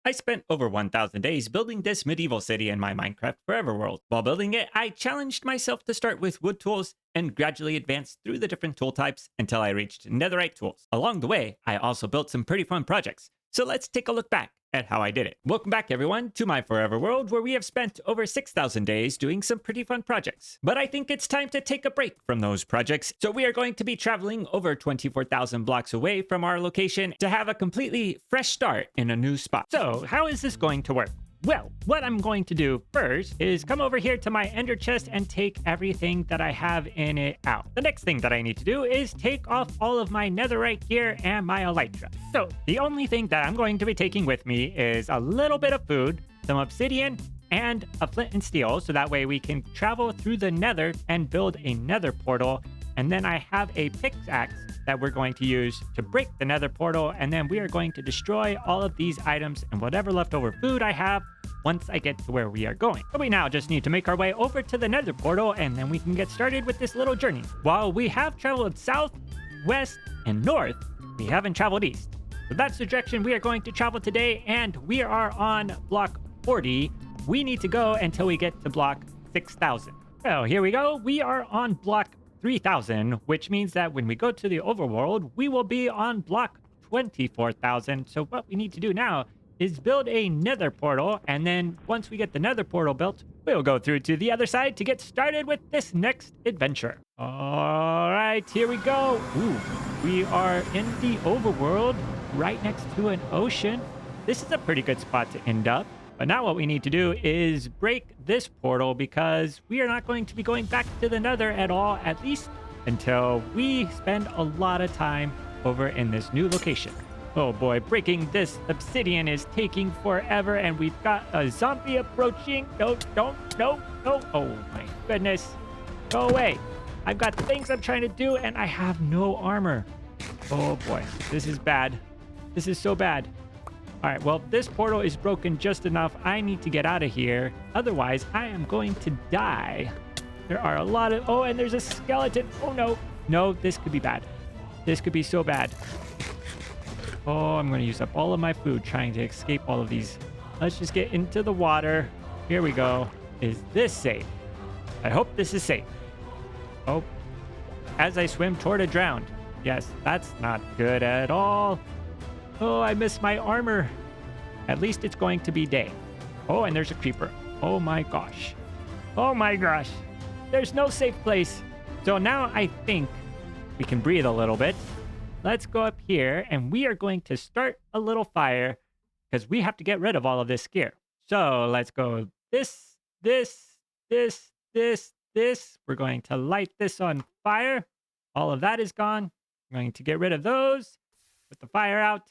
I spent over 1,000 days building this medieval city in my Minecraft Forever world. While building it, I challenged myself to start with wood tools and gradually advance through the different tool types until I reached Netherite tools. Along the way, I also built some pretty fun projects. So let's take a look back at how I did it. Welcome back everyone to my Forever world, where we have spent over 6,000 days doing some pretty fun projects. But I think it's time to take a break from those projects. So we are going to be traveling over 24,000 blocks away from our location to have a completely fresh start in a new spot. So how is this going to work? Well, what I'm going to do first is come over here to my ender chest and take everything that I have in it out. The next thing that I need to do is take off all of my netherite gear and my elytra. So the only thing that I'm going to be taking with me is a little bit of food, some obsidian, and a flint and steel, so that way we can travel through the nether and build a nether portal. And then I have a pickaxe that we're going to use to break the nether portal, and then we are going to destroy all of these items and whatever leftover food I have once I get to where we are going. So we now just need to make our way over to the nether portal, and then we can get started with this little journey. While we have traveled south, west, and north, we haven't traveled east. So that's the direction we are going to travel today, and we are on block 40. We need to go until we get to block 6,000. So here we go. We are on block 3,000, which means that when we go to the overworld, we will be on block 24,000. So what we need to do now is build a nether portal, and then once we get the nether portal built, we'll go through to the other side to get started with this next adventure. All right, here we go. Ooh, we are in the overworld right next to an ocean. This is a pretty good spot to end up. But now what we need to do is break this portal, because we are not going to be going back to the nether at all, at least until we spend a lot of time over in this new location. Oh boy, breaking this obsidian is taking forever, and we've got a zombie approaching. No. Oh my goodness. Go away. I've got things I'm trying to do, and I have no armor. Oh boy, this is bad. This is so bad. All right, well, this portal is broken just enough. I need to get out of here. Otherwise, I am going to die. There are a lot of... Oh, and there's a skeleton. Oh, no. No, this could be bad. This could be so bad. Oh, I'm going to use up all of my food trying to escape all of these. Let's just get into the water. Here we go. Is this safe? I hope this is safe. Oh, as I swim toward a drowned. Yes, that's not good at all. Oh, I missed my armor. At least it's going to be day. Oh, and there's a creeper. Oh my gosh. Oh my gosh. There's no safe place. So now I think we can breathe a little bit. Let's go up here, and we are going to start a little fire because we have to get rid of all of this gear. So let's go this. We're going to light this on fire. All of that is gone. I'm going to get rid of those. Put the fire out.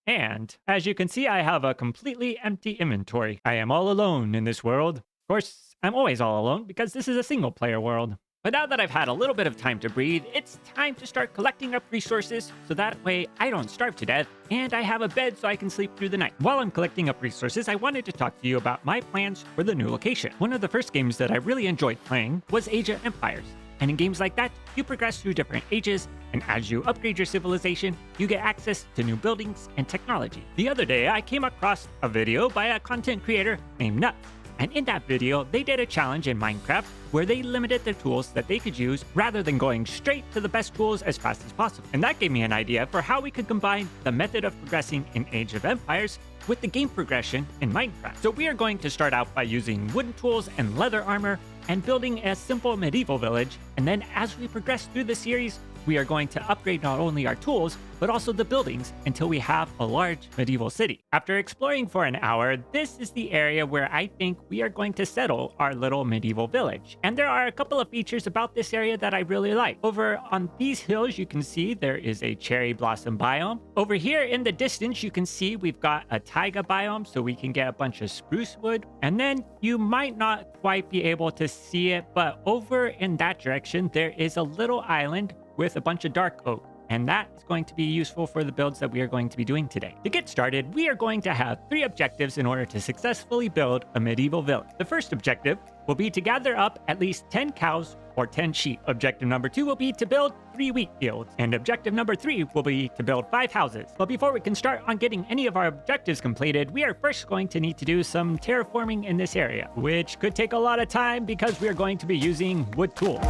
And as you can see, I have a completely empty inventory. I am all alone in this world. Of course, I'm always all alone because this is a single player world. But now that I've had a little bit of time to breathe, it's time to start collecting up resources so that way I don't starve to death and I have a bed so I can sleep through the night. While I'm collecting up resources, I wanted to talk to you about my plans for the new location. One of the first games that I really enjoyed playing was Age of Empires. And in games like that, you progress through different ages, and as you upgrade your civilization, you get access to new buildings and technology. The other day, I came across a video by a content creator named Nuts. And in that video, they did a challenge in Minecraft where they limited the tools that they could use rather than going straight to the best tools as fast as possible. And that gave me an idea for how we could combine the method of progressing in Age of Empires with the game progression in Minecraft. So we are going to start out by using wooden tools and leather armor and building a simple medieval village. And then as we progress through the series, we are going to upgrade not only our tools, but also the buildings until we have a large medieval city. After exploring for an hour, this is the area where I think we are going to settle our little medieval village. And there are a couple of features about this area that I really like. Over on these hills, you can see there is a cherry blossom biome. Over here in the distance, you can see we've got a taiga biome, so we can get a bunch of spruce wood. And then you might not quite be able to see it, but over in that direction, there is a little island with a bunch of dark oak. And that is going to be useful for the builds that we are going to be doing today. To get started, we are going to have 3 objectives in order to successfully build a medieval village. The first objective will be to gather up at least 10 cows or 10 sheep. Objective number 2 will be to build 3 wheat fields. And objective number 3 will be to build 5 houses. But before we can start on getting any of our objectives completed, we are first going to need to do some terraforming in this area, which could take a lot of time because we are going to be using wood tools.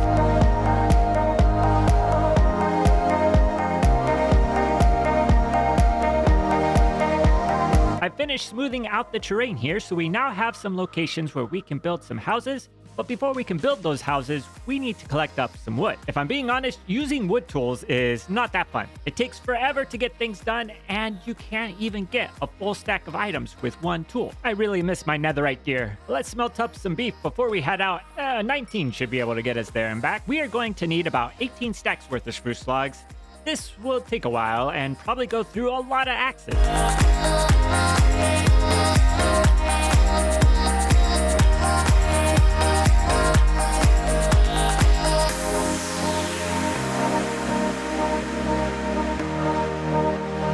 I finished smoothing out the terrain here, so we now have some locations where we can build some houses. But before we can build those houses, we need to collect up some wood. If I'm being honest, using wood tools is not that fun. It takes forever to get things done, and you can't even get a full stack of items with one tool. I really miss my netherite gear. Let's smelt up some beef before we head out. 19 should be able to get us there and back. We are going to need about 18 stacks worth of spruce logs. This will take a while and probably go through a lot of axes.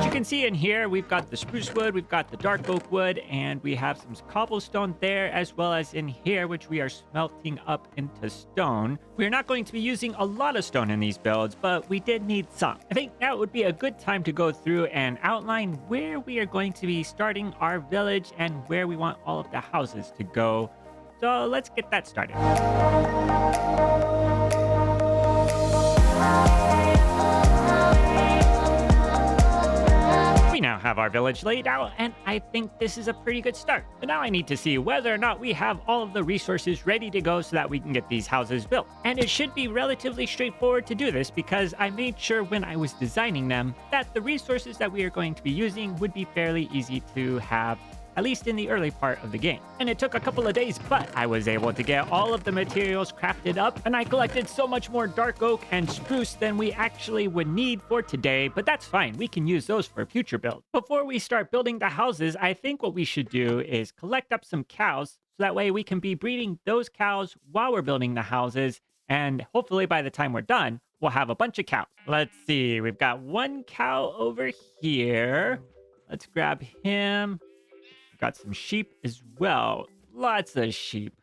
You can see in here we've got the spruce wood, we've got the dark oak wood, and we have some cobblestone there, as well as in here, which we are smelting up into stone. We're not going to be using a lot of stone in these builds, but we did need some. I think now would be a good time to go through and outline where we are going to be starting our village and where we want all of the houses to go. So let's get that started. We now have our village laid out, and I think this is a pretty good start. But now I need to see whether or not we have all of the resources ready to go so that we can get these houses built. And it should be relatively straightforward to do this because I made sure when I was designing them that the resources that we are going to be using would be fairly easy to have, at least in the early part of the game. And it took a couple of days, but I was able to get all of the materials crafted up, and I collected so much more dark oak and spruce than we actually would need for today, but that's fine. We can use those for future builds. Before we start building the houses, I think what we should do is collect up some cows, so that way we can be breeding those cows while we're building the houses, and hopefully by the time we're done, we'll have a bunch of cows. Let's see, we've got 1 cow over here. Let's grab him. Got some sheep as well. Lots of sheep.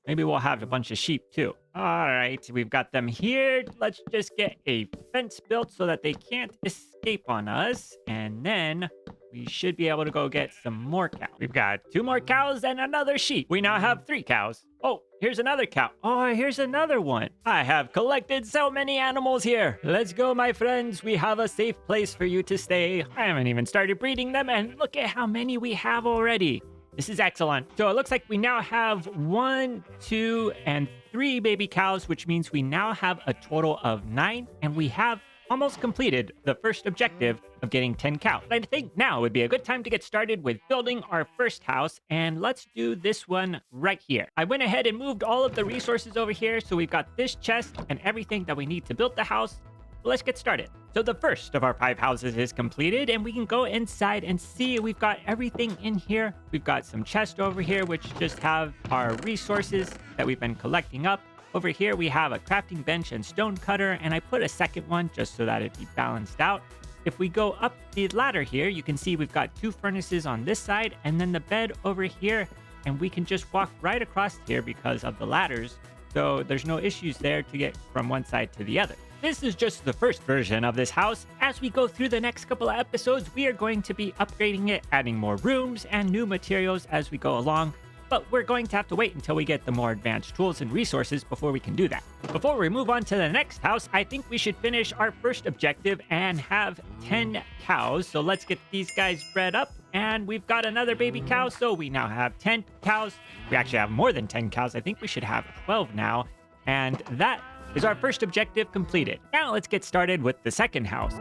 Maybe we'll have a bunch of sheep too. All right, we've got them here. Let's just get a fence built so that they can't escape on us. And then we should be able to go get some more cows. We've got 2 more cows and another sheep. We now have 3 cows. Oh, here's another cow. Oh, here's another one. I have collected so many animals here. Let's go, my friends. We have a safe place for you to stay. I haven't even started breeding them, and look at how many we have already. This is excellent. So it looks like we now have 1, 2, and 3 baby cows, which means we now have a total of 9, and we have almost completed the first objective of getting 10 cows. I think now would be a good time to get started with building our first house, and let's do this one right here. I went ahead and moved all of the resources over here, so we've got this chest and everything that we need to build the house. Let's get started. So the first of our 5 houses is completed, and we can go inside and see we've got everything in here. We've got some chests over here, which just have our resources that we've been collecting up. Over here, we have a crafting bench and stone cutter, and I put a second one just so that it'd be balanced out. If we go up the ladder here, you can see we've got 2 furnaces on this side, and then the bed over here, and we can just walk right across here because of the ladders. So there's no issues there to get from one side to the other. This is just the first version of this house. As we go through the next couple of episodes, we are going to be upgrading it, adding more rooms and new materials as we go along. But we're going to have to wait until we get the more advanced tools and resources before we can do that. Before we move on to the next house, I think we should finish our first objective and have 10 cows. So let's get these guys bred up. And we've got another baby cow, so we now have 10 cows. We actually have more than 10 cows. I think we should have 12 now. And that is our first objective completed. Now let's get started with the second house.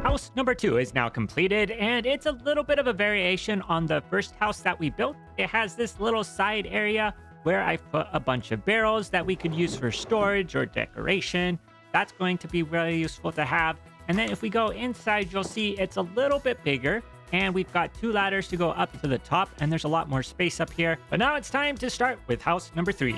House number 2 is now completed, and it's a little bit of a variation on the first house that we built. It has this little side area where I've put a bunch of barrels that we could use for storage or decoration. That's going to be really useful to have. And then if we go inside, you'll see it's a little bit bigger. and we've got 2 ladders to go up to the top, and there's a lot more space up here. But now it's time to start with house number 3.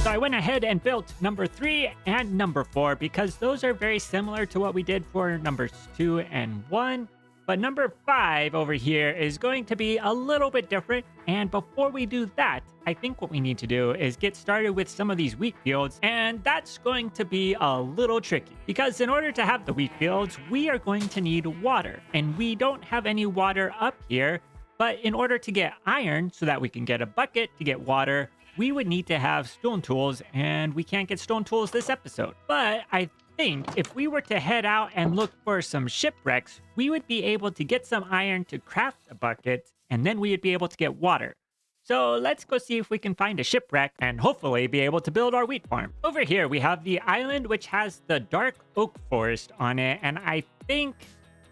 So I went ahead and built number 3 and number 4 because those are very similar to what we did for numbers 2 and 1. But number 5 over here is going to be a little bit different. And before we do that, I think what we need to do is get started with some of these wheat fields. And that's going to be a little tricky because in order to have the wheat fields, we are going to need water. And we don't have any water up here. But in order to get iron so that we can get a bucket to get water, we would need to have stone tools, and we can't get stone tools this episode. But I think if we were to head out and look for some shipwrecks, we would be able to get some iron to craft a bucket, and then we would be able to get water. So let's go see if we can find a shipwreck and hopefully be able to build our wheat farm. Over here, we have the island, which has the dark oak forest on it, and I think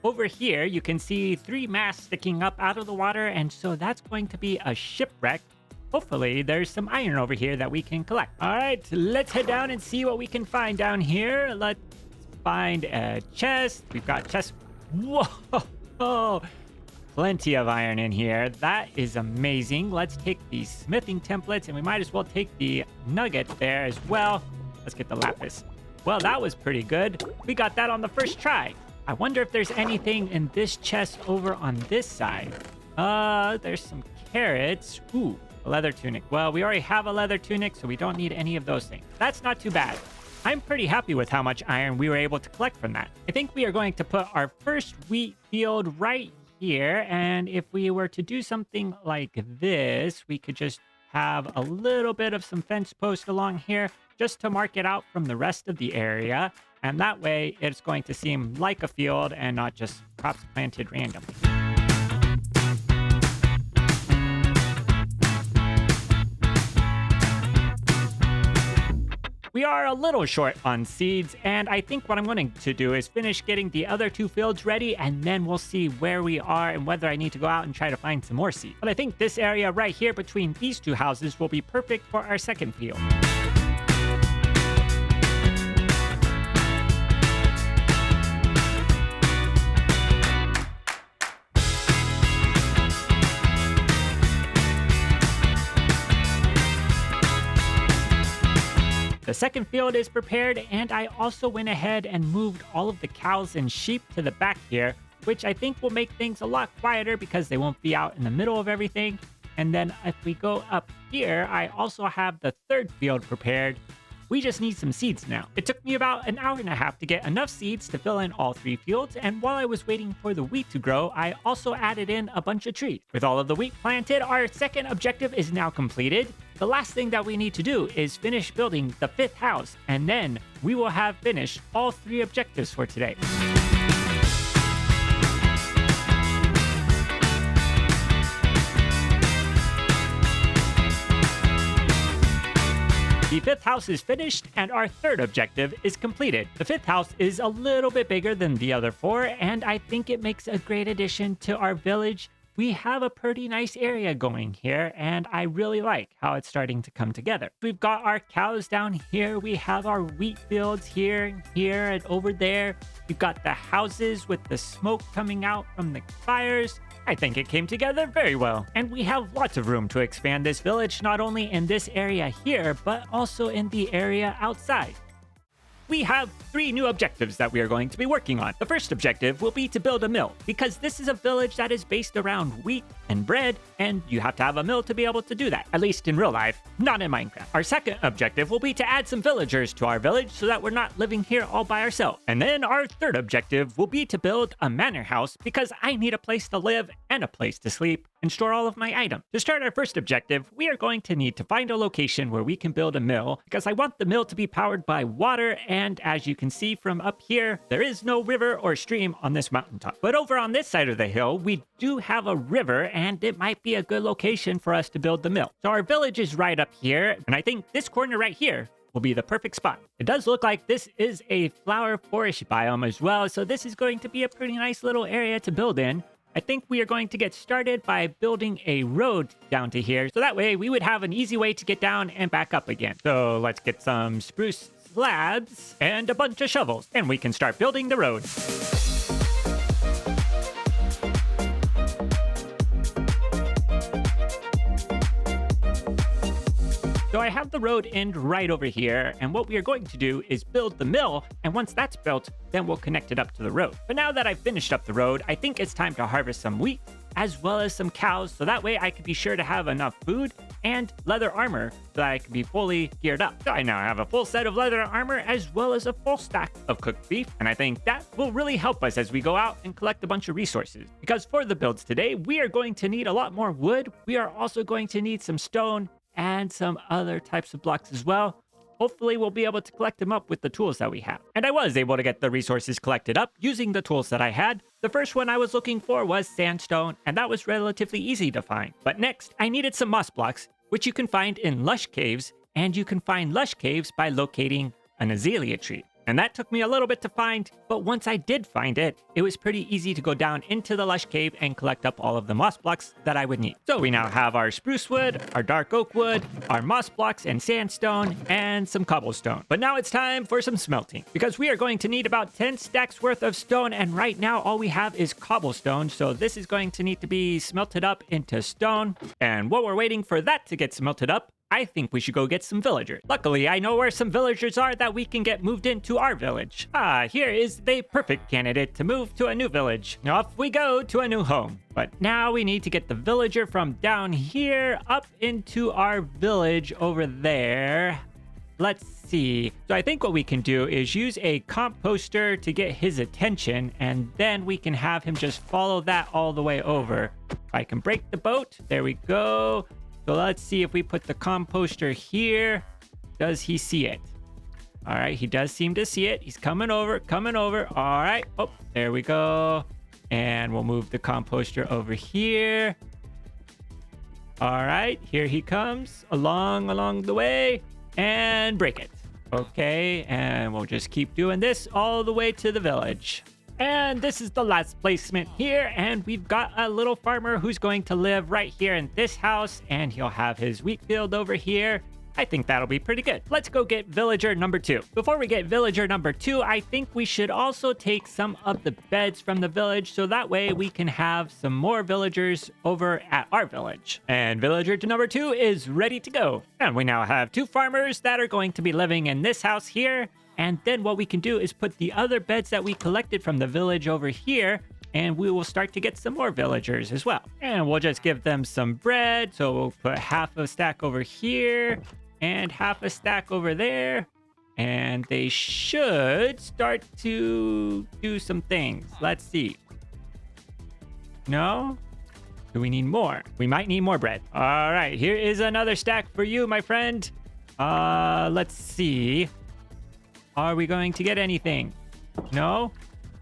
over here, you can see 3 masts sticking up out of the water, and so that's going to be a shipwreck. Hopefully, there's some iron over here that we can collect. All right, let's head down and see what we can find down here. Let's find a chest. We've got chest. Whoa! Plenty of iron in here. That is amazing. Let's take these smithing templates, and we might as well take the nugget there as well. Let's get the lapis. Well, that was pretty good. We got that on the first try. I wonder if there's anything in this chest over on this side. There's some carrots. Ooh. A leather tunic. Well, we already have a leather tunic, so we don't need any of those things. That's not too bad. I'm pretty happy with how much iron we were able to collect from that. I think we are going to put our first wheat field right here, and if we were to do something like this, we could just have a little bit of some fence post along here just to mark it out from the rest of the area, and that way it's going to seem like a field and not just crops planted randomly. We are a little short on seeds, and I think what I'm going to do is finish getting the other 2 fields ready, and then we'll see where we are and whether I need to go out and try to find some more seeds. But I think this area right here between these 2 houses will be perfect for our second field. The second field is prepared, and I also went ahead and moved all of the cows and sheep to the back here, which I think will make things a lot quieter because they won't be out in the middle of everything. And then if we go up here, I also have the third field prepared. We just need some seeds now. It took me about an hour and a half to get enough seeds to fill in all 3 fields, and while I was waiting for the wheat to grow, I also added in a bunch of trees. With all of the wheat planted, our second objective is now completed. The last thing that we need to do is finish building the 5th house, and then we will have finished all 3 objectives for today. The 5th house is finished, and our 3rd objective is completed. The 5th house is a little bit bigger than the other 4, and I think it makes a great addition to our village. We have a pretty nice area going here, and I really like how it's starting to come together. We've got our cows down here. We have our wheat fields here, and over there. We've got the houses with the smoke coming out from the fires. I think it came together very well. And we have lots of room to expand this village, not only in this area here, but also in the area outside. We have 3 new objectives that we are going to be working on. The first objective will be to build a mill, because this is a village that is based around wheat and bread, and you have to have a mill to be able to do that, at least in real life, not in Minecraft. Our second objective will be to add some villagers to our village so that we're not living here all by ourselves. And then our third objective will be to build a manor house, because I need a place to live and a place to sleep and store all of my items. To start our first objective, we are going to need to find a location where we can build a mill, because I want the mill to be powered by water, and as you can see from up here, there is no river or stream on this mountaintop. But over on this side of the hill, we do have a river, and it might be a good location for us to build the mill. So our village is right up here, and I think this corner right here will be the perfect spot. It does look like this is a flower forest biome as well, so this is going to be a pretty nice little area to build in. I think we are going to get started by building a road down to here. So that way we would have an easy way to get down and back up again. So let's get some spruce slabs and a bunch of shovels, and we can start building the road. So I have the road end right over here, and what we are going to do is build the mill, and once that's built, then we'll connect it up to the road. But now that I've finished up the road, I think it's time to harvest some wheat, as well as some cows, so that way I can be sure to have enough food and leather armor so that I can be fully geared up. So I now have a full set of leather armor, as well as a full stack of cooked beef, and I think that will really help us as we go out and collect a bunch of resources. Because for the builds today, we are going to need a lot more wood. We are also going to need some stone, and some other types of blocks as well. Hopefully we'll be able to collect them up with the tools that we have. And I was able to get the resources collected up using the tools that I had. The first one I was looking for was sandstone, and that was relatively easy to find. But next, I needed some moss blocks, which you can find in lush caves, and you can find lush caves by locating an azalea tree. And that took me a little bit to find, but once I did find it, it was pretty easy to go down into the lush cave and collect up all of the moss blocks that I would need. So we now have our spruce wood, our dark oak wood, our moss blocks and sandstone, and some cobblestone. But now it's time for some smelting, because we are going to need about 10 stacks worth of stone, and right now all we have is cobblestone, so this is going to need to be smelted up into stone. And while we're waiting for that to get smelted up, I think we should go get some villagers. Luckily, I know where some villagers are that we can get moved into our village. Here is the perfect candidate to move to a new village. Now off we go to a new home. But now we need to get the villager from down here up into our village over there. Let's see. So I think what we can do is use a composter to get his attention, and then we can have him just follow that all the way over. I can break the boat. There we go. So let's see if we put the composter here. Does he see it? All right, he does seem to see it. He's coming over, coming over. All right. Oh, there we go. And we'll move the composter over here. All right, here he comes along the way, and break it. Okay, and we'll just keep doing this all the way to the village. And this is the last placement here, and we've got a little farmer who's going to live right here in this house, and he'll have his wheat field over here. I think that'll be pretty good. Let's go get villager number 2. Before we get villager number 2, I think we should also take some of the beds from the village, so that way we can have some more villagers over at our village. And villager to number 2 is ready to go. And we now have 2 farmers that are going to be living in this house here. And then what we can do is put the other beds that we collected from the village over here, and we will start to get some more villagers as well. And we'll just give them some bread. So we'll put half a stack over here and half a stack over there. And they should start to do some things. Let's see. No? Do we need more? We might need more bread. All right, here is another stack for you, my friend. Let's see. Are we going to get anything? No?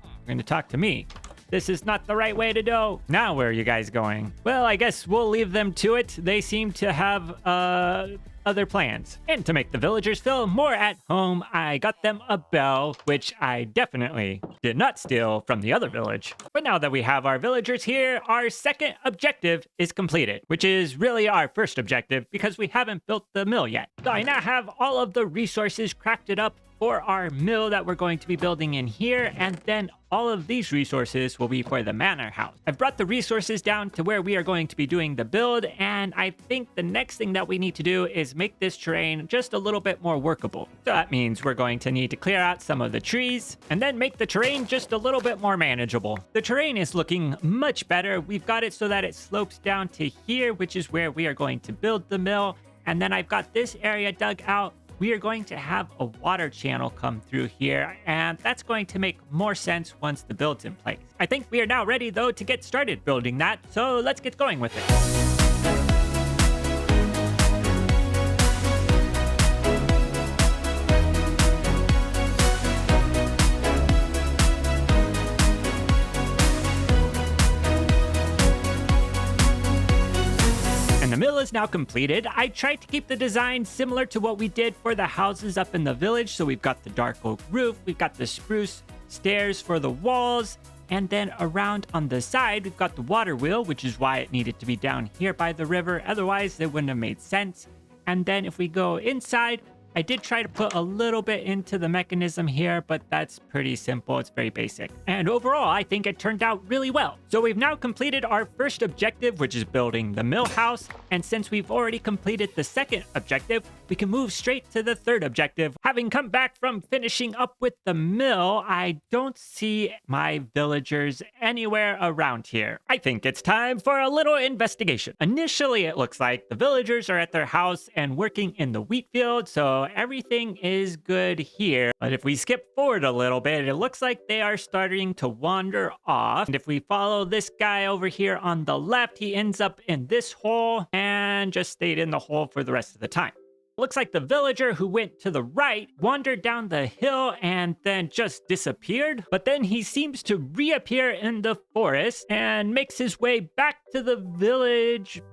You're going to talk to me. This is not the right way to go. Now where are you guys going? Well, I guess we'll leave them to it. They seem to have other plans. And to make the villagers feel more at home, I got them a bell, which I definitely did not steal from the other village. But now that we have our villagers here, our second objective is completed, which is really our first objective because we haven't built the mill yet. So I now have all of the resources crafted up for our mill that we're going to be building in here, and then all of these resources will be for the manor house. I've brought the resources down to where we are going to be doing the build, and I think the next thing that we need to do is make this terrain just a little bit more workable. So that means we're going to need to clear out some of the trees, and then make the terrain just a little bit more manageable. The terrain is looking much better. We've got it so that it slopes down to here, which is where we are going to build the mill, and then I've got this area dug out. We are going to have a water channel come through here, and that's going to make more sense once the build's in place. I think we are now ready, though, to get started building that, so let's get going with it. The mill is now completed. I tried to keep the design similar to what we did for the houses up in the village. So we've got the dark oak roof, we've got the spruce stairs for the walls, And then around on the side, we've got the water wheel, which is why it needed to be down here by the river. Otherwise, it wouldn't have made sense. And then if we go inside, I did try to put a little bit into the mechanism here, but that's pretty simple. It's very basic. And overall, I think it turned out really well. So we've now completed our first objective, which is building the mill house. And since we've already completed the second objective, we can move straight to the third objective. Having come back from finishing up with the mill, I don't see my villagers anywhere around here. I think it's time for a little investigation. Initially, it looks like the villagers are at their house and working in the wheat field, so everything is good here. But if we skip forward a little bit, it looks like they are starting to wander off. And if we follow this guy over here on the left, he ends up in this hole and just stayed in the hole for the rest of the time. Looks like the villager who went to the right wandered down the hill and then just disappeared. But then he seems to reappear in the forest and makes his way back to the village,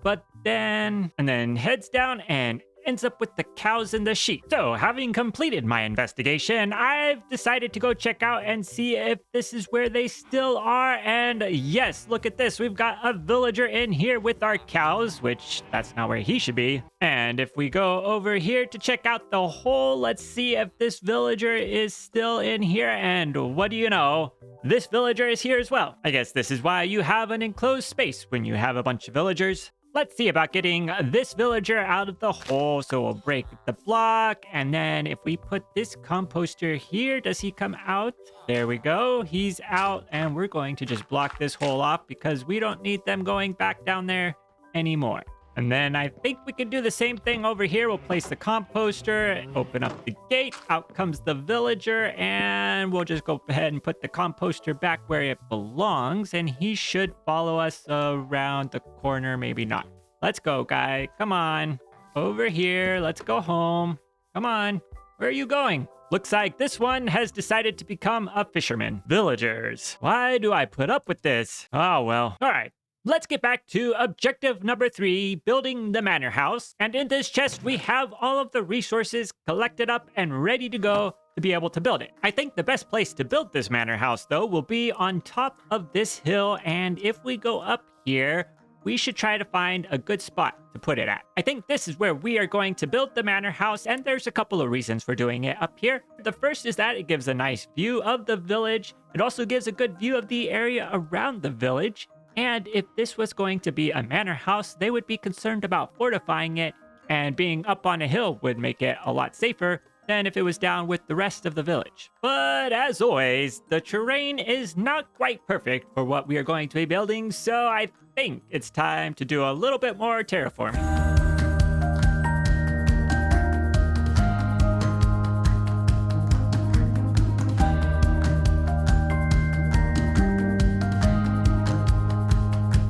and then heads down and ends up with the cows and the sheep. So, having completed my investigation, I've decided to go check out and see if this is where they still are. And yes, look at this. We've got a villager in here with our cows, which that's not where he should be. And if we go over here to check out the hole, let's see if this villager is still in here. And what do you know? This villager is here as well. I guess this is why you have an enclosed space when you have a bunch of villagers. Let's see about getting this villager out of the hole. So we'll break the block. And then if we put this composter here, does he come out? There we go. He's out. And we're going to just block this hole off because we don't need them going back down there anymore. And then I think we can do the same thing over here. We'll place the composter, open up the gate, out comes the villager, and we'll just go ahead and put the composter back where it belongs, and he should follow us around the corner, maybe not. Let's go, guy. Come on. Over here. Let's go home. Come on. Where are you going? Looks like this one has decided to become a fisherman. Villagers. Why do I put up with this? Oh, well. All right. Let's get back to objective number 3, building the manor house. And in this chest, we have all of the resources collected up and ready to go to be able to build it. I think the best place to build this manor house, though, will be on top of this hill. And if we go up here, we should try to find a good spot to put it at. I think this is where we are going to build the manor house, and there's a couple of reasons for doing it up here. The first is that it gives a nice view of the village. It also gives a good view of the area around the village. And if this was going to be a manor house, they would be concerned about fortifying it, and being up on a hill would make it a lot safer than if it was down with the rest of the village. But as always, the terrain is not quite perfect for what we are going to be building, so I think it's time to do a little bit more terraforming.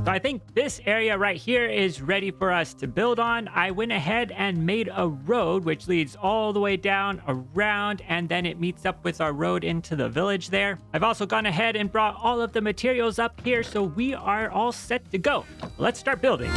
So I think this area right here is ready for us to build on. I went ahead and made a road which leads all the way down around, and then it meets up with our road into the village there. I've also gone ahead and brought all of the materials up here, so we are all set to go. Let's start building.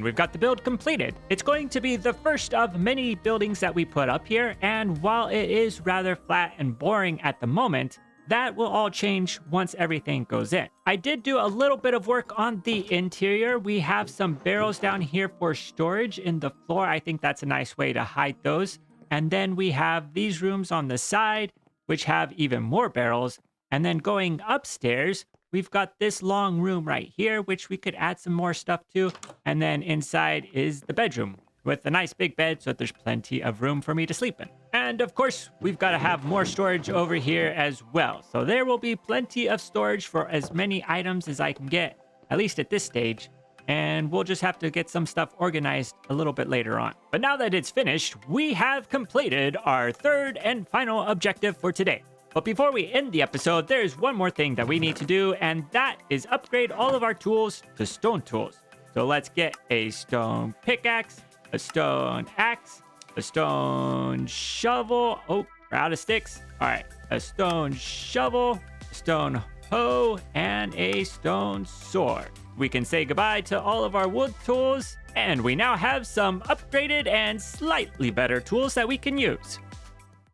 We've got the build completed. It's going to be the first of many buildings that we put up here, and while it is rather flat and boring at the moment, that will all change once everything goes in. I did do a little bit of work on the interior. We have some barrels down here for storage in the floor. I think that's a nice way to hide those. And then we have these rooms on the side, which have even more barrels. And then going upstairs, we've got this long room right here, which we could add some more stuff to. And then inside is the bedroom with a nice big bed, so that there's plenty of room for me to sleep in. And of course, we've got to have more storage over here as well. So there will be plenty of storage for as many items as I can get, at least at this stage. And we'll just have to get some stuff organized a little bit later on. But now that it's finished, we have completed our third and final objective for today. But before we end the episode, there's one more thing that we need to do, and that is upgrade all of our tools to stone tools. So let's get a stone pickaxe, a stone axe, a stone shovel. Oh, We're out of sticks. All right, a stone shovel, a stone hoe, and a stone sword. We can say goodbye to all of our wood tools, and we now have some upgraded and slightly better tools that we can use.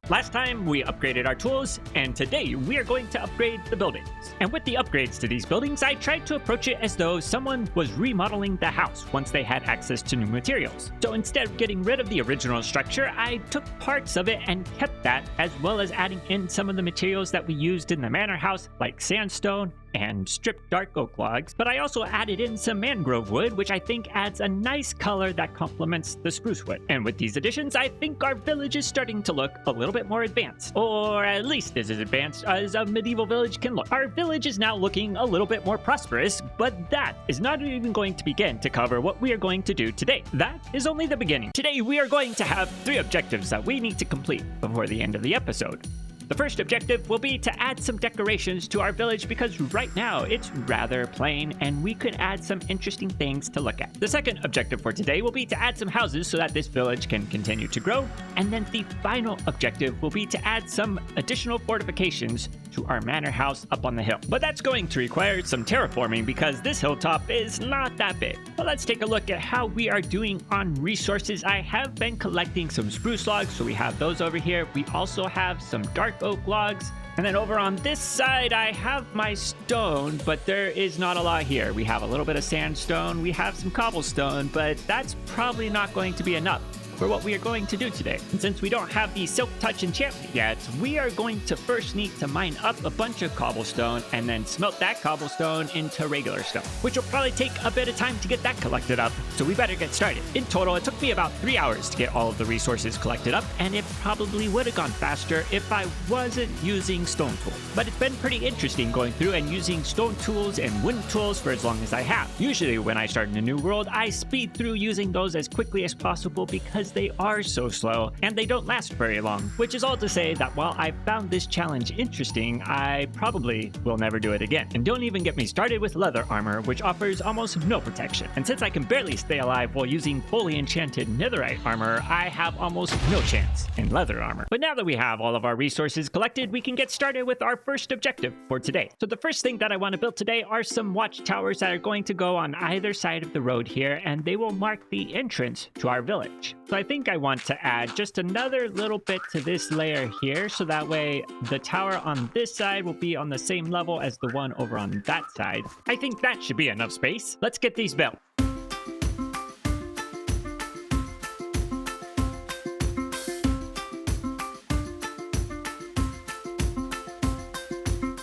Last time we upgraded our tools, and today we are going to upgrade the buildings. And with the upgrades to these buildings, I tried to approach it as though someone was remodeling the house once they had access to new materials. So instead of getting rid of the original structure, I took parts of it and kept that, as well as adding in some of the materials that we used in the manor house, like sandstone and stripped dark oak logs, but I also added in some mangrove wood, which I think adds a nice color that complements the spruce wood. And with these additions, I think our village is starting to look a little bit more advanced, or at least as advanced as a medieval village can look. Our village is now looking a little bit more prosperous, but that is not even going to begin to cover what we are going to do today. That is only the beginning. Today, we are going to have 3 objectives that we need to complete before the end of the episode. The first objective will be to add some decorations to our village because right now it's rather plain and we could add some interesting things to look at. The second objective for today will be to add some houses so that this village can continue to grow. And then the final objective will be to add some additional fortifications to our manor house up on the hill. But that's going to require some terraforming because this hilltop is not that big. But let's take a look at how we are doing on resources. I have been collecting some spruce logs, so we have those over here. We also have some dark oak logs, and then over on this side I have my stone, but there is not a lot here. We have a little bit of sandstone, we have some cobblestone, but that's probably not going to be enough for what we are going to do today. And since we don't have the Silk Touch enchantment yet, we are going to first need to mine up a bunch of cobblestone and then smelt that cobblestone into regular stone, which will probably take a bit of time to get that collected up, so we better get started. In total, it took me about 3 hours to get all of the resources collected up, and it probably would have gone faster if I wasn't using stone tools. But it's been pretty interesting going through and using stone tools and wooden tools for as long as I have. Usually when I start in a new world, I speed through using those as quickly as possible because they are so slow and they don't last very long, which is all to say that while I found this challenge interesting, I probably will never do it again. And don't even get me started with leather armor, which offers almost no protection. And since I can barely stay alive while using fully enchanted netherite armor, I have almost no chance in leather armor. But now that we have all of our resources collected, we can get started with our first objective for today. So the first thing that I want to build today are some watchtowers that are going to go on either side of the road here, and they will mark the entrance to our village. So I think I want to add just another little bit to this layer here, so that way the tower on this side will be on the same level as the one over on that side. I think that should be enough space. Let's get these built.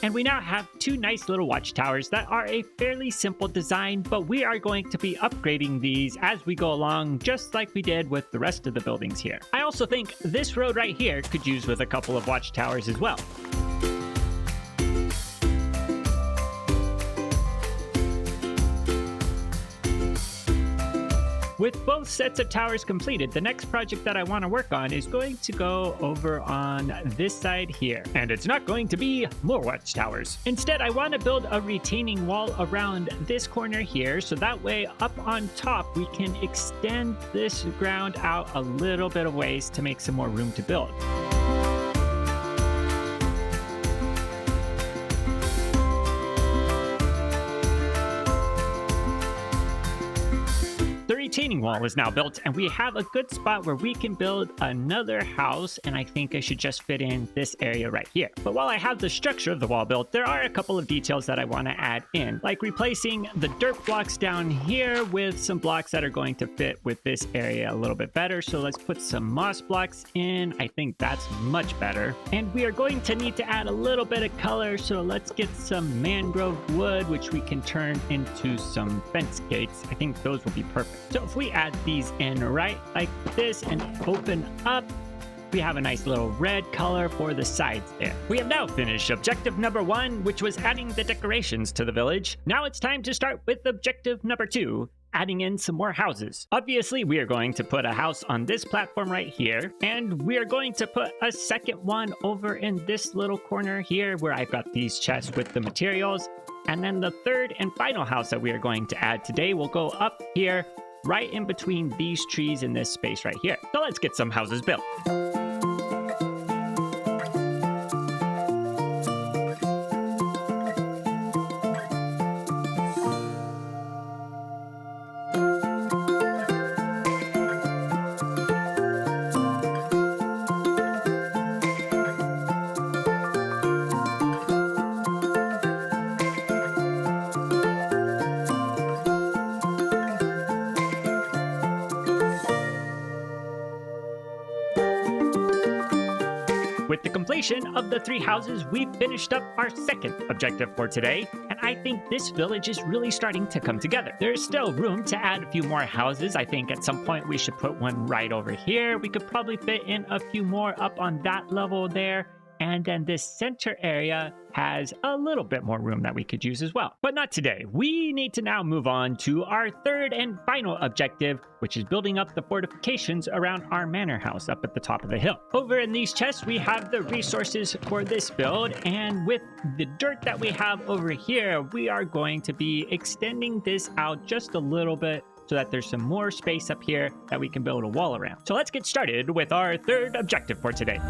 And we now have 2 nice little watchtowers that are a fairly simple design, but we are going to be upgrading these as we go along, just like we did with the rest of the buildings here. I also think this road right here could use with a couple of watchtowers as well. With both sets of towers completed, the next project that I want to work on is going to go over on this side here. And it's not going to be more watchtowers. Instead, I want to build a retaining wall around this corner here, so that way up on top we can extend this ground out a little bit of ways to make some more room to build. The retaining wall is now built, and we have a good spot where we can build another house, and I think I should just fit in this area right here. But while I have the structure of the wall built, there are a couple of details that I want to add in, like replacing the dirt blocks down here with some blocks that are going to fit with this area a little bit better. So let's put some moss blocks in. I think that's much better. And we are going to need to add a little bit of color, so let's get some mangrove wood, which we can turn into some fence gates. I think those will be perfect. So if we add these in right like this and open up, we have a nice little red color for the sides there. We have now finished objective number 1, which was adding the decorations to the village. Now it's time to start with objective number 2, adding in some more houses. Obviously, we are going to put a house on this platform right here, and we are going to put a second one over in this little corner here where I've got these chests with the materials. And then the third and final house that we are going to add today will go up here, right in between these trees in this space right here. So let's get some houses built. With the completion of the 3 houses, we've finished up our second objective for today, and I think this village is really starting to come together. There's still room to add a few more houses. I think at some point we should put one right over here. We could probably fit in a few more up on that level there. And then this center area has a little bit more room that we could use as well. But not today. We need to now move on to our third and final objective, which is building up the fortifications around our manor house up at the top of the hill. Over in these chests, we have the resources for this build. And with the dirt that we have over here, we are going to be extending this out just a little bit so that there's some more space up here that we can build a wall around. So let's get started with our third objective for today.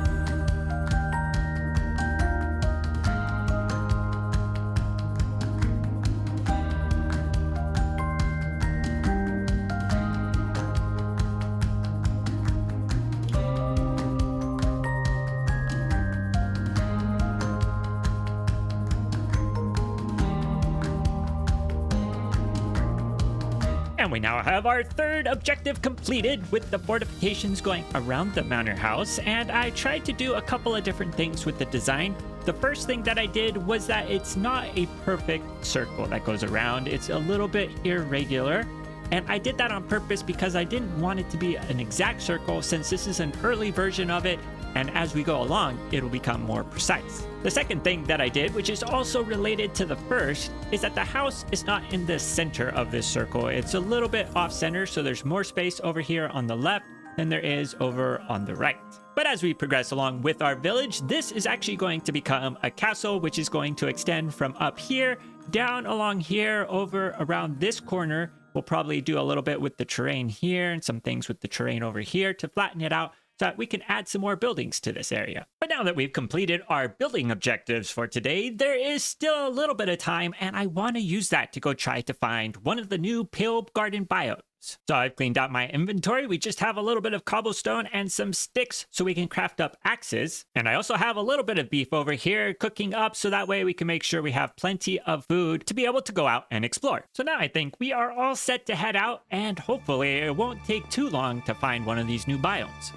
And we now have our third objective completed with the fortifications going around the manor house. And I tried to do a couple of different things with the design. The first thing that I did was that it's not a perfect circle that goes around. It's a little bit irregular. And I did that on purpose because I didn't want it to be an exact circle, since this is an early version of it. And as we go along, it'll become more precise. The second thing that I did, which is also related to the first, is that the house is not in the center of this circle. It's a little bit off center, so there's more space over here on the left than there is over on the right. But as we progress along with our village, this is actually going to become a castle, which is going to extend from up here, down along here, over around this corner. We'll probably do a little bit with the terrain here and some things with the terrain over here to flatten it out, so that we can add some more buildings to this area. But now that we've completed our building objectives for today, there is still a little bit of time, and I want to use that to go try to find one of the new pale garden biomes. So I've cleaned out my inventory. We just have a little bit of cobblestone and some sticks so we can craft up axes. And I also have a little bit of beef over here cooking up, so that way we can make sure we have plenty of food to be able to go out and explore. So now I think we are all set to head out, and hopefully it won't take too long to find one of these new biomes.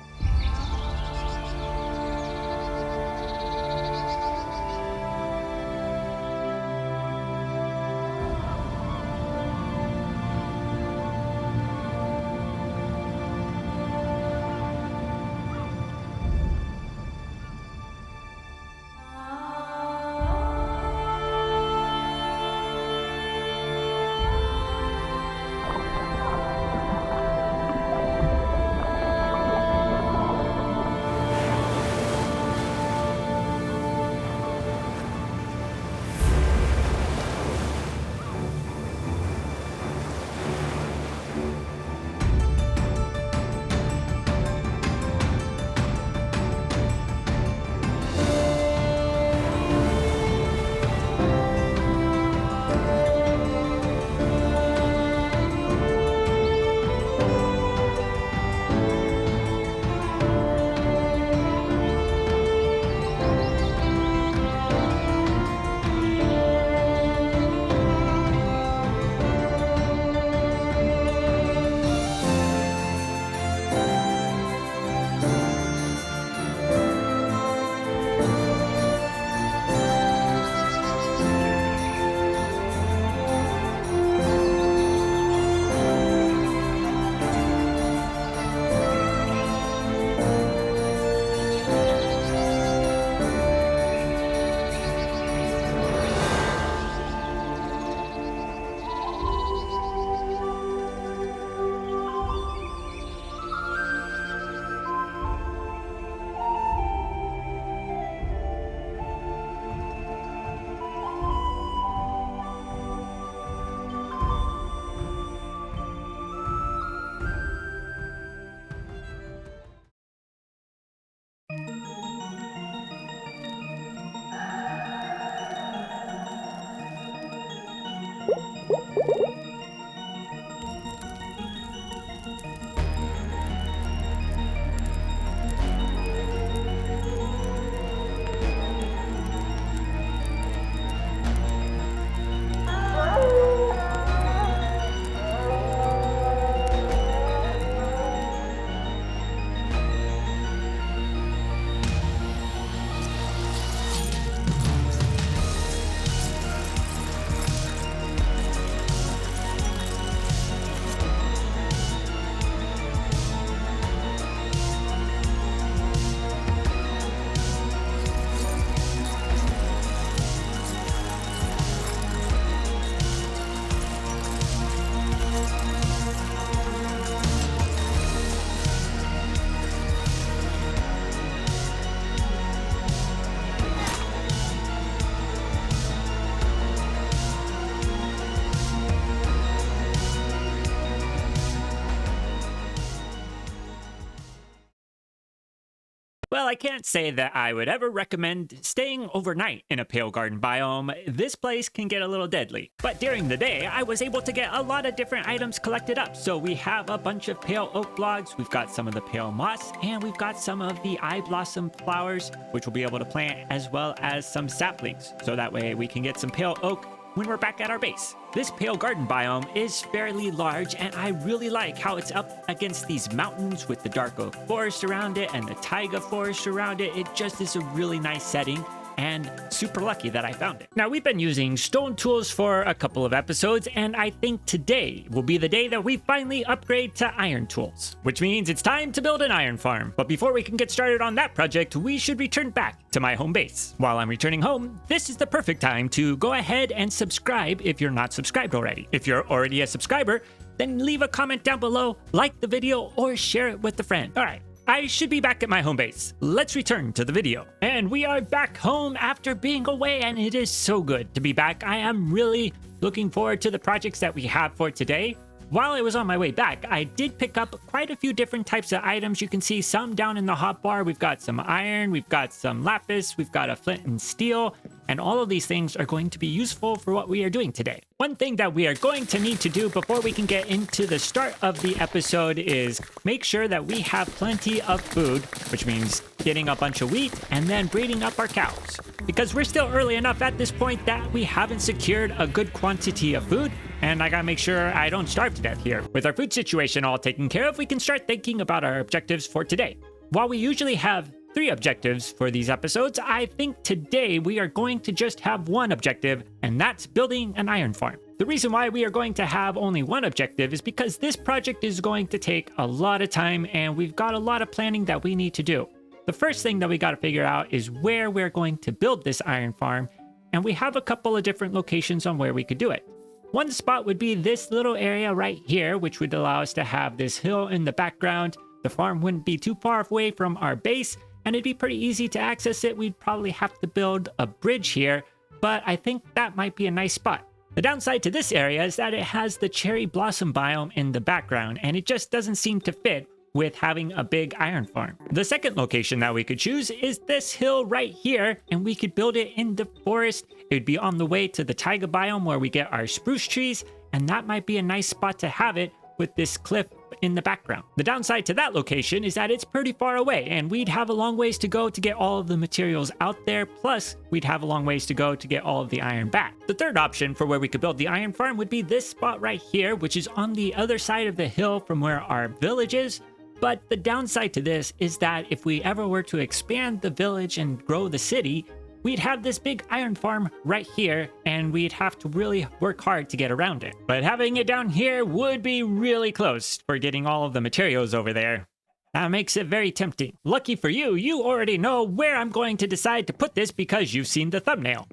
Well, I can't say that I would ever recommend staying overnight in a pale garden biome. This place can get a little deadly. But during the day, I was able to get a lot of different items collected up. So we have a bunch of pale oak logs, we've got some of the pale moss, and we've got some of the eye blossom flowers, which we'll be able to plant, as well as some saplings. So that way we can get some pale oak when we're back at our base. This pale garden biome is fairly large, and I really like how it's up against these mountains with the dark oak forest around it and the taiga forest around it. It just is a really nice setting, and super lucky that I found it. Now, we've been using stone tools for a couple of episodes, and I think today will be the day that we finally upgrade to iron tools, which means it's time to build an iron farm. But before we can get started on that project, we should return back to my home base. While I'm returning home, this is the perfect time to go ahead and subscribe if you're not subscribed already. If you're already a subscriber, then leave a comment down below, like the video, or share it with a friend. All right. I should be back at my home base. Let's return to the video. And we are back home after being away, and it is so good to be back. I am really looking forward to the projects that we have for today. While I was on my way back, I did pick up quite a few different types of items. You can see some down in the hotbar. We've got some iron, we've got some lapis, we've got a flint and steel, and all of these things are going to be useful for what we are doing today. One thing that we are going to need to do before we can get into the start of the episode is make sure that we have plenty of food, which means getting a bunch of wheat and then breeding up our cows. Because we're still early enough at this point that we haven't secured a good quantity of food, and I gotta make sure I don't starve to death here. With our food situation all taken care of, we can start thinking about our objectives for today. While we usually have 3 objectives for these episodes, I think today we are going to just have one objective, and that's building an iron farm. The reason why we are going to have only one objective is because this project is going to take a lot of time, and we've got a lot of planning that we need to do. The first thing that we got to figure out is where we're going to build this iron farm, and we have a couple of different locations on where we could do it. One spot would be this little area right here, which would allow us to have this hill in the background. The farm wouldn't be too far away from our base, and it'd be pretty easy to access it. We'd probably have to build a bridge here, but I think that might be a nice spot. The downside to this area is that it has the cherry blossom biome in the background, and it just doesn't seem to fit with having a big iron farm. The second location that we could choose is this hill right here, and we could build it in the forest. It would be on the way to the taiga biome where we get our spruce trees, and that might be a nice spot to have it with this cliff in the background. The downside to that location is that it's pretty far away, and we'd have a long ways to go to get all of the materials out there, plus we'd have a long ways to go to get all of the iron back. The third option for where we could build the iron farm would be this spot right here, which is on the other side of the hill from where our village is. But the downside to this is that if we ever were to expand the village and grow the city, we'd have this big iron farm right here, and we'd have to really work hard to get around it. But having it down here would be really close for getting all of the materials over there. That makes it very tempting. Lucky for you, you already know where I'm going to decide to put this because you've seen the thumbnail.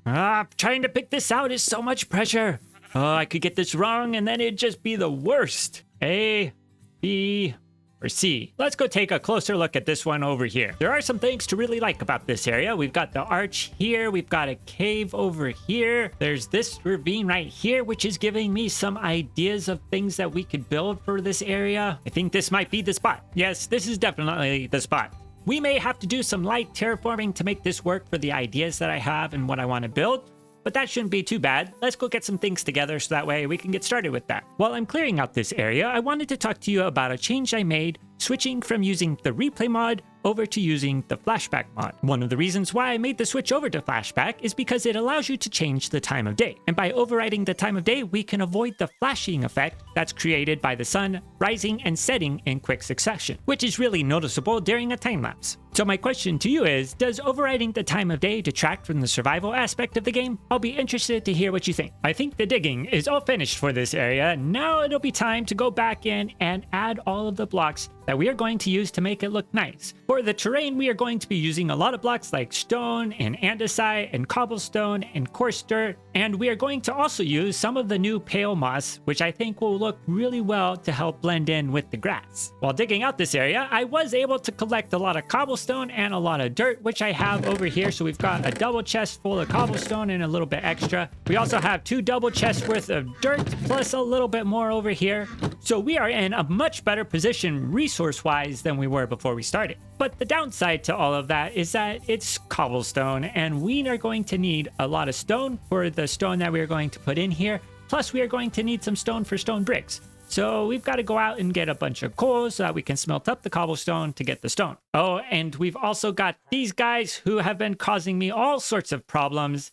Trying to pick this out is so much pressure. I could get this wrong and then it'd just be the worst. A, B, or C. Let's go take a closer look at this one over here. There are some things to really like about this area. We've got the arch here. We've got a cave over here. There's this ravine right here, which is giving me some ideas of things that we could build for this area. I think this might be the spot. Yes, this is definitely the spot. We may have to do some light terraforming to make this work for the ideas that I have and what I want to build, but that shouldn't be too bad. Let's go get some things together so that way we can get started with that. While I'm clearing out this area, I wanted to talk to you about a change I made switching from using the replay mod over to using the flashback mod. One of the reasons why I made the switch over to flashback is because it allows you to change the time of day. And by overriding the time of day, we can avoid the flashing effect that's created by the sun rising and setting in quick succession, which is really noticeable during a time lapse. So my question to you is, does overriding the time of day detract from the survival aspect of the game? I'll be interested to hear what you think. I think the digging is all finished for this area. Now it'll be time to go back in and add all of the blocks that we are going to use to make it look nice. For the terrain, we are going to be using a lot of blocks like stone and andesite and cobblestone and coarse dirt, and we are going to also use some of the new pale moss, which I think will look really well to help blend in with the grass. While digging out this area, I was able to collect a lot of cobblestone and a lot of dirt, which I have over here. So we've got a double chest full of cobblestone and a little bit extra. We also have 2 double chests worth of dirt plus a little bit more over here. So we are in a much better position resource-wise than we were before we started. But the downside to all of that is that it's cobblestone, and we are going to need a lot of stone for the stone that we are going to put in here. Plus, we are going to need some stone for stone bricks. So we've got to go out and get a bunch of coal so that we can smelt up the cobblestone to get the stone. Oh, and we've also got these guys who have been causing me all sorts of problems.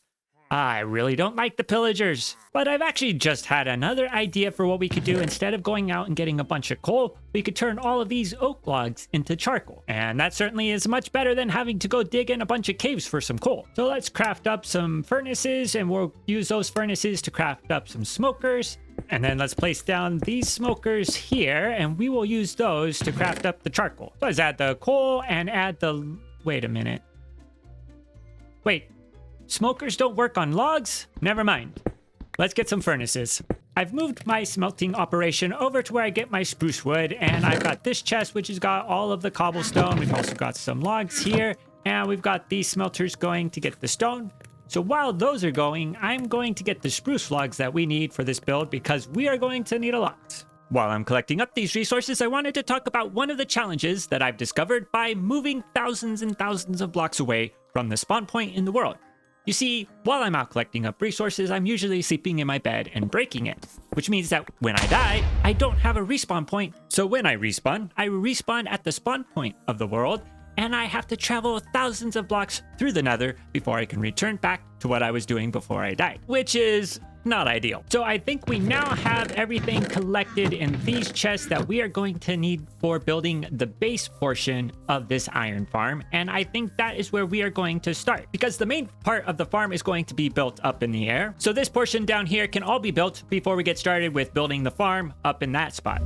I really don't like the pillagers. But I've actually just had another idea for what we could do. Instead of going out and getting a bunch of coal, we could turn all of these oak logs into charcoal. And that certainly is much better than having to go dig in a bunch of caves for some coal. So let's craft up some furnaces, and we'll use those furnaces to craft up some smokers. And then let's place down these smokers here, and we will use those to craft up the charcoal. So let's add the coal and add the... Wait a minute. Wait. Smokers don't work on logs? Never mind. Let's get some furnaces. I've moved my smelting operation over to where I get my spruce wood, and I've got this chest which has got all of the cobblestone. We've also got some logs here, and we've got these smelters going to get the stone. So while those are going, I'm going to get the spruce logs that we need for this build because we are going to need a lot. While I'm collecting up these resources, I wanted to talk about one of the challenges that I've discovered by moving thousands and thousands of blocks away from the spawn point in the world. You see, while I'm out collecting up resources, I'm usually sleeping in my bed and breaking it, which means that when I die, I don't have a respawn point. So when I respawn at the spawn point of the world, and I have to travel thousands of blocks through the Nether before I can return back to what I was doing before I died, which is not ideal. So I think we now have everything collected in these chests that we are going to need for building the base portion of this iron farm. And I think that is where we are going to start because the main part of the farm is going to be built up in the air. So this portion down here can all be built before we get started with building the farm up in that spot.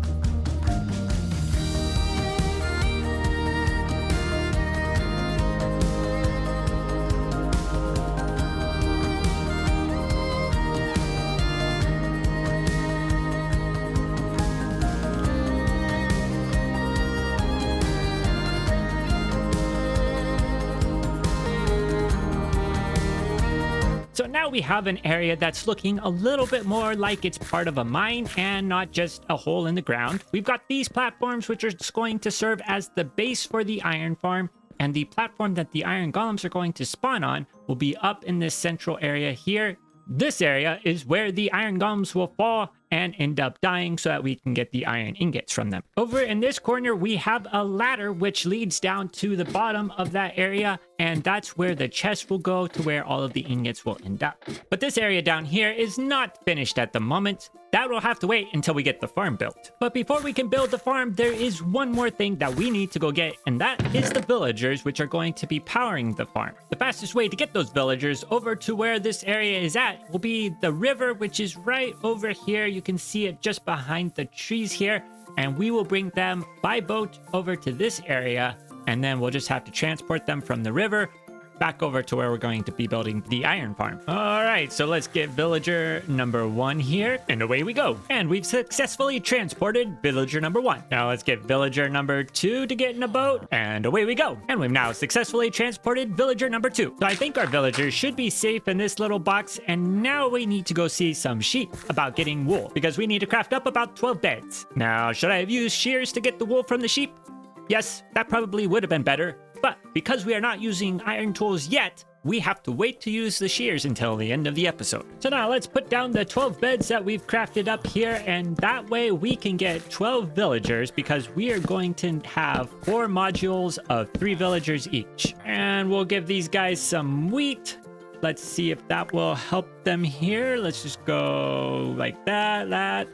So now we have an area that's looking a little bit more like it's part of a mine and not just a hole in the ground. We've got these platforms which are just going to serve as the base for the iron farm, and the platform that the iron golems are going to spawn on will be up in this central area here. This area is where the iron golems will fall and end up dying so that we can get the iron ingots from them. Over in this corner, we have a ladder which leads down to the bottom of that area, and that's where the chest will go to where all of the ingots will end up. But this area down here is not finished at the moment. That will have to wait until we get the farm built. But before we can build the farm, there is one more thing that we need to go get, and that is the villagers which are going to be powering the farm. The fastest way to get those villagers over to where this area is at will be the river, which is right over here. You can see it just behind the trees here, and we will bring them by boat over to this area, and then we'll just have to transport them from the river back over to where we're going to be building the iron farm. All right, so let's get villager number 1 here, and away we go. And we've successfully transported villager number 1. Now let's get villager number 2 to get in a boat, and away we go. And we've now successfully transported villager number 2. So I think our villagers should be safe in this little box, and now we need to go see some sheep about getting wool, because we need to craft up about 12 beds. Now, should I have used shears to get the wool from the sheep? Yes, that probably would have been better. But because we are not using iron tools yet, we have to wait to use the shears until the end of the episode. So now let's put down the 12 beds that we've crafted up here, and that way we can get 12 villagers because we are going to have 4 modules of 3 villagers each. And we'll give these guys some wheat. Let's see if that will help them here. Let's just go like that.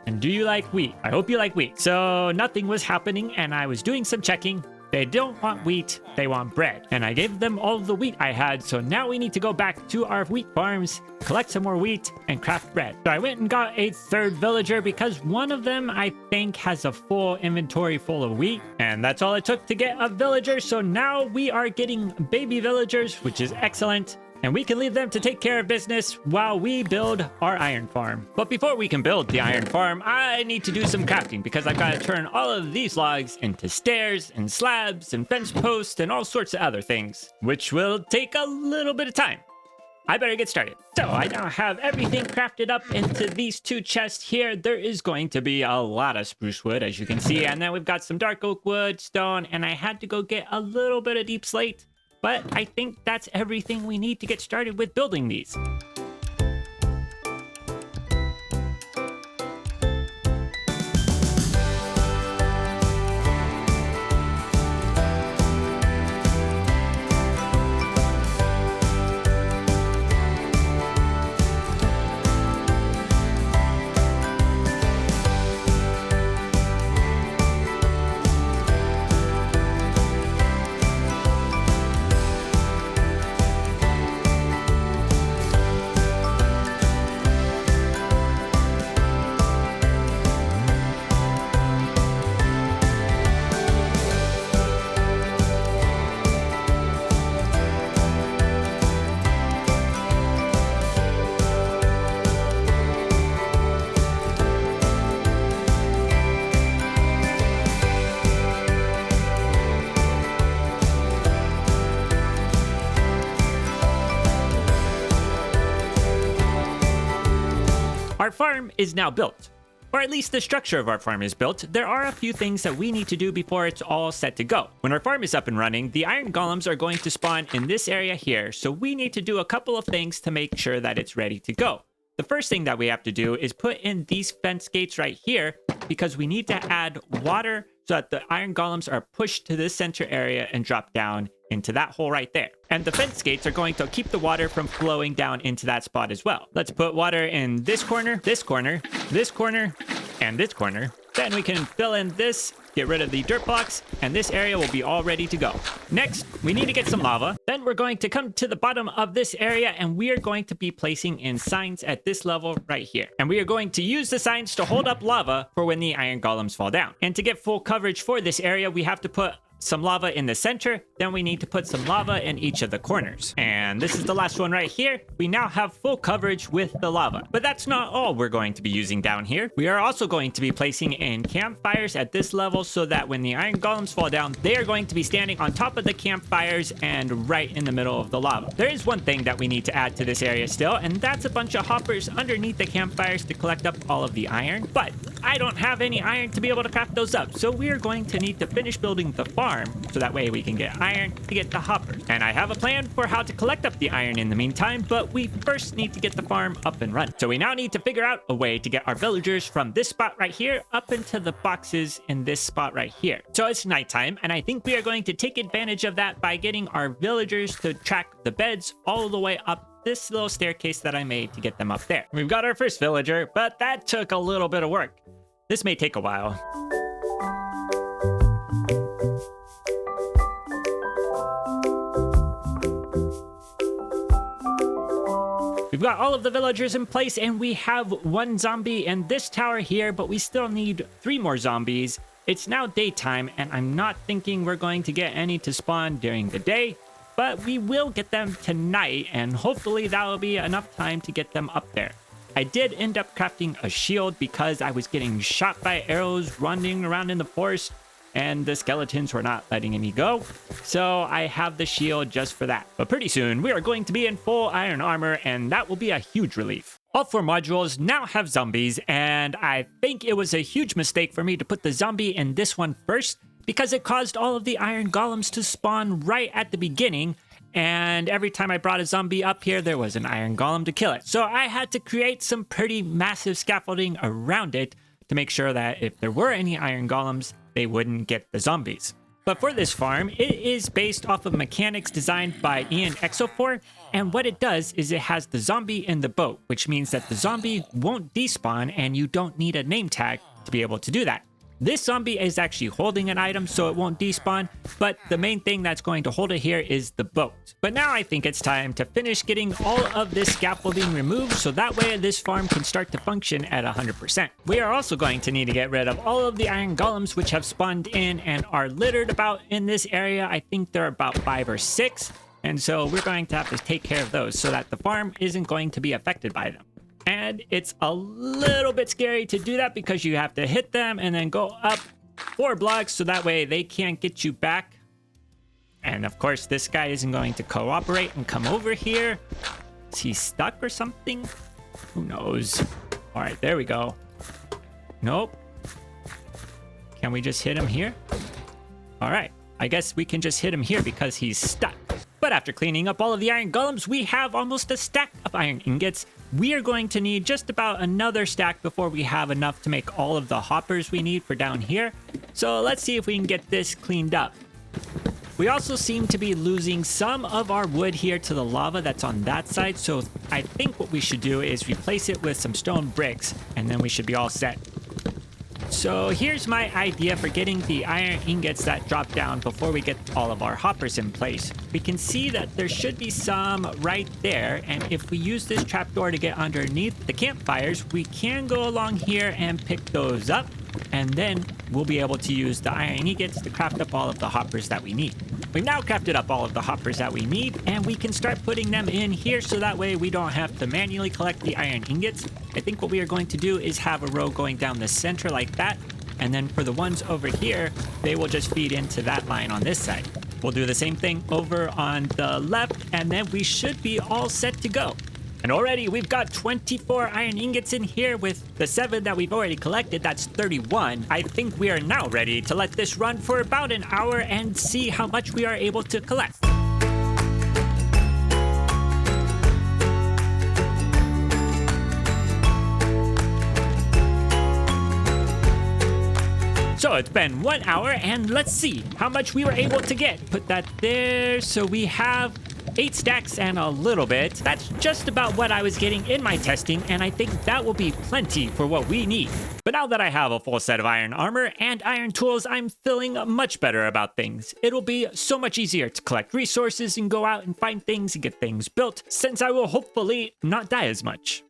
And do you like wheat? I hope you like wheat. So nothing was happening, and I was doing some checking. They don't want wheat, they want bread. And I gave them all the wheat I had, so now we need to go back to our wheat farms, collect some more wheat, and craft bread. So I went and got a 3rd villager because one of them, I think, has a full inventory full of wheat. And that's all it took to get a villager, so now we are getting baby villagers, which is excellent. And we can leave them to take care of business while we build our iron farm. But before we can build the iron farm, I need to do some crafting because I've got to turn all of these logs into stairs and slabs and fence posts and all sorts of other things, which will take a little bit of time. I better get started. So I now have everything crafted up into these 2 chests here. There is going to be a lot of spruce wood, as you can see. And then we've got some dark oak wood, stone, and I had to go get a little bit of deep slate. But I think that's everything we need to get started with building these. Our farm is now built, or at least the structure of our farm is built. There are a few things that we need to do before it's all set to go. When our farm is up and running, the iron golems are going to spawn in this area here, so we need to do a couple of things to make sure that it's ready to go. The first thing that we have to do is put in these fence gates right here, because we need to add water so that the iron golems are pushed to this center area and drop down into that hole right there. And the fence gates are going to keep the water from flowing down into that spot as well. Let's put water in this corner, this corner, this corner, and this corner. Then we can fill in this, get rid of the dirt blocks, and this area will be all ready to go. Next, we need to get some lava. Then we're going to come to the bottom of this area, and we are going to be placing in signs at this level right here. And we are going to use the signs to hold up lava for when the iron golems fall down. And to get full coverage for this area, we have to put some lava in the center, then we need to put some lava in each of the corners. And this is the last one right here. We now have full coverage with the lava. But that's not all we're going to be using down here. We are also going to be placing in campfires at this level so that when the iron golems fall down, they are going to be standing on top of the campfires and right in the middle of the lava. There is one thing that we need to add to this area still, and that's a bunch of hoppers underneath the campfires to collect up all of the iron. But I don't have any iron to be able to craft those up, so we are going to need to finish building the farm so that way we can get iron to get the hoppers. And I have a plan for how to collect up the iron in the meantime, but we first need to get the farm up and running. So we now need to figure out a way to get our villagers from this spot right here up into the boxes in this spot right here. So it's nighttime, and I think we are going to take advantage of that by getting our villagers to track the beds all the way up this little staircase that I made to get them up there. We've got our first villager, but that took a little bit of work. This may take a while. We've got all of the villagers in place, and we have 1 zombie in this tower here, but we still need 3 more zombies. It's now daytime, and I'm not thinking we're going to get any to spawn during the day, but we will get them tonight, and hopefully that will be enough time to get them up there. I did end up crafting a shield because I was getting shot by arrows running around in the forest, and the skeletons were not letting me go, so I have the shield just for that. But pretty soon, we are going to be in full iron armor, and that will be a huge relief. All 4 modules now have zombies, and I think it was a huge mistake for me to put the zombie in this one first, because it caused all of the iron golems to spawn right at the beginning, and every time I brought a zombie up here, there was an iron golem to kill it. So I had to create some pretty massive scaffolding around it to make sure that if there were any iron golems, they wouldn't get the zombies. But for this farm, it is based off of mechanics designed by Ian Exo4, and what it does is it has the zombie in the boat, which means that the zombie won't despawn and you don't need a name tag to be able to do that. This zombie is actually holding an item, so it won't despawn, but the main thing that's going to hold it here is the boat. But now I think it's time to finish getting all of this scaffolding removed, so that way this farm can start to function at 100%. We are also going to need to get rid of all of the iron golems which have spawned in and are littered about in this area. I think there are about 5 or 6, and so we're going to have to take care of those so that the farm isn't going to be affected by them. And it's a little bit scary to do that because you have to hit them and then go up 4 blocks so that way they can't get you back. And of course, this guy isn't going to cooperate and come over here. Is he stuck or something? Who knows? All right, there we go. Nope. Can we just hit him here? All right. I guess we can just hit him here because he's stuck. But after cleaning up all of the iron golems, we have almost a stack of iron ingots. We are going to need just about another stack before we have enough to make all of the hoppers we need for down here. So let's see if we can get this cleaned up. We also seem to be losing some of our wood here to the lava that's on that side. So I think what we should do is replace it with some stone bricks, and then we should be all set. So here's my idea for getting the iron ingots that drop down before we get all of our hoppers in place. We can see that there should be some right there, and if we use this trapdoor to get underneath the campfires, we can go along here and pick those up, and then we'll be able to use the iron ingots to craft up all of the hoppers that we need. We've now crafted up all of the hoppers that we need, and we can start putting them in here so that way we don't have to manually collect the iron ingots. I think what we are going to do is have a row going down the center like that, and then for the ones over here, they will just feed into that line on this side. We'll do the same thing over on the left, and then we should be all set to go. And already we've got 24 iron ingots in here with the 7 that we've already collected. That's 31. I think we are now ready to let this run for about an hour and see how much we are able to collect. So it's been 1 hour, and let's see how much we were able to get. Put that there. So we have 8 stacks and a little bit. That's just about what I was getting in my testing, and I think that will be plenty for what we need. But now that I have a full set of iron armor and iron tools, I'm feeling much better about things. It'll be so much easier to collect resources and go out and find things and get things built, since I will hopefully not die as much.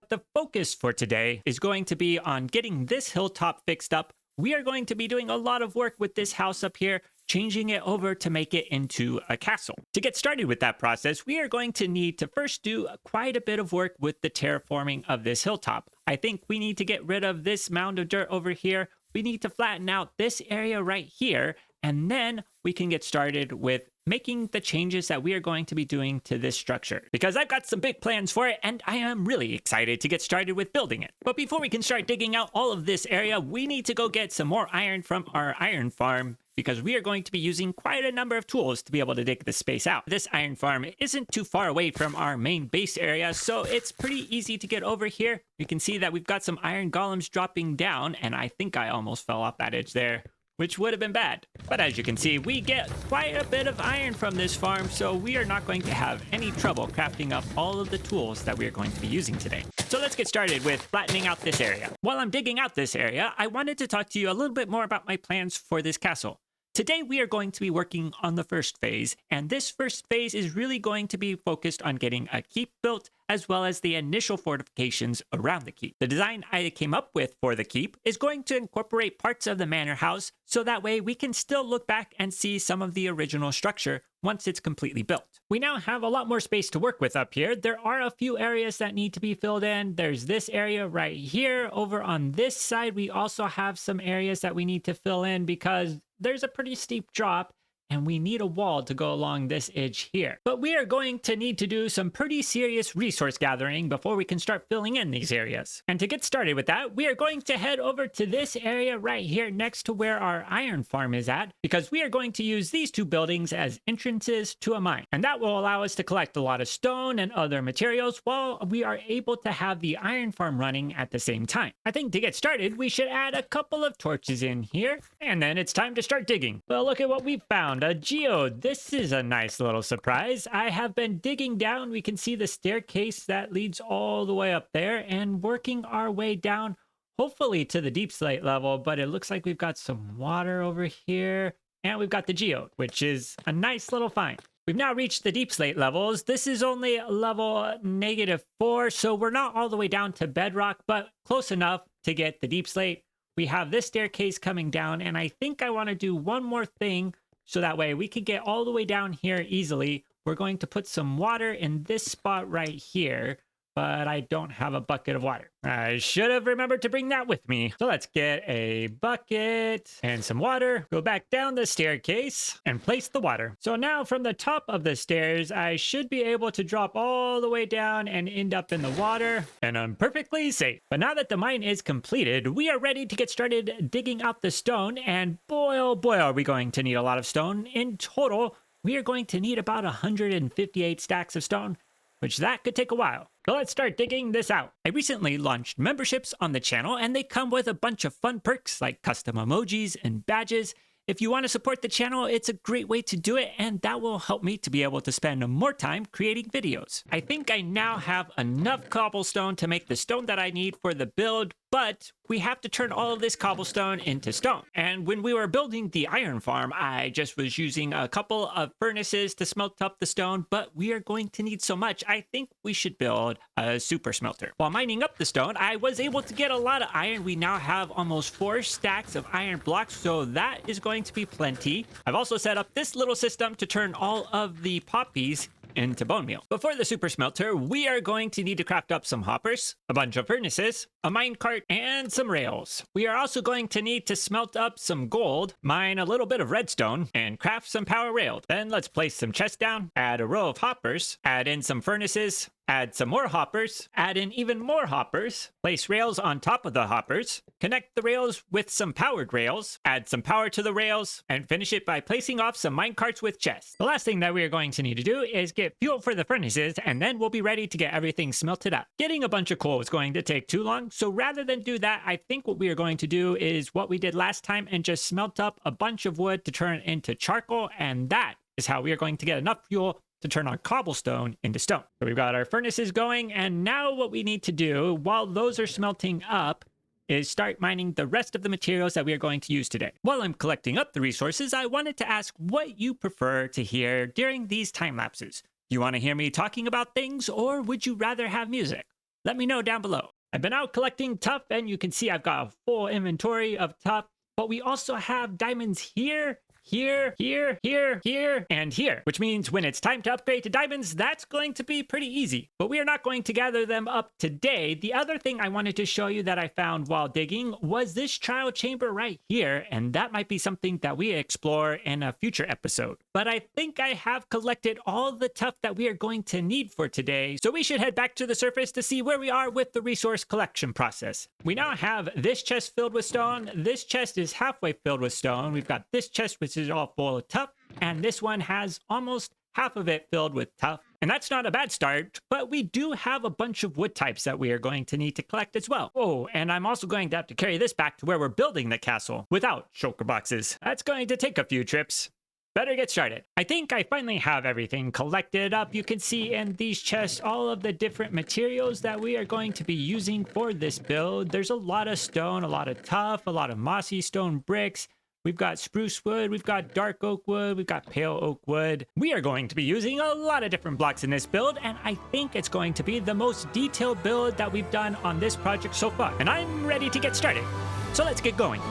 The focus for today is going to be on getting this hilltop fixed up. We are going to be doing a lot of work with this house up here, changing it over to make it into a castle. To get started with that process, we are going to need to first do quite a bit of work with the terraforming of this hilltop. I think we need to get rid of this mound of dirt over here. We need to flatten out this area right here, and then we can get started with making the changes that we are going to be doing to this structure, because I've got some big plans for it and I am really excited to get started with building it. But before we can start digging out all of this area, we need to go get some more iron from our iron farm, because we are going to be using quite a number of tools to be able to dig this space out. This iron farm isn't too far away from our main base area, so it's pretty easy to get over here. You can see that we've got some iron golems dropping down, and I think I almost fell off that edge there, which would have been bad. But as you can see, we get quite a bit of iron from this farm, so we are not going to have any trouble crafting up all of the tools that we are going to be using today. So let's get started with flattening out this area. While I'm digging out this area, I wanted to talk to you a little bit more about my plans for this castle. Today, we are going to be working on the first phase, and this first phase is really going to be focused on getting a keep built, as well as the initial fortifications around the keep. The design I came up with for the keep is going to incorporate parts of the manor house, so that way we can still look back and see some of the original structure once it's completely built. We now have a lot more space to work with up here. There are a few areas that need to be filled in. There's this area right here. Over on this side, we also have some areas that we need to fill in because there's a pretty steep drop, and we need a wall to go along this edge here. But we are going to need to do some pretty serious resource gathering before we can start filling in these areas. And to get started with that, we are going to head over to this area right here next to where our iron farm is at, because we are going to use these 2 buildings as entrances to a mine. And that will allow us to collect a lot of stone and other materials while we are able to have the iron farm running at the same time. I think to get started, we should add a couple of torches in here, and then it's time to start digging. Well, look at what we found. A geode. This is a nice little surprise. I have been digging down. We can see the staircase that leads all the way up there, and working our way down, hopefully to the deep slate level, but it looks like we've got some water over here, and we've got the geode, which is a nice little find. We've now reached the deep slate levels. This is only level -4, so we're not all the way down to bedrock, but close enough to get the deep slate. We have this staircase coming down, and I think I want to do one more thing so that way we can get all the way down here easily. We're going to put some water in this spot right here. but I don't have a bucket of water. I should have remembered to bring that with me. So let's get a bucket and some water, go back down the staircase and place the water. So now from the top of the stairs, I should be able to drop all the way down and end up in the water, and I'm perfectly safe. But now that the mine is completed, we are ready to get started digging out the stone, and boy, oh boy, are we going to need a lot of stone. In total, we are going to need about 158 stacks of stone, which that could take a while. So let's start digging this out. I recently launched memberships on the channel, and they come with a bunch of fun perks like custom emojis and badges. If you want to support the channel, it's a great way to do it, and that will help me to be able to spend more time creating videos. I think I now have enough cobblestone to make the stone that I need for the build, but we have to turn all of this cobblestone into stone. And when we were building the iron farm, I just was using a couple of furnaces to smelt up the stone, but we are going to need so much, I think we should build a super smelter. While mining up the stone, I was able to get a lot of iron. We now have almost 4 stacks of iron blocks, so that is going to be plenty. I've also set up this little system to turn all of the poppies into bone meal. Before the super smelter, we are going to need to craft up some hoppers, a bunch of furnaces, a minecart, and some rails. We are also going to need to smelt up some gold, mine a little bit of redstone, and craft some power rails. Then let's place some chests down, add a row of hoppers, add in some furnaces, add some more hoppers, add in even more hoppers, place rails on top of the hoppers, connect the rails with some powered rails, add some power to the rails, and finish it by placing off some minecarts with chests. The last thing that we are going to need to do is get fuel for the furnaces, and then we'll be ready to get everything smelted up. Getting a bunch of coal is going to take too long, so rather than do that, I think what we are going to do is what we did last time and just smelt up a bunch of wood to turn it into charcoal, and that is how we are going to get enough fuel to turn our cobblestone into stone. So we've got our furnaces going, and now what we need to do while those are smelting up is start mining the rest of the materials that we are going to use today. While I'm collecting up the resources, I wanted to ask what you prefer to hear during these time lapses. Do you want to hear me talking about things, or would you rather have music? Let me know down below. I've been out collecting tuff, and you can see I've got a full inventory of tuff, but we also have diamonds here, here, and here, which means when it's time to upgrade to diamonds, that's going to be pretty easy. But we are not going to gather them up today. The other thing I wanted to show you that I found while digging was this trial chamber right here, and that might be something that we explore in a future episode. But I think I have collected all the tuff that we are going to need for today, so we should head back to the surface to see where we are with the resource collection process. We now have this chest filled with stone. This chest is halfway filled with stone. We've got this chest which is all full of tuff, and this one has almost half of it filled with tuff. And that's not a bad start, but we do have a bunch of wood types that we are going to need to collect as well. Oh, and I'm also going to have to carry this back to where we're building the castle without shulker boxes. That's going to take a few trips. Better get started. I think I finally have everything collected up. You can see in these chests all of the different materials that we are going to be using for this build. There's a lot of stone, a lot of tuff, a lot of mossy stone bricks. We've got spruce wood, we've got dark oak wood, we've got pale oak wood. We are going to be using a lot of different blocks in this build, and I think it's going to be the most detailed build that we've done on this project so far. And I'm ready to get started. So let's get going.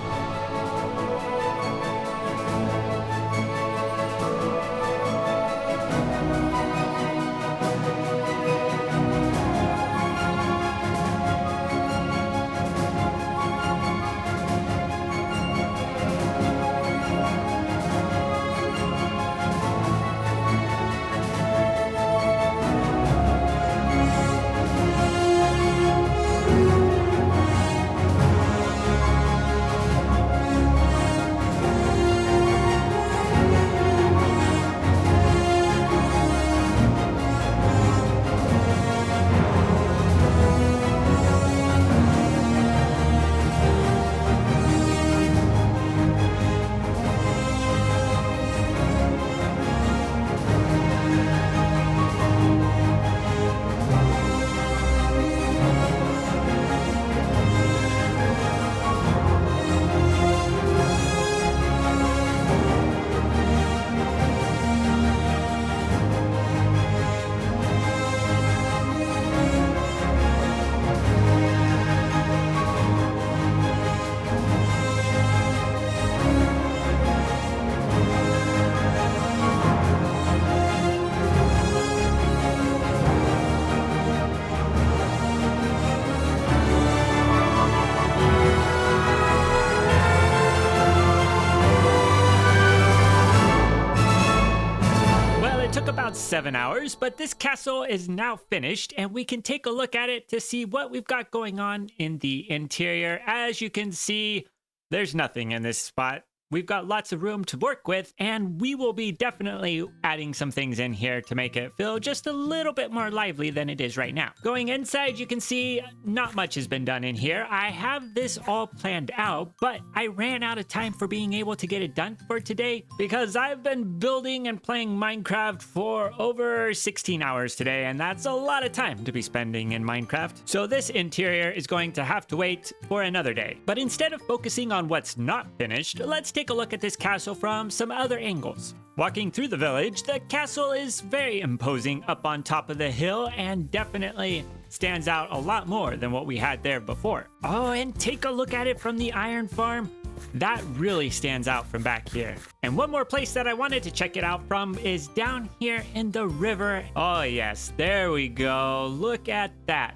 about 7 hours, but this castle is now finished and we can take a look at it to see what we've got going on in the interior. As you can see, there's nothing in this spot. We've got lots of room to work with, and we will be definitely adding some things in here to make it feel just a little bit more lively than it is right now. Going inside, you can see not much has been done in here. I have this all planned out, but I ran out of time for being able to get it done for today because I've been building and playing Minecraft for over 16 hours today, and that's a lot of time to be spending in Minecraft. So this interior is going to have to wait for another day. But instead of focusing on what's not finished, let's take a look at this castle from some other angles. Walking through the village, the castle is very imposing up on top of the hill and definitely stands out a lot more than what we had there before. Oh, and take a look at it from the iron farm. That really stands out from back here. And one more place that I wanted to check it out from is down here in the river. Oh yes, there we go. Look at that.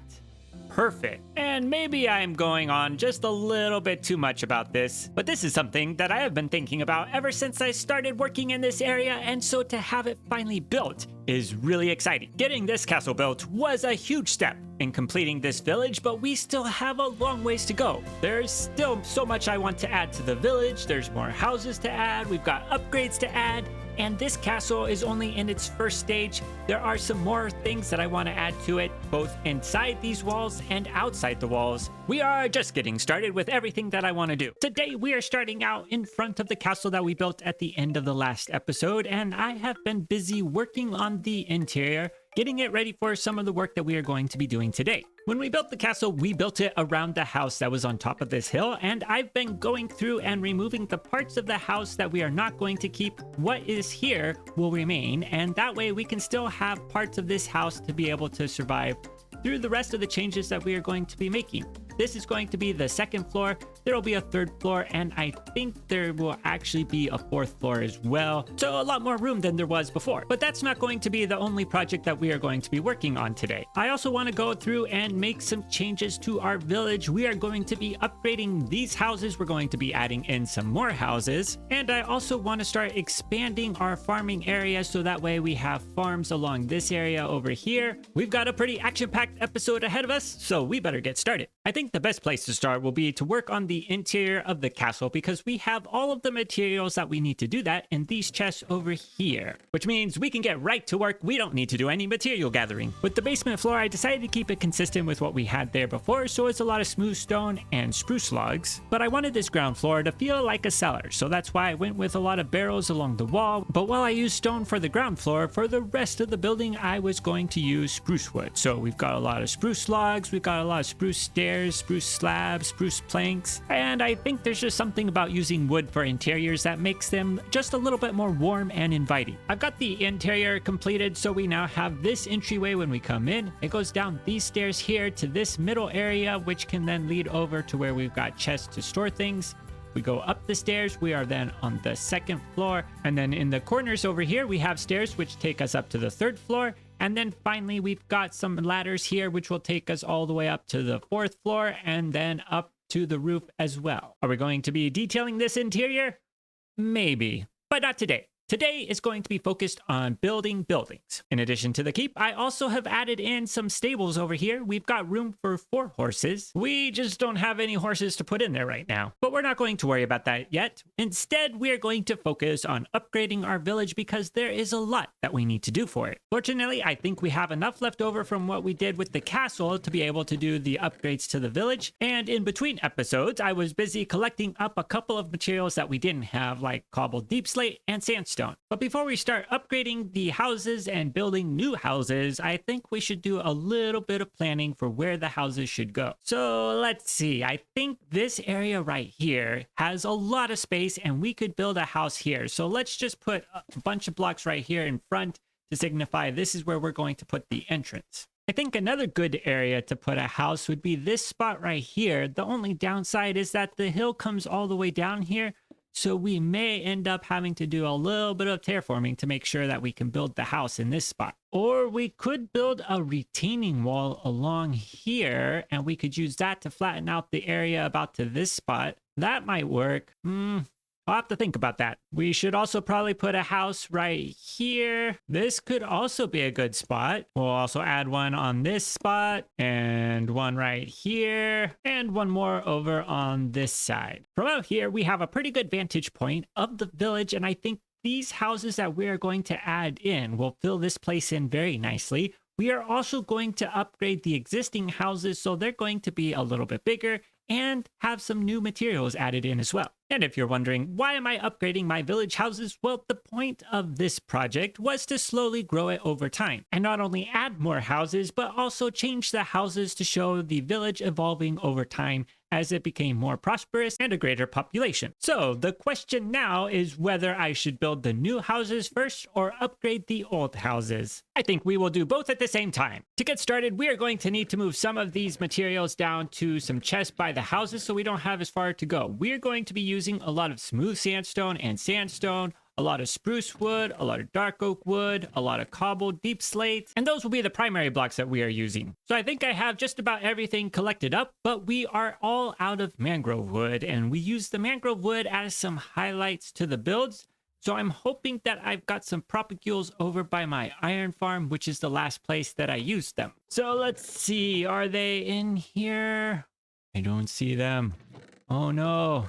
Perfect. And maybe I'm going on just a little bit too much about this, but this is something that I have been thinking about ever since I started working in this area, and so to have it finally built is really exciting. Getting this castle built was a huge step in completing this village, but we still have a long ways to go. There's still so much I want to add to the village. There's more houses to add. We've got upgrades to add. And this castle is only in its first stage. There are some more things that I want to add to it, both inside these walls and outside the walls. We are just getting started with everything that I want to do. Today, we are starting out in front of the castle that we built at the end of the last episode, and I have been busy working on the interior, getting it ready for some of the work that we are going to be doing today. When we built the castle, we built it around the house that was on top of this hill, and I've been going through and removing the parts of the house that we are not going to keep. What is here will remain, and that way we can still have parts of this house to be able to survive through the rest of the changes that we are going to be making. This is going to be the second floor. There will be a third floor, and I think there will actually be a fourth floor as well. So a lot more room than there was before. But that's not going to be the only project that we are going to be working on today. I also want to go through and make some changes to our village. We are going to be upgrading these houses. We're going to be adding in some more houses. And I also want to start expanding our farming area so that way we have farms along this area over here. We've got a pretty action-packed episode ahead of us, so we better get started. I think the best place to start will be to work on the interior of the castle because we have all of the materials that we need to do that in these chests over here, which means we can get right to work. We don't need to do any material gathering. With the basement floor, I decided to keep it consistent with what we had there before, so it's a lot of smooth stone and spruce logs, but I wanted this ground floor to feel like a cellar, so that's why I went with a lot of barrels along the wall. But while I used stone for the ground floor, for the rest of the building I was going to use spruce wood. So we've got a lot of spruce logs, we've got a lot of spruce stairs, spruce slabs, spruce planks, and I think there's just something about using wood for interiors that makes them just a little bit more warm and inviting. I've got the interior completed, so we now have this entryway when we come in. It goes down these stairs here to this middle area, which can then lead over to where we've got chests to store things. We go up the stairs, we are then on the second floor, and then in the corners over here we have stairs which take us up to the third floor. And then finally, we've got some ladders here, which will take us all the way up to the fourth floor and then up to the roof as well. Are we going to be detailing this interior? Maybe, but not today. Today is going to be focused on building buildings. In addition to the keep, I also have added in some stables over here. We've got room for 4 horses. We just don't have any horses to put in there right now, but we're not going to worry about that yet. Instead, we're going to focus on upgrading our village because there is a lot that we need to do for it. Fortunately, I think we have enough left over from what we did with the castle to be able to do the upgrades to the village. And in between episodes, I was busy collecting up a couple of materials that we didn't have, like cobbled deep slate and sandstone. But before we start upgrading the houses and building new houses, I think we should do a little bit of planning for where the houses should go. So let's see, I think this area right here has a lot of space and we could build a house here. So let's just put a bunch of blocks right here in front to signify this is where we're going to put the entrance. I think another good area to put a house would be this spot right here. The only downside is that the hill comes all the way down here. So we may end up having to do a little bit of terraforming to make sure that we can build the house in this spot. Or we could build a retaining wall along here and we could use that to flatten out the area about to this spot. That might work. I'll have to think about that. We should also probably put a house right here. This could also be a good spot. We'll also add one on this spot and one right here and one more over on this side. From out here, we have a pretty good vantage point of the village, and I think these houses that we are going to add in will fill this place in very nicely. We are also going to upgrade the existing houses, so they're going to be a little bit bigger and have some new materials added in as well. And if you're wondering, why am I upgrading my village houses? Well, the point of this project was to slowly grow it over time and not only add more houses, but also change the houses to show the village evolving over time as it became more prosperous and a greater population. So the question now is whether I should build the new houses first or upgrade the old houses. I think we will do both at the same time. To get started, we are going to need to move some of these materials down to some chests by the houses so we don't have as far to go. We're going to be using a lot of smooth sandstone and sandstone, a lot of spruce wood, a lot of dark oak wood, a lot of cobbled deep slate, and those will be the primary blocks that we are using. So I think I have just about everything collected up, but we are all out of mangrove wood, and we use the mangrove wood as some highlights to the builds. So I'm hoping that I've got some propagules over by my iron farm, which is the last place that I used them. So let's see, are they in here? I don't see them. Oh no.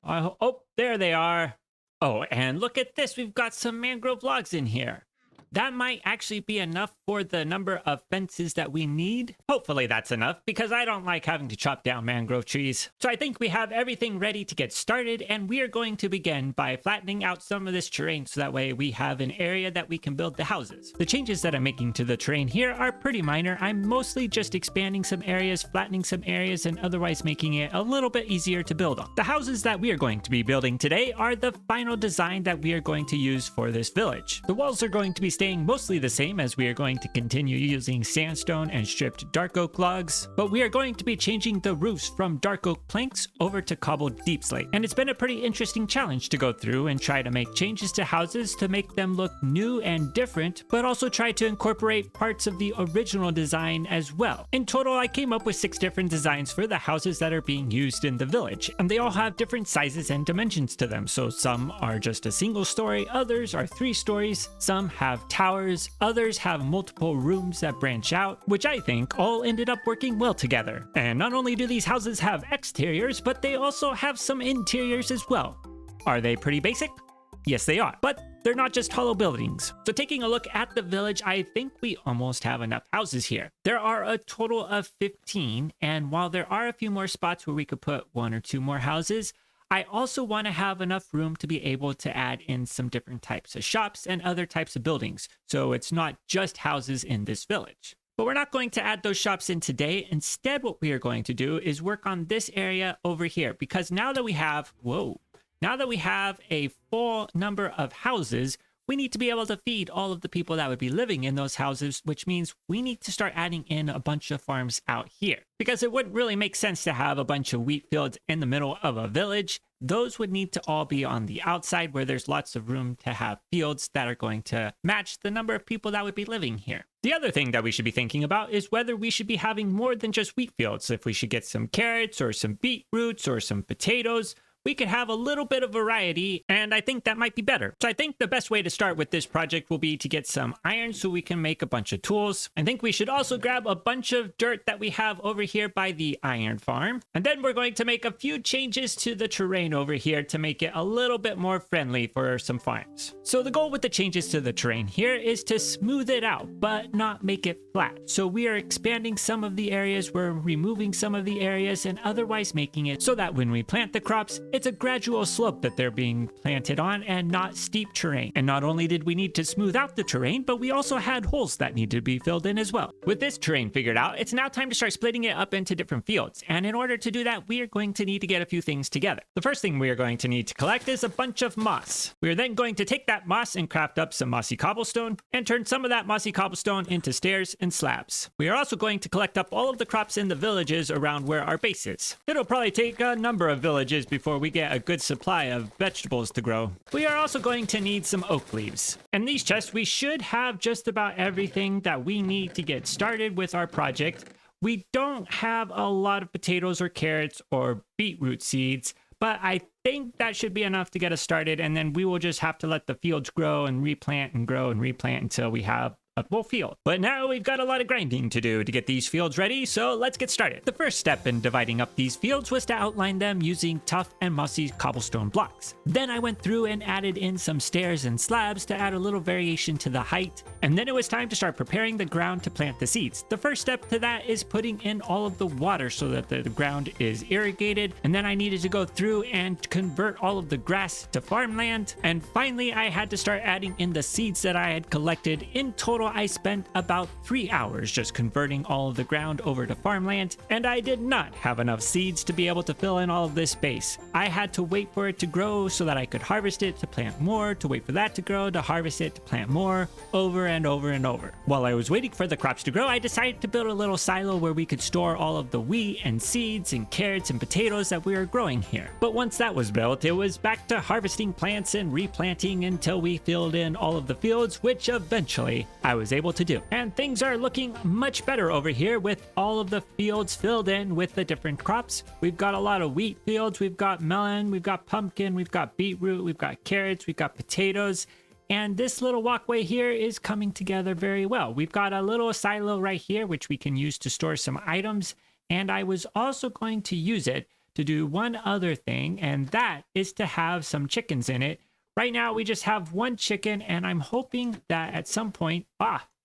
Oh, there they are. Oh, and look at this. We've got some mangrove logs in here. That might actually be enough for the number of fences that we need. Hopefully that's enough, because I don't like having to chop down mangrove trees. So I think we have everything ready to get started, and we are going to begin by flattening out some of this terrain so that way we have an area that we can build the houses. The changes that I'm making to the terrain here are pretty minor. I'm mostly just expanding some areas, flattening some areas, and otherwise making it a little bit easier to build on. The houses that we are going to be building today are the final design that we are going to use for this village. The walls are going to be staying mostly the same, as we are going to continue using sandstone and stripped dark oak logs, but we are going to be changing the roofs from dark oak planks over to cobbled deep slate. And it's been a pretty interesting challenge to go through and try to make changes to houses to make them look new and different, but also try to incorporate parts of the original design as well. In total, I came up with 6 different designs for the houses that are being used in the village, and they all have different sizes and dimensions to them. So some are just a single story, others are 3 stories, some have towers, others have multiple rooms that branch out, which I think all ended up working well together. And not only do these houses have exteriors, but they also have some interiors as well. Are they pretty basic? Yes, they are, but they're not just hollow buildings. So taking a look at the village, I think we almost have enough houses here. There are a total of 15, and while there are a few more spots where we could put 1 or 2 more houses, I also want to have enough room to be able to add in some different types of shops and other types of buildings, so it's not just houses in this village. But we're not going to add those shops in today. Instead, what we are going to do is work on this area over here, because now that we have, now that we have a full number of houses, we need to be able to feed all of the people that would be living in those houses, which means we need to start adding in a bunch of farms out here. Because it wouldn't really make sense to have a bunch of wheat fields in the middle of a village. Those would need to all be on the outside where there's lots of room to have fields that are going to match the number of people that would be living here. The other thing that we should be thinking about is whether we should be having more than just wheat fields. If we should get some carrots or some beetroots or some potatoes, we could have a little bit of variety, and I think that might be better. So I think the best way to start with this project will be to get some iron so we can make a bunch of tools. I think we should also grab a bunch of dirt that we have over here by the iron farm. And then we're going to make a few changes to the terrain over here to make it a little bit more friendly for some farms. So the goal with the changes to the terrain here is to smooth it out, but not make it flat. So we are expanding some of the areas, we're removing some of the areas, and otherwise making it so that when we plant the crops, it's a gradual slope that they're being planted on and not steep terrain. And not only did we need to smooth out the terrain, but we also had holes that needed to be filled in as well. With this terrain figured out, it's now time to start splitting it up into different fields. And in order to do that, we are going to need to get a few things together. The first thing we are going to need to collect is a bunch of moss. We are then going to take that moss and craft up some mossy cobblestone and turn some of that mossy cobblestone into stairs and slabs. We are also going to collect up all of the crops in the villages around where our base is. It'll probably take a number of villages before we get a good supply of vegetables to grow. We are also going to need some oak leaves. In these chests, we should have just about everything that we need to get started with our project. We don't have a lot of potatoes or carrots or beetroot seeds, but I think that should be enough to get us started. And then we will just have to let the fields grow and replant and grow and replant until we have a full field. But now we've got a lot of grinding to do to get these fields ready, so let's get started. The first step in dividing up these fields was to outline them using tough and mossy cobblestone blocks. Then I went through and added in some stairs and slabs to add a little variation to the height. And then it was time to start preparing the ground to plant the seeds. The first step to that is putting in all of the water so that the ground is irrigated. And then I needed to go through and convert all of the grass to farmland. And finally, I had to start adding in the seeds that I had collected. In total, I spent about 3 hours just converting all of the ground over to farmland, and I did not have enough seeds to be able to fill in all of this space. I had to wait for it to grow so that I could harvest it to plant more, to wait for that to grow, to harvest it to plant more, over and over and over. While I was waiting for the crops to grow, I decided to build a little silo where we could store all of the wheat and seeds and carrots and potatoes that we were growing here. But once that was built, it was back to harvesting plants and replanting until we filled in all of the fields, which eventually I was able to do. And things are looking much better over here with all of the fields filled in with the different crops. We've got a lot of wheat fields, we've got melon, we've got pumpkin, we've got beetroot, we've got carrots, we've got potatoes. And this little walkway here is coming together very well. We've got a little silo right here, which we can use to store some items. And I was also going to use it to do one other thing, and that is to have some chickens in it. Right now, we just have one chicken, and I'm hoping that at some point,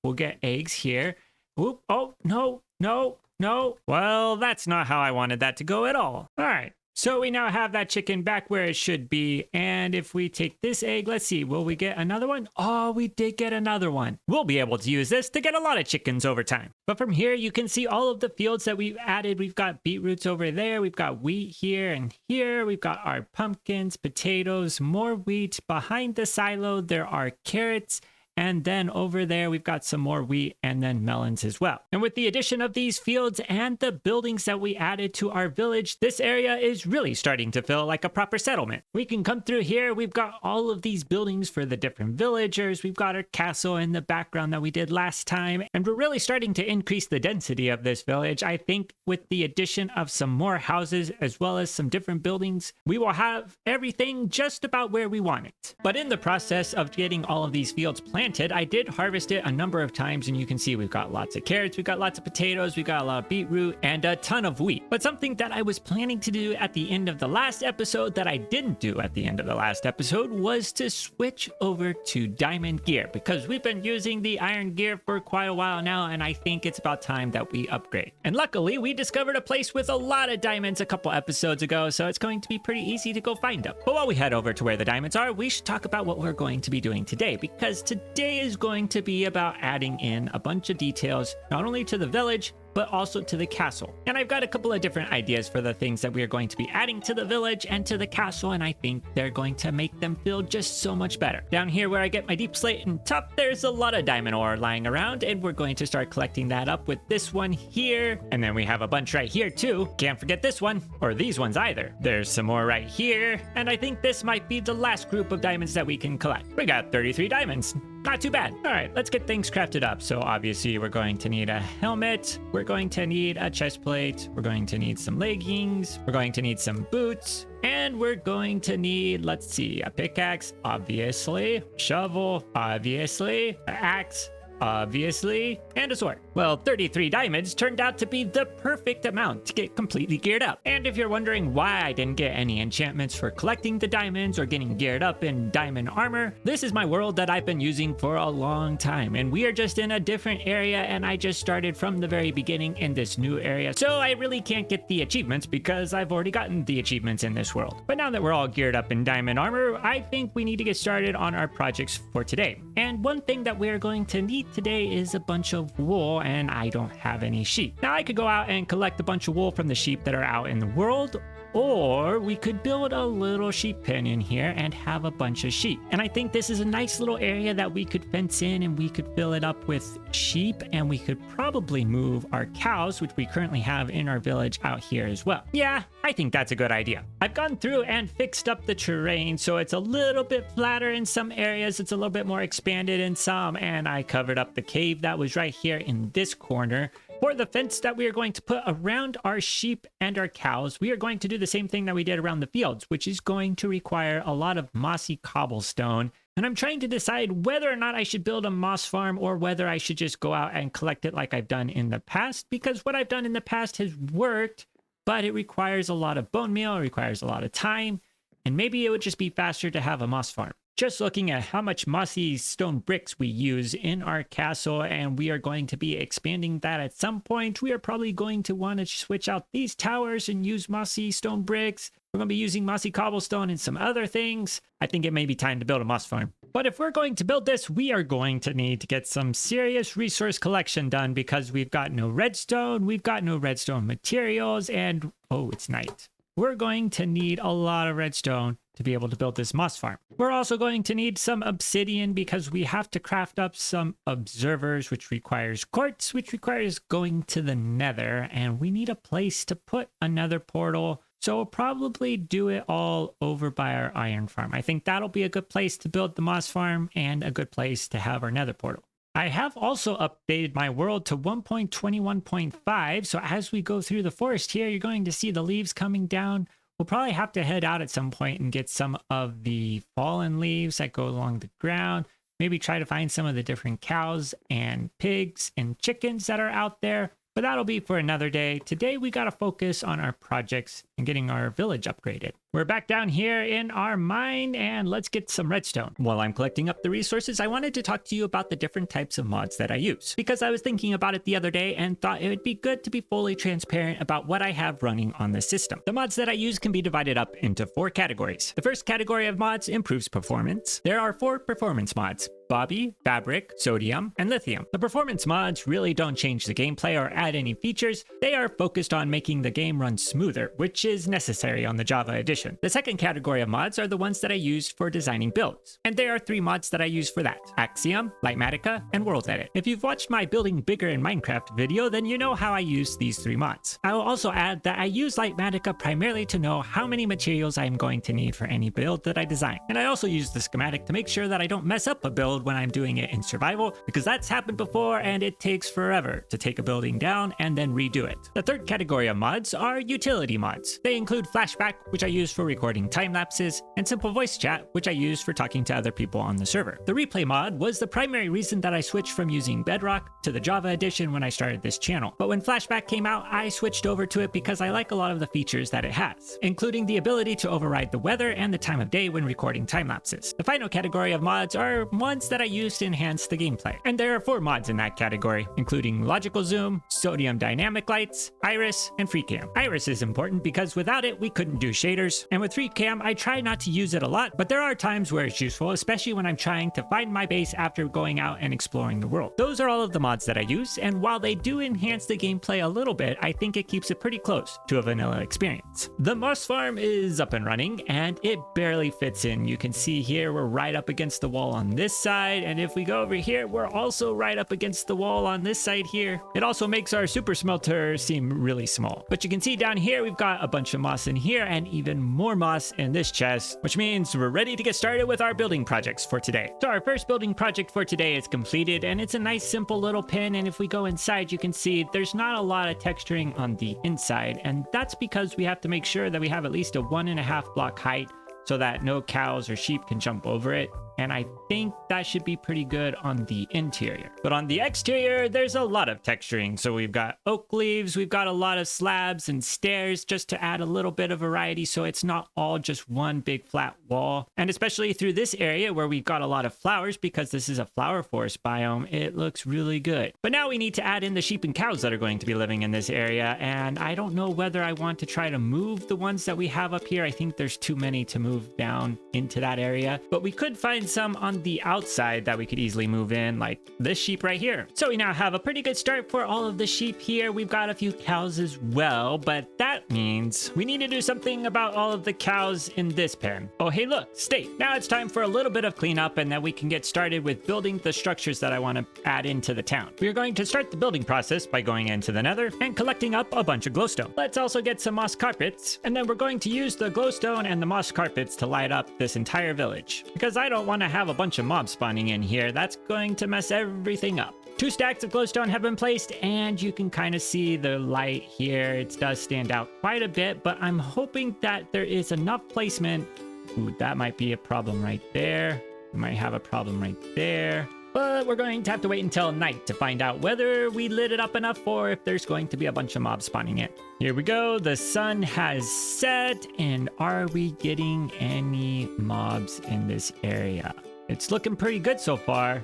we'll get eggs here. Oop, oh, no, no, no. Well, that's not how I wanted that to go at all. All right, so we now have that chicken back where it should be. And if we take this egg, let's see, will we get another one? Oh, we did get another one. We'll be able to use this to get a lot of chickens over time. But from here, you can see all of the fields that we've added. We've got beetroots over there. We've got wheat here and here. We've got our pumpkins, potatoes, more wheat. Behind the silo, there are carrots. And then over there, we've got some more wheat and then melons as well. And with the addition of these fields and the buildings that we added to our village, this area is really starting to feel like a proper settlement. We can come through here. We've got all of these buildings for the different villagers. We've got our castle in the background that we did last time. And we're really starting to increase the density of this village. I think with the addition of some more houses as well as some different buildings, we will have everything just about where we want it. But in the process of getting all of these fields planted, I did harvest it a number of times, and you can see we've got lots of carrots, we've got lots of potatoes, we've got a lot of beetroot, and a ton of wheat. But something that I was planning to do at the end of the last episode that I didn't do at the end of the last episode was to switch over to diamond gear, because we've been using the iron gear for quite a while now, and I think it's about time that we upgrade. And luckily, we discovered a place with a lot of diamonds a couple episodes ago, so it's going to be pretty easy to go find them. But while we head over to where the diamonds are, we should talk about what we're going to be doing today, because today is going to be about adding in a bunch of details, not only to the village, but also to the castle. And I've got a couple of different ideas for the things that we are going to be adding to the village and to the castle, and I think they're going to make them feel just so much better. Down here where I get my deep slate and top, there's a lot of diamond ore lying around, and we're going to start collecting that up with this one here. And then we have a bunch right here too. Can't forget this one, or these ones either. There's some more right here, and I think this might be the last group of diamonds that we can collect. We got 33 diamonds. Not too bad. All right, let's get things crafted up. So obviously we're going to need a helmet. We're going to need a chest plate. We're going to need some leggings. We're going to need some boots. And we're going to need, let's see, a pickaxe, obviously. Shovel, obviously. An axe, obviously, and a sword. Well, 33 diamonds turned out to be the perfect amount to get completely geared up. And if you're wondering why I didn't get any enchantments for collecting the diamonds or getting geared up in diamond armor, this is my world that I've been using for a long time, and we are just in a different area, and I just started from the very beginning in this new area, so I really can't get the achievements because I've already gotten the achievements in this world. But now that we're all geared up in diamond armor, I think we need to get started on our projects for today. And one thing that we're going to need today is a bunch of wool, and I don't have any sheep. Now I could go out and collect a bunch of wool from the sheep that are out in the world, or we could build a little sheep pen in here and have a bunch of sheep. And I think this is a nice little area that we could fence in, and we could fill it up with sheep, and we could probably move our cows, which we currently have in our village, out here as well. Yeah, I think that's a good idea. I've gone through and fixed up the terrain so it's a little bit flatter in some areas, it's a little bit more expanded in some, and I covered up the cave that was right here in this corner For the fence that we are going to put around our sheep and our cows, we are going to do the same thing that we did around the fields, which is going to require a lot of mossy cobblestone. And I'm trying to decide whether or not I should build a moss farm or whether I should just go out and collect it like I've done in the past, because what I've done in the past has worked, but it requires a lot of bone meal, it requires a lot of time, and maybe it would just be faster to have a moss farm. Just looking at how much mossy stone bricks we use in our castle, and we are going to be expanding that at some point, we are probably going to want to switch out these towers and use mossy stone bricks. We're going to be using mossy cobblestone and some other things. I think it may be time to build a moss farm. But if we're going to build this, we are going to need to get some serious resource collection done, because we've got no redstone, we've got no redstone materials, and oh, it's night. We're going to need a lot of redstone to be able to build this moss farm. We're also going to need some obsidian, because we have to craft up some observers, which requires quartz, which requires going to the nether, and we need a place to put another portal. So we'll probably do it all over by our iron farm. I think that'll be a good place to build the moss farm and a good place to have our nether portal. I have also updated my world to 1.21.5, so as we go through the forest here, you're going to see the leaves coming down. We'll probably have to head out at some point and get some of the fallen leaves that go along the ground. Maybe try to find some of the different cows and pigs and chickens that are out there. But that'll be for another day. Today we gotta focus on our projects and getting our village upgraded. We're back down here in our mine, and let's get some redstone. While I'm collecting up the resources, I wanted to talk to you about the different types of mods that I use, because I was thinking about it the other day and thought it would be good to be fully transparent about what I have running on the system. The mods that I use can be divided up into 4 categories. The first category of mods improves performance. There are 4 performance mods: Bobby, Fabric, Sodium, and Lithium. The performance mods really don't change the gameplay or add any features. They are focused on making the game run smoother, which is necessary on the Java edition. The second category of mods are the ones that I used for designing builds. And there are 3 mods that I use for that: Axiom, Lightmatica, and World Edit. If you've watched my Building Bigger in Minecraft video, then you know how I use these 3 mods. I will also add that I use Lightmatica primarily to know how many materials I am going to need for any build that I design. And I also use the schematic to make sure that I don't mess up a build when I'm doing it in survival, because that's happened before and it takes forever to take a building down and then redo it. The third category of mods are utility mods. They include Flashback, which I use for recording time lapses, and Simple Voice Chat, which I use for talking to other people on the server. The replay mod was the primary reason that I switched from using Bedrock to the Java edition when I started this channel. But when Flashback came out, I switched over to it because I like a lot of the features that it has, including the ability to override the weather and the time of day when recording time lapses. The final category of mods are ones that I use to enhance the gameplay. And there are 4 mods in that category, including Logical Zoom, Sodium Dynamic Lights, Iris, and FreeCam. Iris is important because without it, we couldn't do shaders. And with FreeCam, I try not to use it a lot, but there are times where it's useful, especially when I'm trying to find my base after going out and exploring the world. Those are all of the mods that I use, and while they do enhance the gameplay a little bit, I think it keeps it pretty close to a vanilla experience. The moss farm is up and running, and it barely fits in. You can see here we're right up against the wall on this side, and if we go over here, we're also right up against the wall on this side here. It also makes our super smelter seem really small. But you can see down here, we've got a bunch of moss in here and even more moss in this chest, which means we're ready to get started with our building projects for today. So our first building project for today is completed, and it's a nice simple little pin. And if we go inside, you can see there's not a lot of texturing on the inside. And that's because we have to make sure that we have at least a 1.5 block height so that no cows or sheep can jump over it. And I think that should be pretty good on the interior. But on the exterior, there's a lot of texturing. So we've got oak leaves, we've got a lot of slabs and stairs just to add a little bit of variety so it's not all just one big flat wall. And especially through this area where we've got a lot of flowers, because this is a flower forest biome, it looks really good. But now we need to add in the sheep and cows that are going to be living in this area. And I don't know whether I want to try to move the ones that we have up here. I think there's too many to move down into that area. But we could find some on the outside that we could easily move in, like this sheep right here. So we now have a pretty good start for all of the sheep here. We've got a few cows as well, but that means we need to do something about all of the cows in this pen. Oh, hey, look, state. Now it's time for a little bit of cleanup, and then we can get started with building the structures that I want to add into the town. We are going to start the building process by going into the nether and collecting up a bunch of glowstone. Let's also get some moss carpets, and then we're going to use the glowstone and the moss carpets to light up this entire village, because I don't want to have a bunch of mobs spawning in here. That's going to mess everything up. 2 stacks of glowstone have been placed, and you can kind of see the light here. It does stand out quite a bit, but I'm hoping that there is enough placement. Ooh, that might be a problem right there. We might have a problem right there. But we're going to have to wait until night to find out whether we lit it up enough or if there's going to be a bunch of mobs spawning it. Here we go. The sun has set, and are we getting any mobs in this area? It's looking pretty good so far.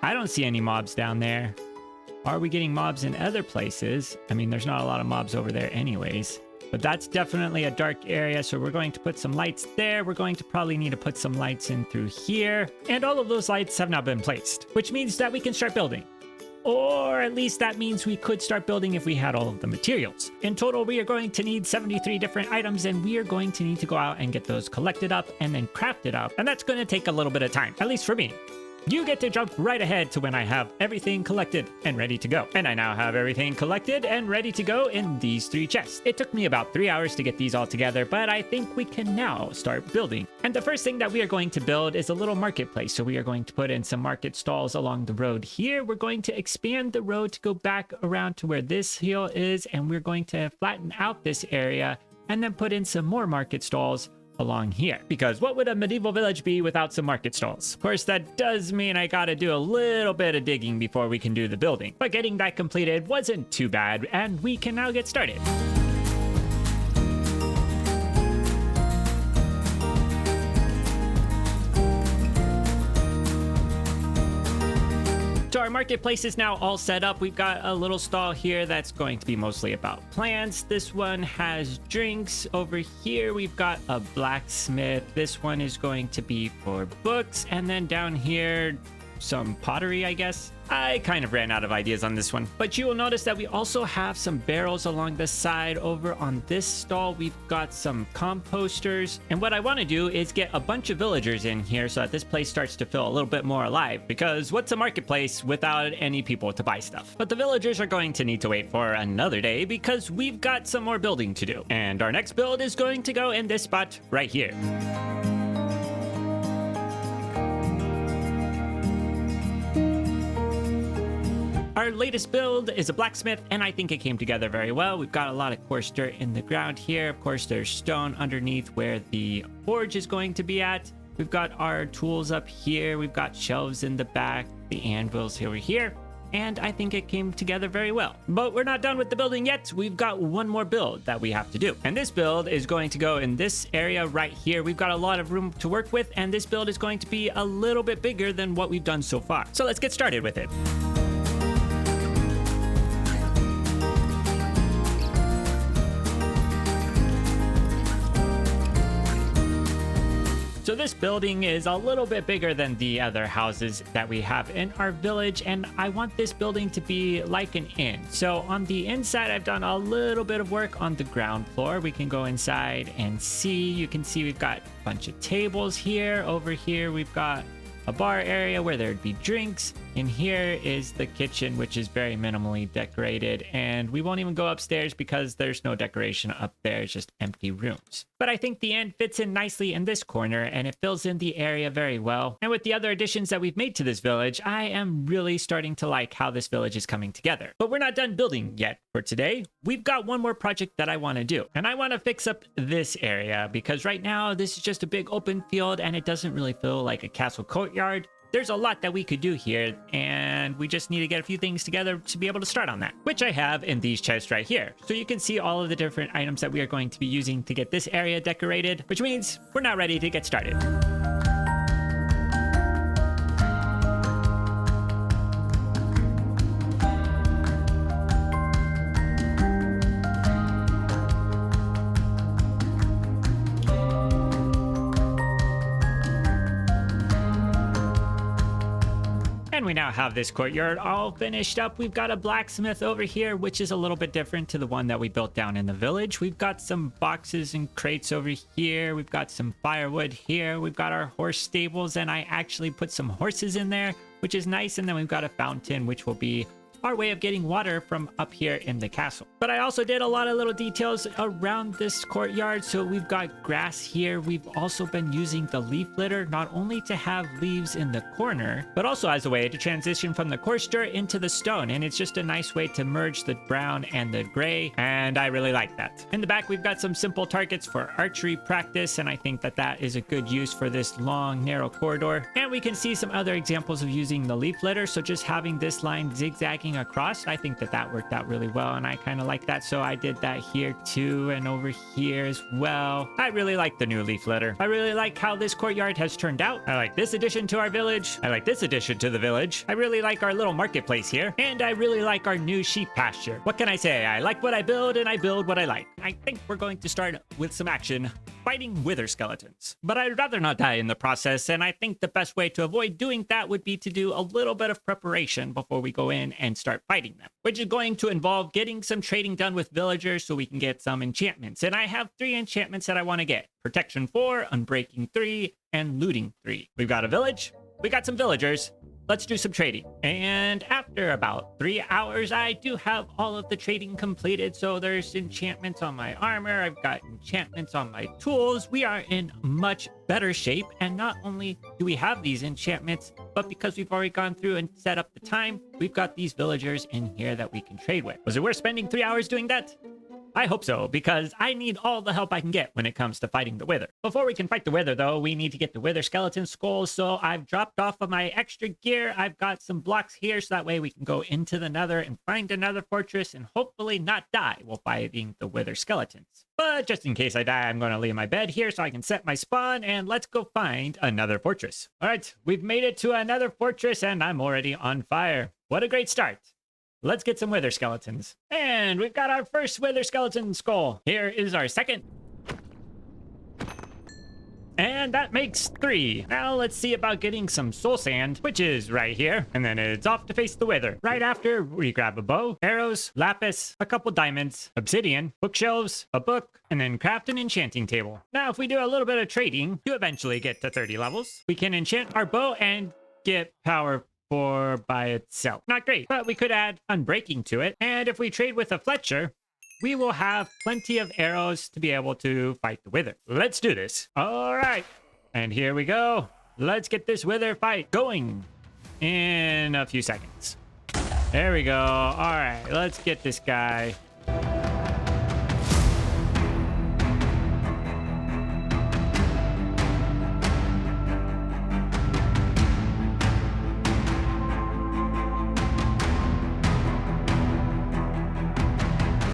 I don't see any mobs down there. Are we getting mobs in other places? I mean, there's not a lot of mobs over there anyways. But that's definitely a dark area, so we're going to put some lights there. We're going to probably need to put some lights in through here. And all of those lights have now been placed, which means that we can start building. Or at least that means we could start building if we had all of the materials. In total, we are going to need 73 different items, and we are going to need to go out and get those collected up and then crafted up. And that's going to take a little bit of time, at least for me. You get to jump right ahead to when I have everything collected and ready to go. And I now have everything collected and ready to go in these 3 chests. It took me about 3 hours to get these all together, but I think we can now start building. And the first thing that we are going to build is a little marketplace. So we are going to put in some market stalls along the road here. We're going to expand the road to go back around to where this hill is, and we're going to flatten out this area and then put in some more market stalls along here. Because what would a medieval village be without some market stalls? Of course, that does mean I gotta do a little bit of digging before we can do the building. But getting that completed wasn't too bad, and we can now get started. So our marketplace is now all set up. We've got a little stall here that's going to be mostly about plants. This one has drinks. Over here, we've got a blacksmith. This one is going to be for books. And then down here, some pottery, I guess. I kind of ran out of ideas on this one, but you will notice that we also have some barrels along the side. Over on this stall, we've got some composters. And what I want to do is get a bunch of villagers in here so that this place starts to feel a little bit more alive, because what's a marketplace without any people to buy stuff? But the villagers are going to need to wait for another day because we've got some more building to do. And our next build is going to go in this spot right here. Our latest build is a blacksmith, and I think it came together very well. We've got a lot of coarse dirt in the ground here. Of course, there's stone underneath where the forge is going to be at. We've got our tools up here. We've got shelves in the back, the anvils over here, and I think it came together very well. But we're not done with the building yet. We've got one more build that we have to do. And this build is going to go in this area right here. We've got a lot of room to work with, and this build is going to be a little bit bigger than what we've done so far. So let's get started with it. So this building is a little bit bigger than the other houses that we have in our village, and I want this building to be like an inn. So on the inside, I've done a little bit of work on the ground floor. We can go inside and see. You can see we've got a bunch of tables here. Over here, we've got a bar area where there'd be drinks. And here is the kitchen, which is very minimally decorated. And we won't even go upstairs because there's no decoration up there. It's just empty rooms. But I think the inn fits in nicely in this corner, and it fills in the area very well. And with the other additions that we've made to this village, I am really starting to like how this village is coming together. But we're not done building yet for today. We've got one more project that I want to do. And I want to fix up this area because right now this is just a big open field and it doesn't really feel like a castle courtyard. There's a lot that we could do here, and we just need to get a few things together to be able to start on that, which I have in these chests right here. So you can see all of the different items that we are going to be using to get this area decorated, which means we're now ready to get started. And we now have this courtyard all finished up. We've got a blacksmith over here, which is a little bit different to the one that we built down in the village. We've got some boxes and crates over here. We've got some firewood here. We've got our horse stables, and I actually put some horses in there, which is nice. And then we've got a fountain, which will be our way of getting water from up here in the castle. But I also did a lot of little details around this courtyard. So we've got grass here. We've also been using the leaf litter, not only to have leaves in the corner, but also as a way to transition from the coarse dirt into the stone. And it's just a nice way to merge the brown and the gray. And I really like that. In the back, we've got some simple targets for archery practice. And I think that that is a good use for this long, narrow corridor. And we can see some other examples of using the leaf litter. So just having this line zigzagging across, I think that that worked out really well, and I kind of like that. So I did that here too, and over here as well. I really like the new leaf litter. I really like how this courtyard has turned out. I like this addition to our village. I like this addition to the village. I really like our little marketplace here, and I really like our new sheep pasture. What can I say? I like what I build, and I build what I like. I think we're going to start with some action fighting wither skeletons, but I'd rather not die in the process, and I think the best way to avoid doing that would be to do a little bit of preparation before we go in and start fighting them, which is going to involve getting some trading done with villagers so we can get some enchantments. And I have 3 enchantments that I want to get: Protection 4, Unbreaking 3, and Looting 3. We've got a village, we got some villagers. Let's do some trading. And after about 3 hours, I do have all of the trading completed. So there's enchantments on my armor. I've got enchantments on my tools. We are in much better shape. And not only do we have these enchantments, but because we've already gone through and set up the time, we've got these villagers in here that we can trade with. Was it worth spending 3 hours doing that? I hope so, because I need all the help I can get when it comes to fighting the wither. Before we can fight the wither, though, we need to get the wither skeleton skulls, so I've dropped off of my extra gear. I've got some blocks here, so that way we can go into the nether and find another fortress and hopefully not die while fighting the wither skeletons. But just in case I die, I'm going to leave my bed here so I can set my spawn, and let's go find another fortress. All right, we've made it to another fortress, and I'm already on fire. What a great start. Let's get some wither skeletons. And we've got our first wither skeleton skull. Here is our second. And that makes 3. Now let's see about getting some soul sand, which is right here. And then it's off to face the wither. Right after, we grab a bow, arrows, lapis, a couple diamonds, obsidian, bookshelves, a book, and then craft an enchanting table. Now, if we do a little bit of trading to eventually get to 30 levels, we can enchant our bow and get power 4 by itself. Not great, but we could add Unbreaking to it. And if we trade with a Fletcher, we will have plenty of arrows to be able to fight the wither. Let's do this. All right. And here we go. Let's get this wither fight going in a few seconds. There we go. All right, let's get this guy.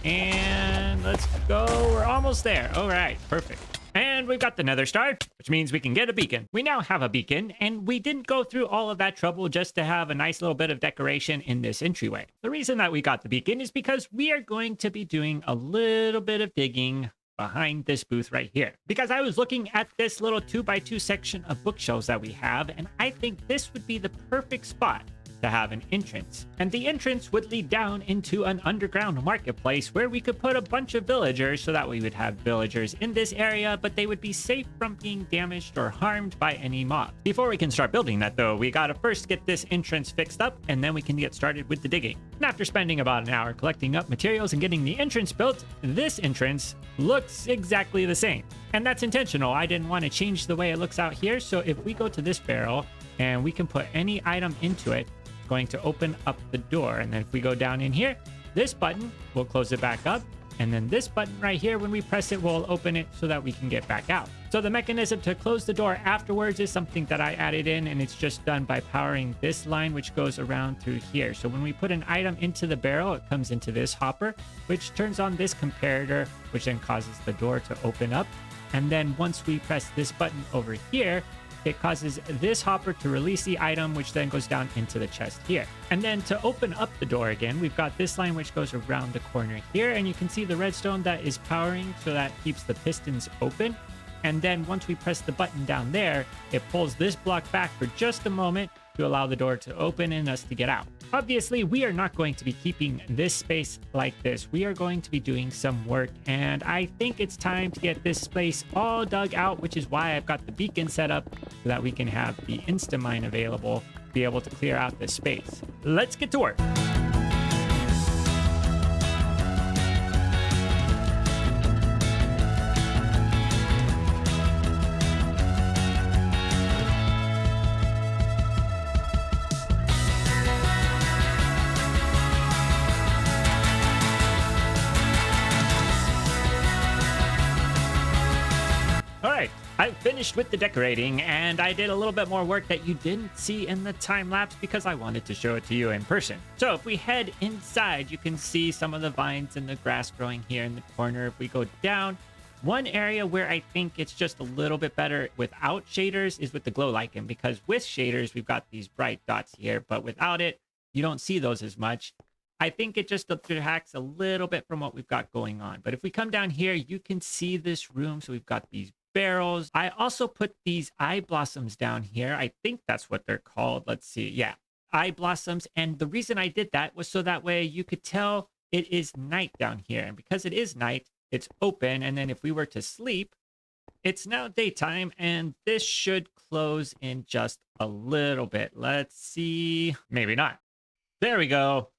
And let's go. We're almost there. All right, perfect. And we've got the nether star, which means we can get a beacon. We now have a beacon, and we didn't go through all of that trouble just to have a nice little bit of decoration in this entryway. The reason that we got the beacon is because we are going to be doing a little bit of digging behind this booth right here. Because I was looking at this little 2x2 section of bookshelves that we have, and I think this would be the perfect spot to have an entrance. And the entrance would lead down into an underground marketplace where we could put a bunch of villagers, so that we would have villagers in this area, but they would be safe from being damaged or harmed by any mob. Before we can start building that though, we gotta first get this entrance fixed up, and then we can get started with the digging. And after spending about an hour collecting up materials and getting the entrance built, this entrance looks exactly the same. And that's intentional. I didn't want to change the way it looks out here. So if we go to this barrel and we can put any item into it, going to open up the door. And then if we go down in here, this button will close it back up, and then this button right here, when we press it, will open it so that we can get back out. So the mechanism to close the door afterwards is something that I added in, and it's just done by powering this line, which goes around through here. So when we put an item into the barrel, it comes into this hopper, which turns on this comparator, which then causes the door to open up. And then once we press this button over here, it causes this hopper to release the item, which then goes down into the chest here. And then to open up the door again, we've got this line which goes around the corner here, and you can see the redstone that is powering, so that keeps the pistons open. And then once we press the button down there, it pulls this block back for just a moment to allow the door to open and us to get out. Obviously, we are not going to be keeping this space like this. We are going to be doing some work, and I think it's time to get this space all dug out, which is why I've got the beacon set up so that we can have the Instamine available to be able to clear out this space. Let's get to work. finished with the decorating, and I did a little bit more work that you didn't see in the time lapse because I wanted to show it to you in person. So if we head inside, you can see some of the vines and the grass growing here in the corner. If we go down, one area where I think it's just a little bit better without shaders is with the glow lichen, because with shaders, we've got these bright dots here, but without it, you don't see those as much. I think it just detracts a little bit from what we've got going on. But if we come down here, you can see this room. So we've got these barrels. I also put these eye blossoms down here. I think that's what they're called. Let's see. Yeah, eye blossoms. And the reason I did that was so that way you could tell it is night down here. And because it is night, it's open. And then if we were to sleep, it's now daytime, and this should close in just a little bit. Let's see. Maybe not. There we go.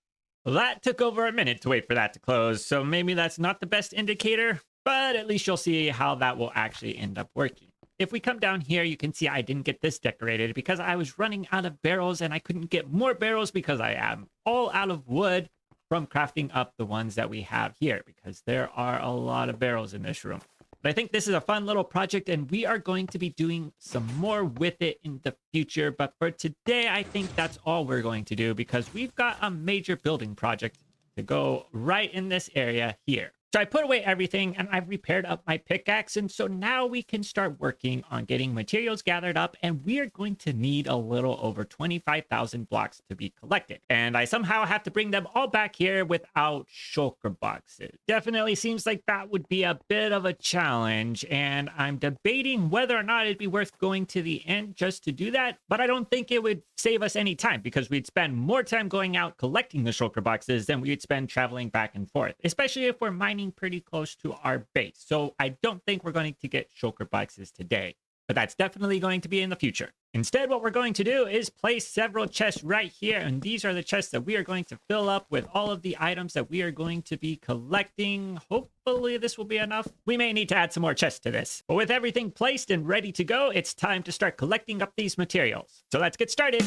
That took over a minute to wait for that to close, so maybe that's not the best indicator, but at least you'll see how that will actually end up working. If we come down here, you can see I didn't get this decorated because I was running out of barrels, and I couldn't get more barrels because I am all out of wood from crafting up the ones that we have here, because there are a lot of barrels in this room. But I think this is a fun little project, and we are going to be doing some more with it in the future. But for today, I think that's all we're going to do, because we've got a major building project to go right in this area here. So I put away everything, and I've repaired up my pickaxe. And so now we can start working on getting materials gathered up, and we are going to need a little over 25,000 blocks to be collected. And I somehow have to bring them all back here without shulker boxes. Definitely seems like that would be a bit of a challenge, and I'm debating whether or not it'd be worth going to the end just to do that. But I don't think it would save us any time, because we'd spend more time going out collecting the shulker boxes than we'd spend traveling back and forth, especially if we're mining pretty close to our base. So I don't think we're going to get shulker boxes today, but that's definitely going to be in the future. Instead, what we're going to do is place several chests right here, and these are the chests that we are going to fill up with all of the items that we are going to be collecting. Hopefully this will be enough. We may need to add some more chests to this, but with everything placed and ready to go, it's time to start collecting up these materials. So let's get started.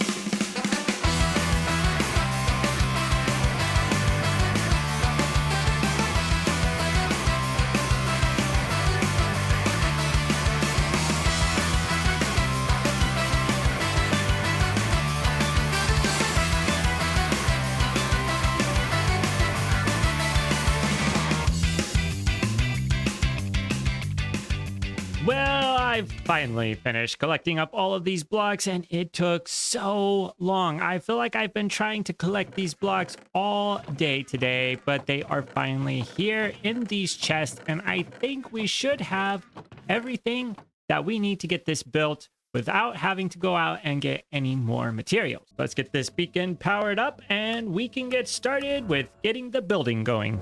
Well, I've finally finished collecting up all of these blocks, and it took so long. I feel like I've been trying to collect these blocks all day today, but they are finally here in these chests, and I think we should have everything that we need to get this built without having to go out and get any more materials. Let's get this beacon powered up, and we can get started with getting the building going.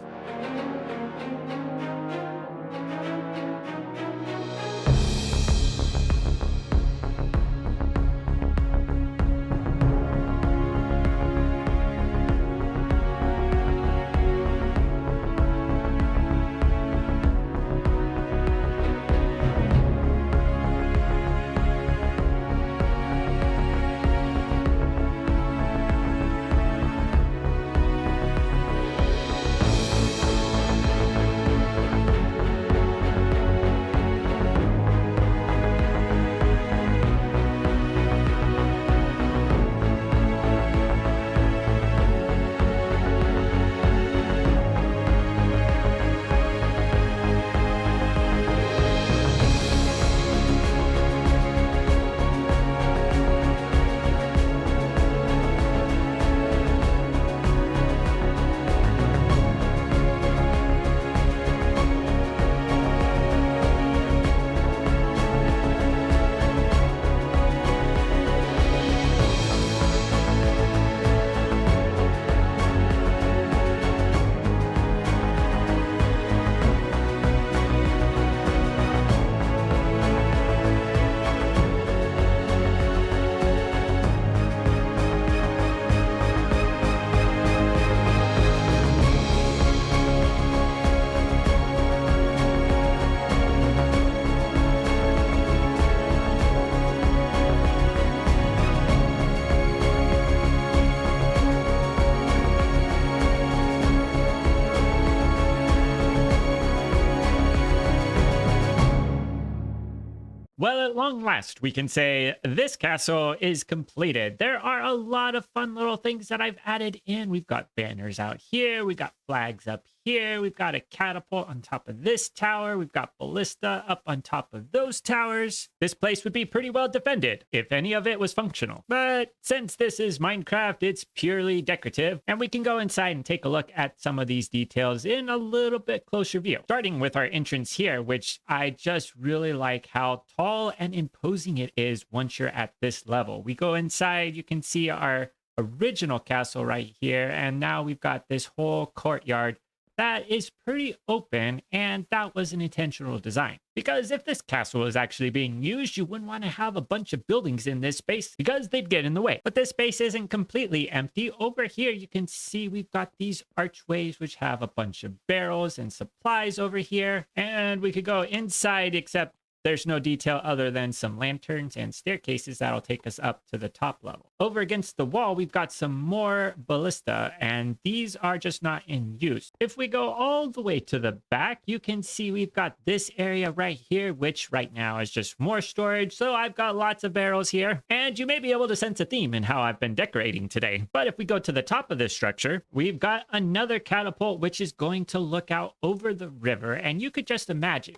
At long last, we can say this castle is completed. There are a lot of fun little things that I've added in. We've got banners out here. We've got flags up here. We've got a catapult on top of this tower. We've got ballista up on top of those towers. This place would be pretty well defended if any of it was functional. But since this is Minecraft, it's purely decorative, and we can go inside and take a look at some of these details in a little bit closer view. Starting with our entrance here, which I just really like how tall and imposing it is once you're at this level. We go inside, you can see our original castle right here, and now we've got this whole courtyard that is pretty open, and that was an intentional design. Because if this castle is actually being used, you wouldn't want to have a bunch of buildings in this space because they'd get in the way. But this space isn't completely empty. Over here, you can see we've got these archways which have a bunch of barrels and supplies over here. And we could go inside, except there's no detail other than some lanterns and staircases that'll take us up to the top level. Over against the wall, we've got some more ballista, and these are just not in use. If we go all the way to the back, you can see we've got this area right here, which right now is just more storage. So I've got lots of barrels here, and you may be able to sense a theme in how I've been decorating today. But if we go to the top of this structure, we've got another catapult, which is going to look out over the river, and you could just imagine.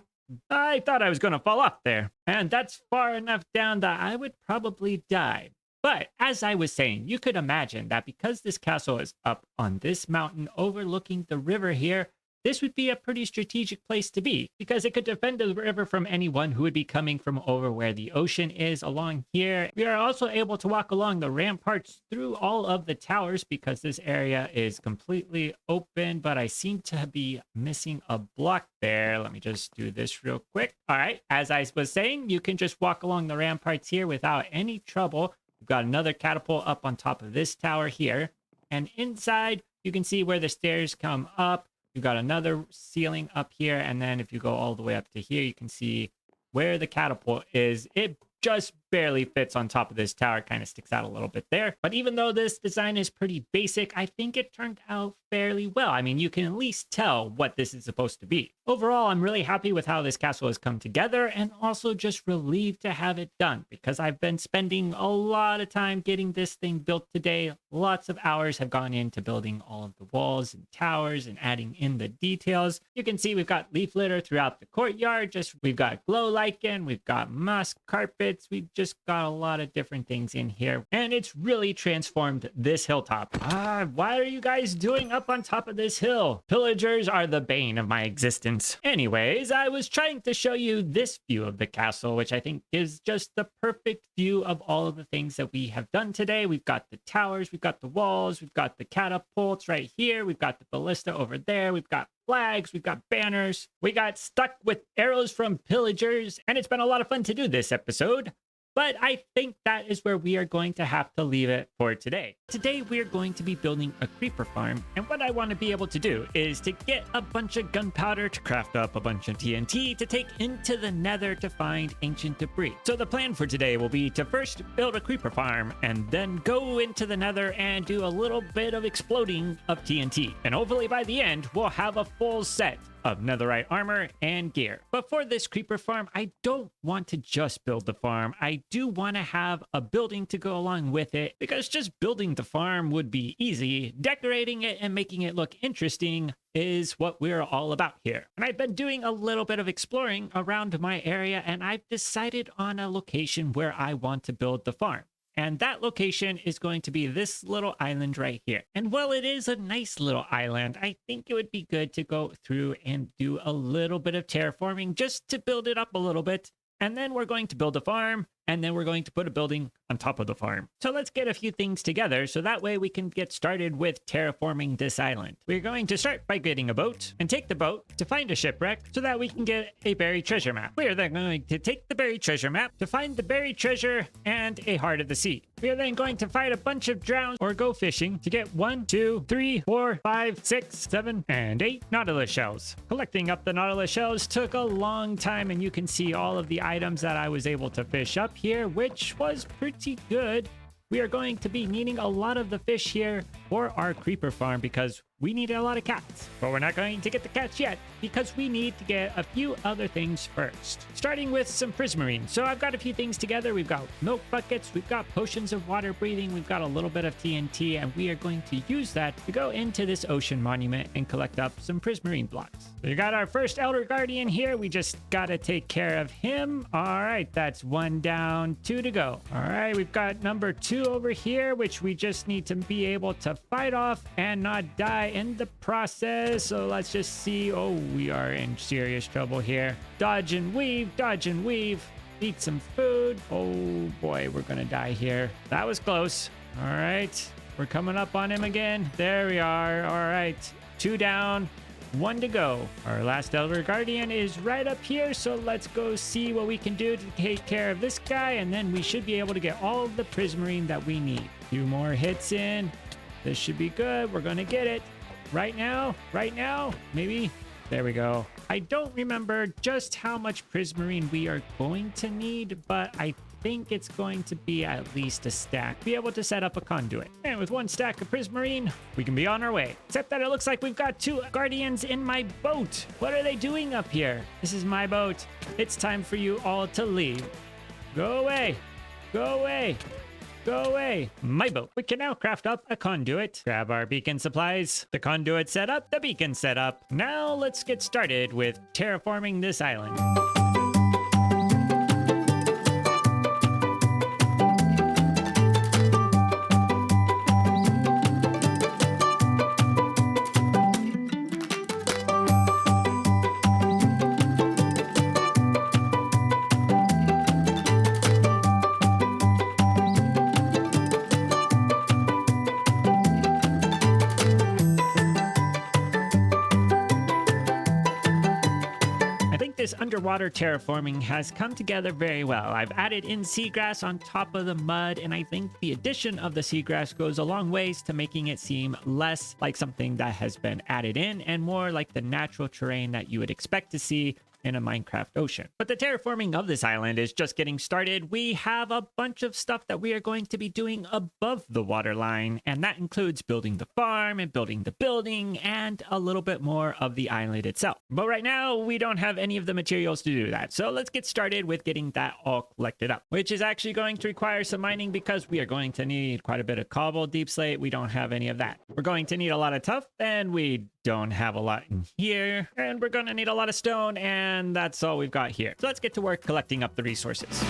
I thought I was going to fall off there, and that's far enough down that I would probably die. But as I was saying, you could imagine that because this castle is up on this mountain overlooking the river here, this would be a pretty strategic place to be because it could defend the river from anyone who would be coming from over where the ocean is along here. We are also able to walk along the ramparts through all of the towers because this area is completely open, but I seem to be missing a block there. Let me just do this real quick. All right, as I was saying, you can just walk along the ramparts here without any trouble. We've got another catapult up on top of this tower here, and inside you can see where the stairs come up. You've got another ceiling up here, and then if you go all the way up to here, you can see where the catapult is. It just barely fits on top of this tower, kind of sticks out a little bit there. But even though this design is pretty basic, I think it turned out fairly well. I mean, you can at least tell what this is supposed to be. Overall, I'm really happy with how this castle has come together, and also just relieved to have it done because I've been spending a lot of time getting this thing built today. Lots of hours have gone into building all of the walls and towers and adding in the details. You can see we've got leaf litter throughout the courtyard. We've got glow lichen, we've got moss carpets, we've just got a lot of different things in here, and it's really transformed this hilltop. Why are you guys doing up on top of this hill? Pillagers are the bane of my existence. Anyways, I was trying to show you this view of the castle, which I think is just the perfect view of all of the things that we have done today. We've got the towers, we've got the walls, we've got the catapults right here, we've got the ballista over there, we've got flags, we've got banners, we got stuck with arrows from pillagers, and it's been a lot of fun to do this episode. But I think that is where we are going to have to leave it for today. Today, we are going to be building a creeper farm. And what I want to be able to do is to get a bunch of gunpowder to craft up a bunch of TNT to take into the nether to find ancient debris. So the plan for today will be to first build a creeper farm and then go into the nether and do a little bit of exploding of TNT. And hopefully by the end, we'll have a full set of netherite armor and gear. But for this creeper farm, I don't want to just build the farm. I do want to have a building to go along with it because just building the farm would be easy. Decorating it and making it look interesting is what we're all about here. And I've been doing a little bit of exploring around my area, and I've decided on a location where I want to build the farm. And that location is going to be this little island right here. And while it is a nice little island, I think it would be good to go through and do a little bit of terraforming just to build it up a little bit. And then we're going to build a farm, and then we're going to put a building on top of the farm. So let's get a few things together so that way we can get started with terraforming this island. We're going to start by getting a boat and take the boat to find a shipwreck so that we can get a buried treasure map. We are then going to take the buried treasure map to find the buried treasure and a heart of the sea. We are then going to fight a bunch of drowns or go fishing to get 1, 2, 3, 4, 5, 6, 7, and 8 nautilus shells. Collecting up the nautilus shells took a long time, and you can see all of the items that I was able to fish up here, which was pretty good. We are going to be needing a lot of the fish here for our creeper farm because we needed a lot of cats. But we're not going to get the cats yet because we need to get a few other things first. Starting with some prismarine. So I've got a few things together. We've got milk buckets, we've got potions of water breathing, we've got a little bit of TNT, and we are going to use that to go into this ocean monument and collect up some prismarine blocks. So we got our first Elder Guardian here. We just gotta take care of him. All right, that's 1 down, 2 to go. All right, we've got number 2 over here, which we just need to be able to fight off and not die in the process. So let's just see. Oh, we are in serious trouble here. Dodge and weave, dodge and weave. Eat some food. Oh boy, we're gonna die here. That was close. All right, we're coming up on him again. There we are. All right, 2 down, 1 to go. Our last Elder Guardian is right up here, so let's go see what we can do to take care of this guy, and then we should be able to get all of the prismarine that we need. A few more hits in. This should be good. We're gonna get it. Right now, maybe. There we go. I don't remember just how much prismarine we are going to need, but I think it's going to be at least a stack. Be able to set up a conduit. And with 1 stack of prismarine, we can be on our way. Except that it looks like we've got 2 guardians in my boat. What are they doing up here? This is my boat. It's time for you all to leave. Go away. Go away. Go away. My boat. We can now craft up a conduit. Grab our beacon supplies. The conduit set up. The beacon set up. Now let's get started with terraforming this island. This underwater terraforming has come together very well. I've added in seagrass on top of the mud, and I think the addition of the seagrass goes a long ways to making it seem less like something that has been added in and more like the natural terrain that you would expect to see in a Minecraft ocean. But the terraforming of this island is just getting started. We have a bunch of stuff that we are going to be doing above the waterline, and that includes building the farm and building the building and a little bit more of the island itself. But right now, we don't have any of the materials to do that. So let's get started with getting that all collected up, which is actually going to require some mining because we are going to need quite a bit of cobble, deep slate. We don't have any of that. We're going to need a lot of tuff, and we don't have a lot in here, and we're going to need a lot of stone, and that's all we've got here. So let's get to work collecting up the resources.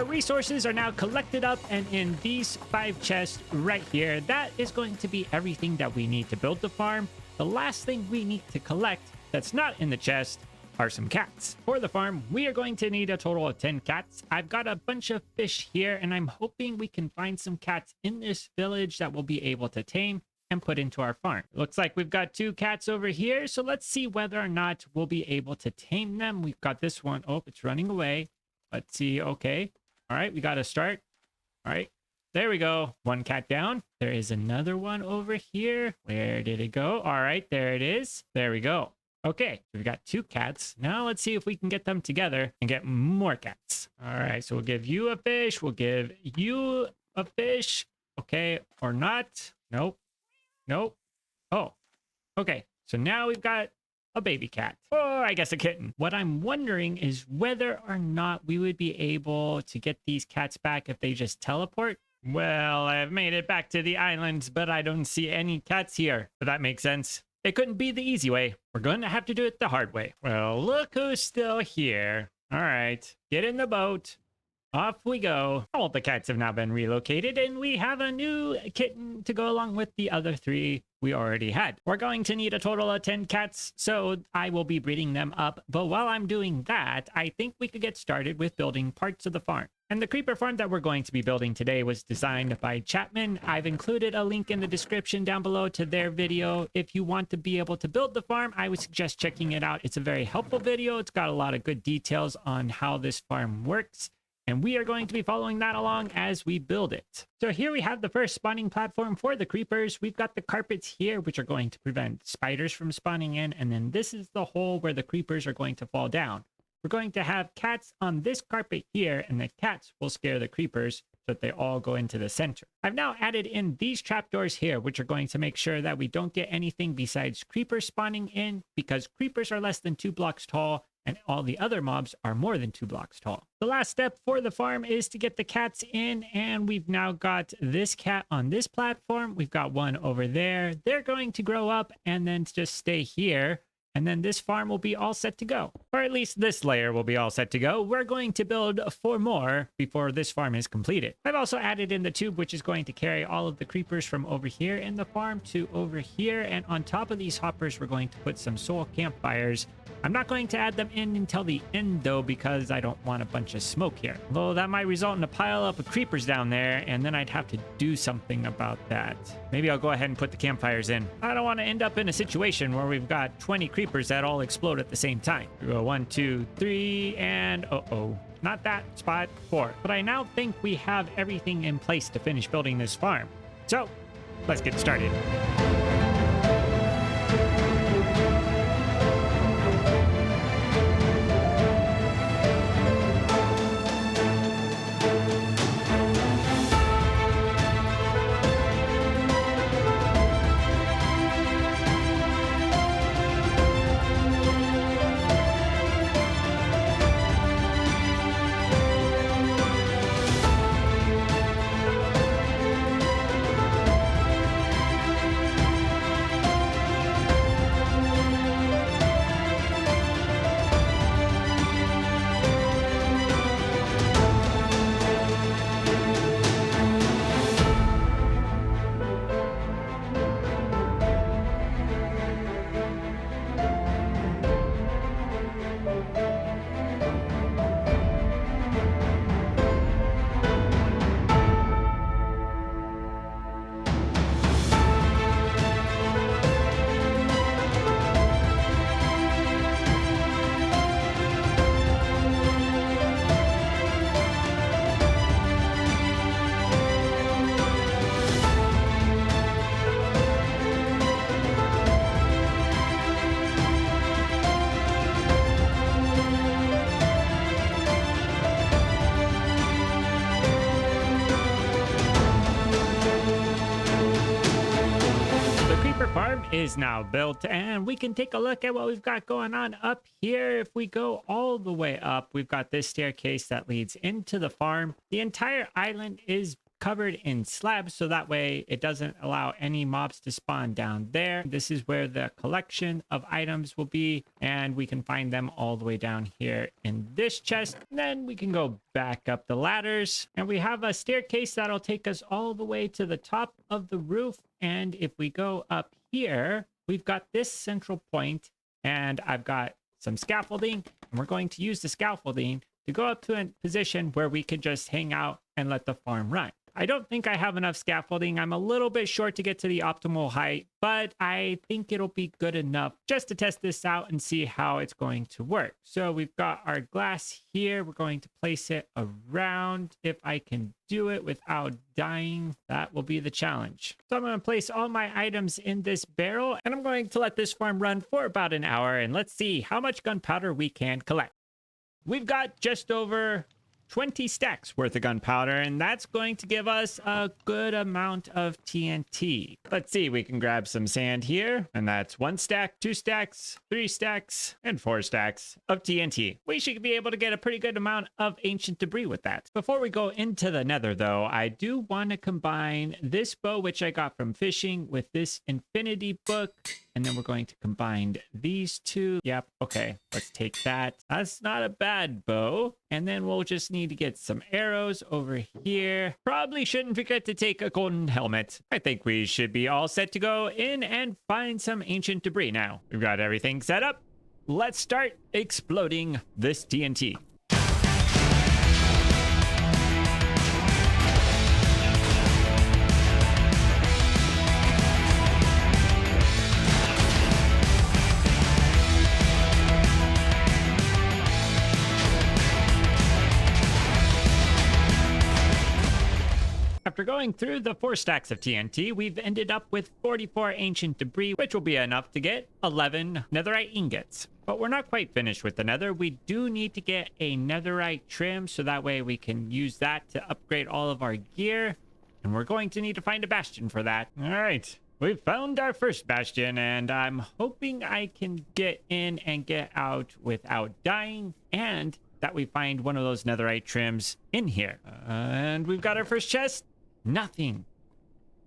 Resources are now collected up, and in these 5 chests right here, that is going to be everything that we need to build the farm. The last thing we need to collect that's not in the chest are some cats. For the farm, we are going to need a total of 10 cats. I've got a bunch of fish here, and I'm hoping we can find some cats in this village that we'll be able to tame and put into our farm. Looks like we've got 2 cats over here, so let's see whether or not we'll be able to tame them. We've got this one. Oh, it's running away. Let's see. Okay. All right, we got to start. All right, there we go. 1 cat down. There is another one over here. Where did it go? All right, there it is. There we go. Okay, we've got 2 cats. Now let's see if we can get them together and get more cats. All right, so we'll give you a fish. We'll give you a fish. Okay, or not. Nope. Nope. Oh, okay. So now we've got a baby cat, or I guess a kitten. What I'm wondering is whether or not we would be able to get these cats back if they just teleport. Well, I've made it back to the island, but I don't see any cats here. But that makes sense. It couldn't be the easy way. We're going to have to do it the hard way. Well, look who's still here. All right, get in the boat. Off we go. All the cats have now been relocated, and we have a new kitten to go along with the other 3 we already had. We're going to need a total of 10 cats, so I will be breeding them up. But while I'm doing that, I think we could get started with building parts of the farm. And the creeper farm that we're going to be building today was designed by Chapman. I've included a link in the description down below to their video. If you want to be able to build the farm, I would suggest checking it out. It's a very helpful video. It's got a lot of good details on how this farm works, and we are going to be following that along as we build it. So here we have the first spawning platform for the creepers. We've got the carpets here, which are going to prevent spiders from spawning in, and then this is the hole where the creepers are going to fall down. We're going to have cats on this carpet here, and the cats will scare the creepers so that they all go into the center. I've now added in these trapdoors here, which are going to make sure that we don't get anything besides creepers spawning in, because creepers are less than 2 blocks tall, and all the other mobs are more than 2 blocks tall. The last step for the farm is to get the cats in, and we've now got this cat on this platform. We've got one over there. They're going to grow up and then just stay here. And then this farm will be all set to go. Or at least this layer will be all set to go. We're going to build 4 more before this farm is completed. I've also added in the tube, which is going to carry all of the creepers from over here in the farm to over here. And on top of these hoppers, we're going to put some soul campfires. I'm not going to add them in until the end though, because I don't want a bunch of smoke here. Although that might result in a pile up of creepers down there, and then I'd have to do something about that. Maybe I'll go ahead and put the campfires in. I don't want to end up in a situation where we've got 20 creepers that all explode at the same time. We go 1, 2, 3, and uh-oh. Not that spot, 4. But I now think we have everything in place to finish building this farm. So, let's get started. Is now built, and we can take a look at what we've got going on up here. If we go all the way up, we've got this staircase that leads into the farm. The entire island is covered in slabs, so that way it doesn't allow any mobs to spawn down there. This is where the collection of items will be, and we can find them all the way down here in this chest. And then we can go back up the ladders, and we have a staircase that'll take us all the way to the top of the roof. And if we go up here, we've got this central point, and I've got some scaffolding, and we're going to use the scaffolding to go up to a position where we can just hang out and let the farm run. I don't think I have enough scaffolding. I'm a little bit short to get to the optimal height, but I think it'll be good enough just to test this out and see how it's going to work. So we've got our glass here. We're going to place it around. If I can do it without dying, that will be the challenge. So I'm going to place all my items in this barrel, and I'm going to let this farm run for about an hour, and let's see how much gunpowder we can collect. We've got just over 20 stacks worth of gunpowder, and that's going to give us a good amount of TNT. Let's see, we can grab some sand here, and that's 1 stack, 2 stacks, 3 stacks, and 4 stacks of TNT. We should be able to get a pretty good amount of ancient debris with that. Before we go into the nether though, I do want to combine this bow, which I got from fishing, with this infinity book. And then we're going to combine these two. Yep. Okay. Let's take that. That's not a bad bow. And then we'll just need to get some arrows over here. Probably shouldn't forget to take a golden helmet. I think we should be all set to go in and find some ancient debris now. We've got everything set up. Let's start exploding this TNT. After going through the 4 stacks of TNT, we've ended up with 44 ancient debris, which will be enough to get 11 netherite ingots. But we're not quite finished with the nether. We do need to get a netherite trim, so that way we can use that to upgrade all of our gear. And we're going to need to find a bastion for that. All right, we've found our first bastion, and I'm hoping I can get in and get out without dying, and that we find one of those netherite trims in here. And we've got our first chest. Nothing.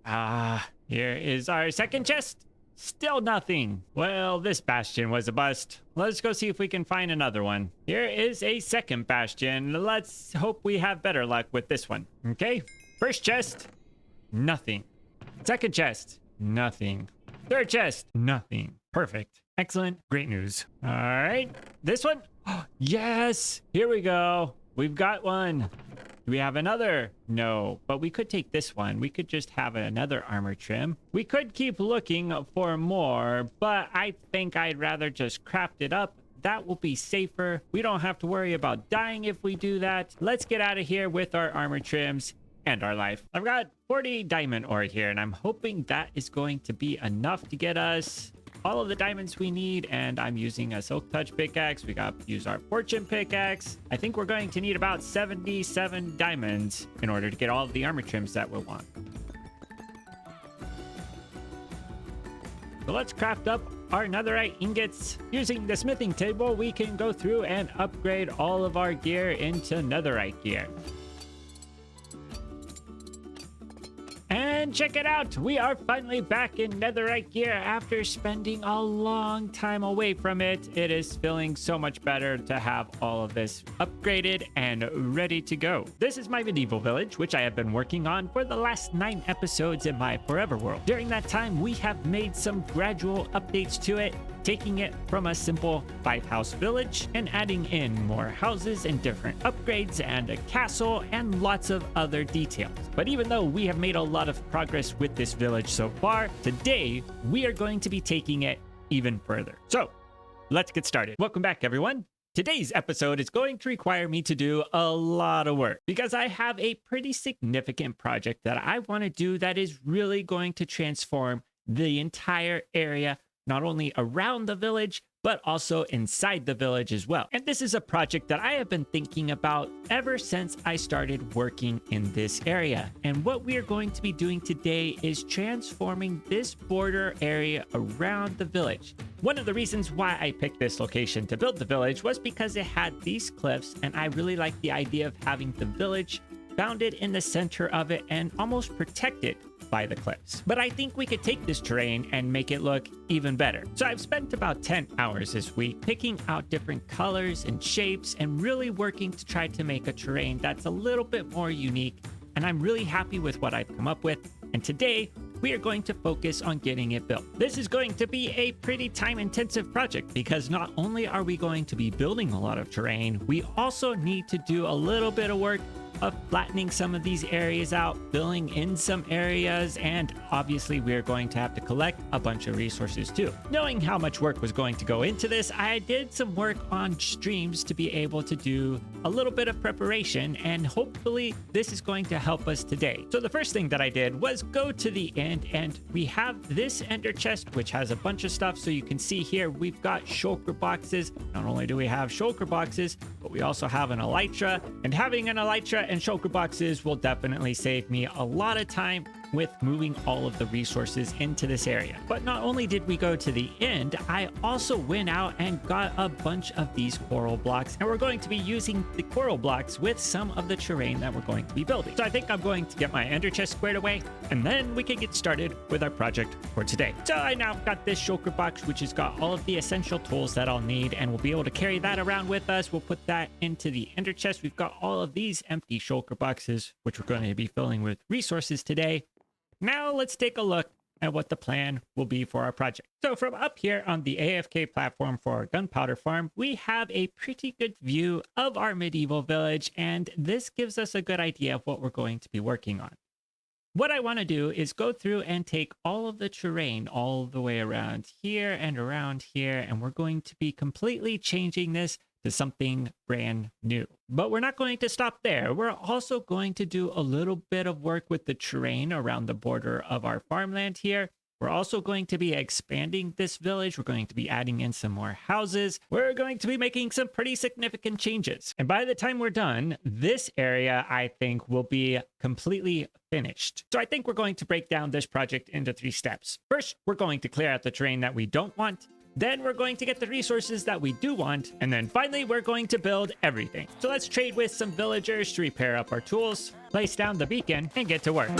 Here is our second chest. Still nothing. Well, this bastion was a bust. Let's go see if we can find another one. Here is a second bastion. Let's hope we have better luck with this one. Okay. First chest. Nothing. Second chest. Nothing. Third chest. Nothing. Perfect. Excellent. Great news. All right. This one. Yes. Here we go. We've got one. Do we have another? No, but we could take this one. We could just have another armor trim. We could keep looking for more, but I think I'd rather just craft it up. That will be safer. We don't have to worry about dying if we do that. Let's get out of here with our armor trims and our life. I've got 40 diamond ore here, and I'm hoping that is going to be enough to get us all of the diamonds we need. And I'm using a silk touch pickaxe. We got to use our fortune pickaxe. I think we're going to need about 77 diamonds in order to get all of the armor trims that we want. So let's craft up our netherite ingots. Using the smithing table, we can go through and upgrade all of our gear into netherite gear. And check it out, we are finally back in netherite gear after spending a long time away from it. It is feeling so much better to have all of this upgraded and ready to go. This is my medieval village, which I have been working on for the last 9 episodes in my forever world. During that time, we have made some gradual updates to it, taking it from a simple 5-house village and adding in more houses and different upgrades and a castle and lots of other details. But even though we have made a lot of progress with this village so far, today we are going to be taking it even further. So let's get started. Welcome back, everyone. Today's episode is going to require me to do a lot of work because I have a pretty significant project that I want to do that is really going to transform the entire area, not only around the village, but also inside the village as well. And this is a project that I have been thinking about ever since I started working in this area. And what we are going to be doing today is transforming this border area around the village. One of the reasons why I picked this location to build the village was because it had these cliffs, and I really like the idea of having the village founded in the center of it and almost protected by the cliffs. But I think we could take this terrain and make it look even better. So I've spent about 10 hours this week picking out different colors and shapes and really working to try to make a terrain that's a little bit more unique. And I'm really happy with what I've come up with. And today we are going to focus on getting it built. This is going to be a pretty time-intensive project because not only are we going to be building a lot of terrain, we also need to do a little bit of work of flattening some of these areas out, filling in some areas, and obviously we're going to have to collect a bunch of resources too. Knowing how much work was going to go into this, I did some work on streams to be able to do a little bit of preparation, and hopefully this is going to help us today. So the first thing that I did was go to the end, and we have this ender chest which has a bunch of stuff. So you can see here we've got shulker boxes. Not only do we have shulker boxes, but we also have an elytra, and having an elytra and shulker boxes will definitely save me a lot of time with moving all of the resources into this area. But not only did we go to the end, I also went out and got a bunch of these coral blocks, and we're going to be using the coral blocks with some of the terrain that we're going to be building. So I think I'm going to get my ender chest squared away, and then we can get started with our project for today. So I now got this shulker box, which has got all of the essential tools that I'll need, and we'll be able to carry that around with us. We'll put that into the ender chest. We've got all of these empty shulker boxes, which we're going to be filling with resources today. Now let's take a look at what the plan will be for our project. So from up here on the AFK platform for our gunpowder farm, we have a pretty good view of our medieval village, and this gives us a good idea of what we're going to be working on. What I want to do is go through and take all of the terrain all the way around here, and we're going to be completely changing this to something brand new. But we're not going to stop there. We're also going to do a little bit of work with the terrain around the border of our farmland here. We're also going to be expanding this village. We're going to be adding in some more houses. We're going to be making some pretty significant changes. And by the time we're done, this area, I think, will be completely finished. So I think we're going to break down this project into 3 steps. First, we're going to clear out the terrain that we don't want. Then we're going to get the resources that we do want. And then finally, we're going to build everything. So let's trade with some villagers to repair up our tools, place down the beacon, and get to work.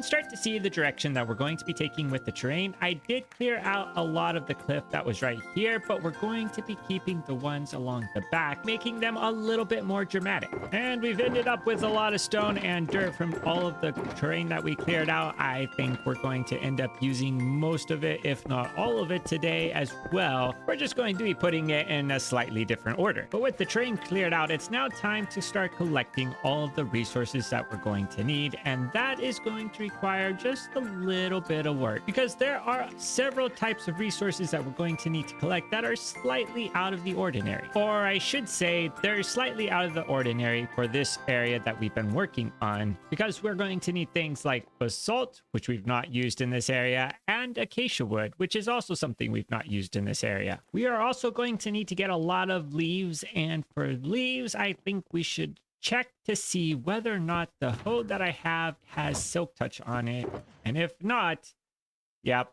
Start to see the direction that we're going to be taking with the terrain. I did clear out a lot of the cliff that was right here, but we're going to be keeping the ones along the back, making them a little bit more dramatic. And we've ended up with a lot of stone and dirt from all of the terrain that we cleared out. I think we're going to end up using most of it, if not all of it today as well. We're just going to be putting it in a slightly different order. But with the terrain cleared out, it's now time to start collecting all of the resources that we're going to need, and that is going to require just a little bit of work, because there are several types of resources that we're going to need to collect that are slightly out of the ordinary. Or I should say, they're slightly out of the ordinary for this area that we've been working on, because we're going to need things like basalt, which we've not used in this area, and acacia wood, which is also something we've not used in this area. We are also going to need to get a lot of leaves, and for leaves, I think we should check to see whether or not the hoe that I have has silk touch on it. And if not, yep,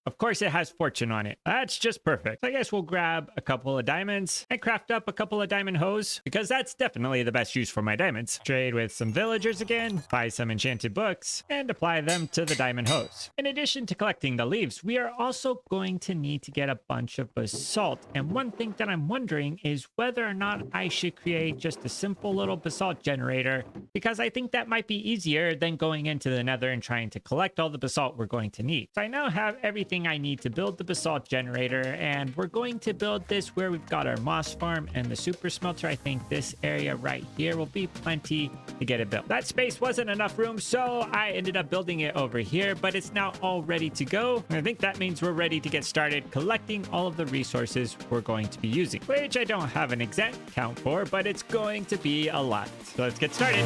of course it has fortune on it. That's just perfect. So I guess we'll grab a couple of diamonds and craft up a couple of diamond hoes, because that's definitely the best use for my diamonds. Trade with some villagers again, buy some enchanted books, and apply them to the diamond hoes. In addition to collecting the leaves, we are also going to need to get a bunch of basalt. And one thing that I'm wondering is whether or not I should create just a simple little basalt generator, because I think that might be easier than going into the nether and trying to collect all the basalt we're going to need. So I now have everything I need to build the basalt generator, and we're going to build this where we've got our moss farm and the super smelter. I think this area right here will be plenty to get it built. That space wasn't enough room, so I ended up building it over here, but it's now all ready to go. And I think that means we're ready to get started collecting all of the resources we're going to be using, which I don't have an exact count for, but it's going to be a lot. So let's get started.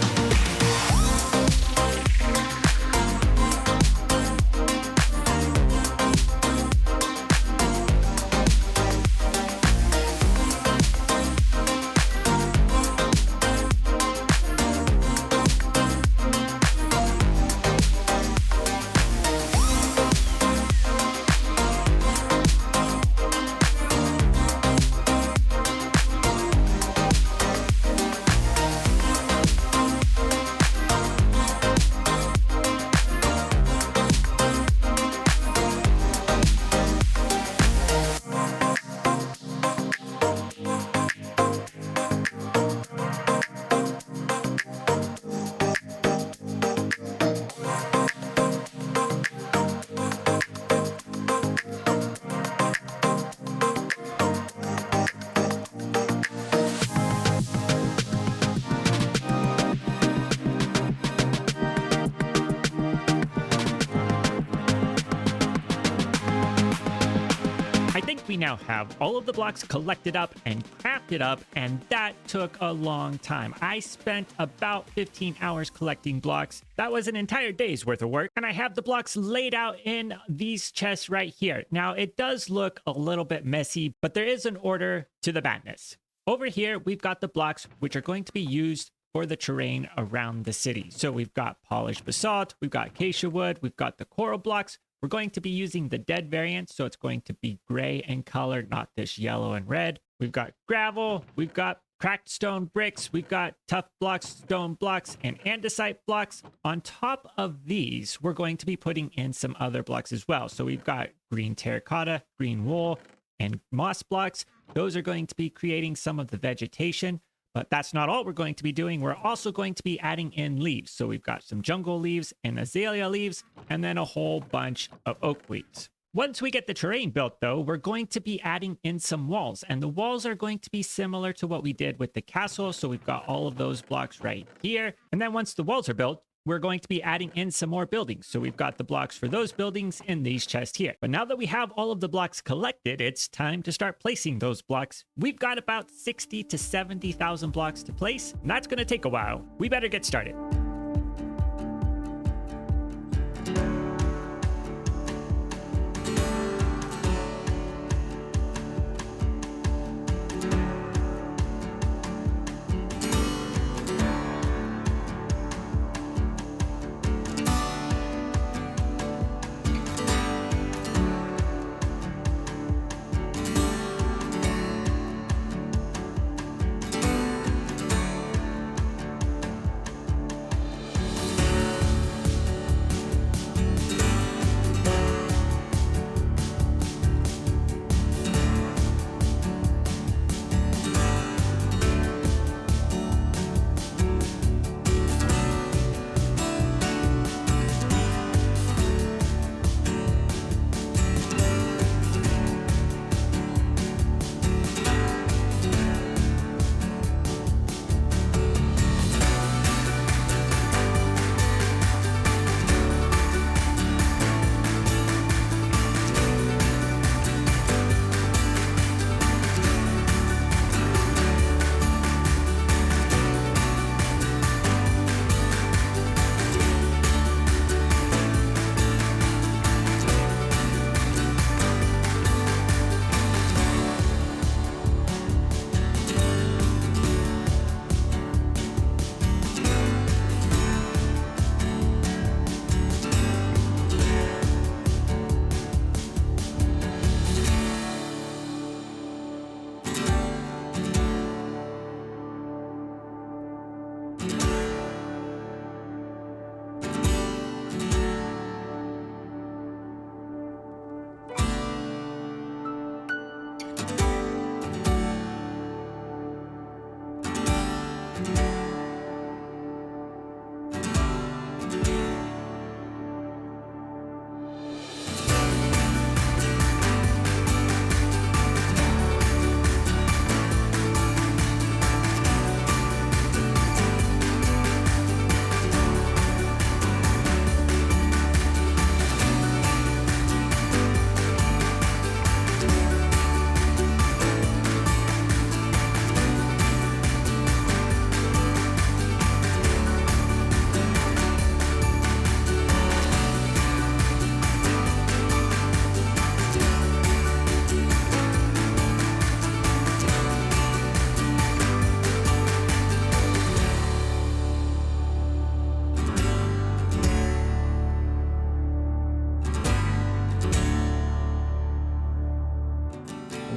I think we now have all of the blocks collected up and crafted up, and that took a long time. I spent about 15 hours collecting blocks. That was an entire day's worth of work, and I have the blocks laid out in these chests right here. Now, it does look a little bit messy, but there is an order to the madness. Over here, we've got the blocks which are going to be used for the terrain around the city. So we've got polished basalt, we've got acacia wood, we've got the coral blocks. We're going to be using the dead variant, so it's going to be gray in color, not this yellow and red. We've got gravel, we've got cracked stone bricks, we've got tough blocks, stone blocks, and andesite blocks. On top of these, we're going to be putting in some other blocks as well. So we've got green terracotta, green wool, and moss blocks. Those are going to be creating some of the vegetation. But that's not all we're going to be doing. We're also going to be adding in leaves. So we've got some jungle leaves and azalea leaves, and then a whole bunch of oak leaves. Once we get the terrain built, though, we're going to be adding in some walls. And the walls are going to be similar to what we did with the castle. So we've got all of those blocks right here. And then once the walls are built, we're going to be adding in some more buildings. So we've got the blocks for those buildings in these chests here. But now that we have all of the blocks collected, it's time to start placing those blocks. We've got about 60 to 70,000 blocks to place, and that's going to take a while. We better get started.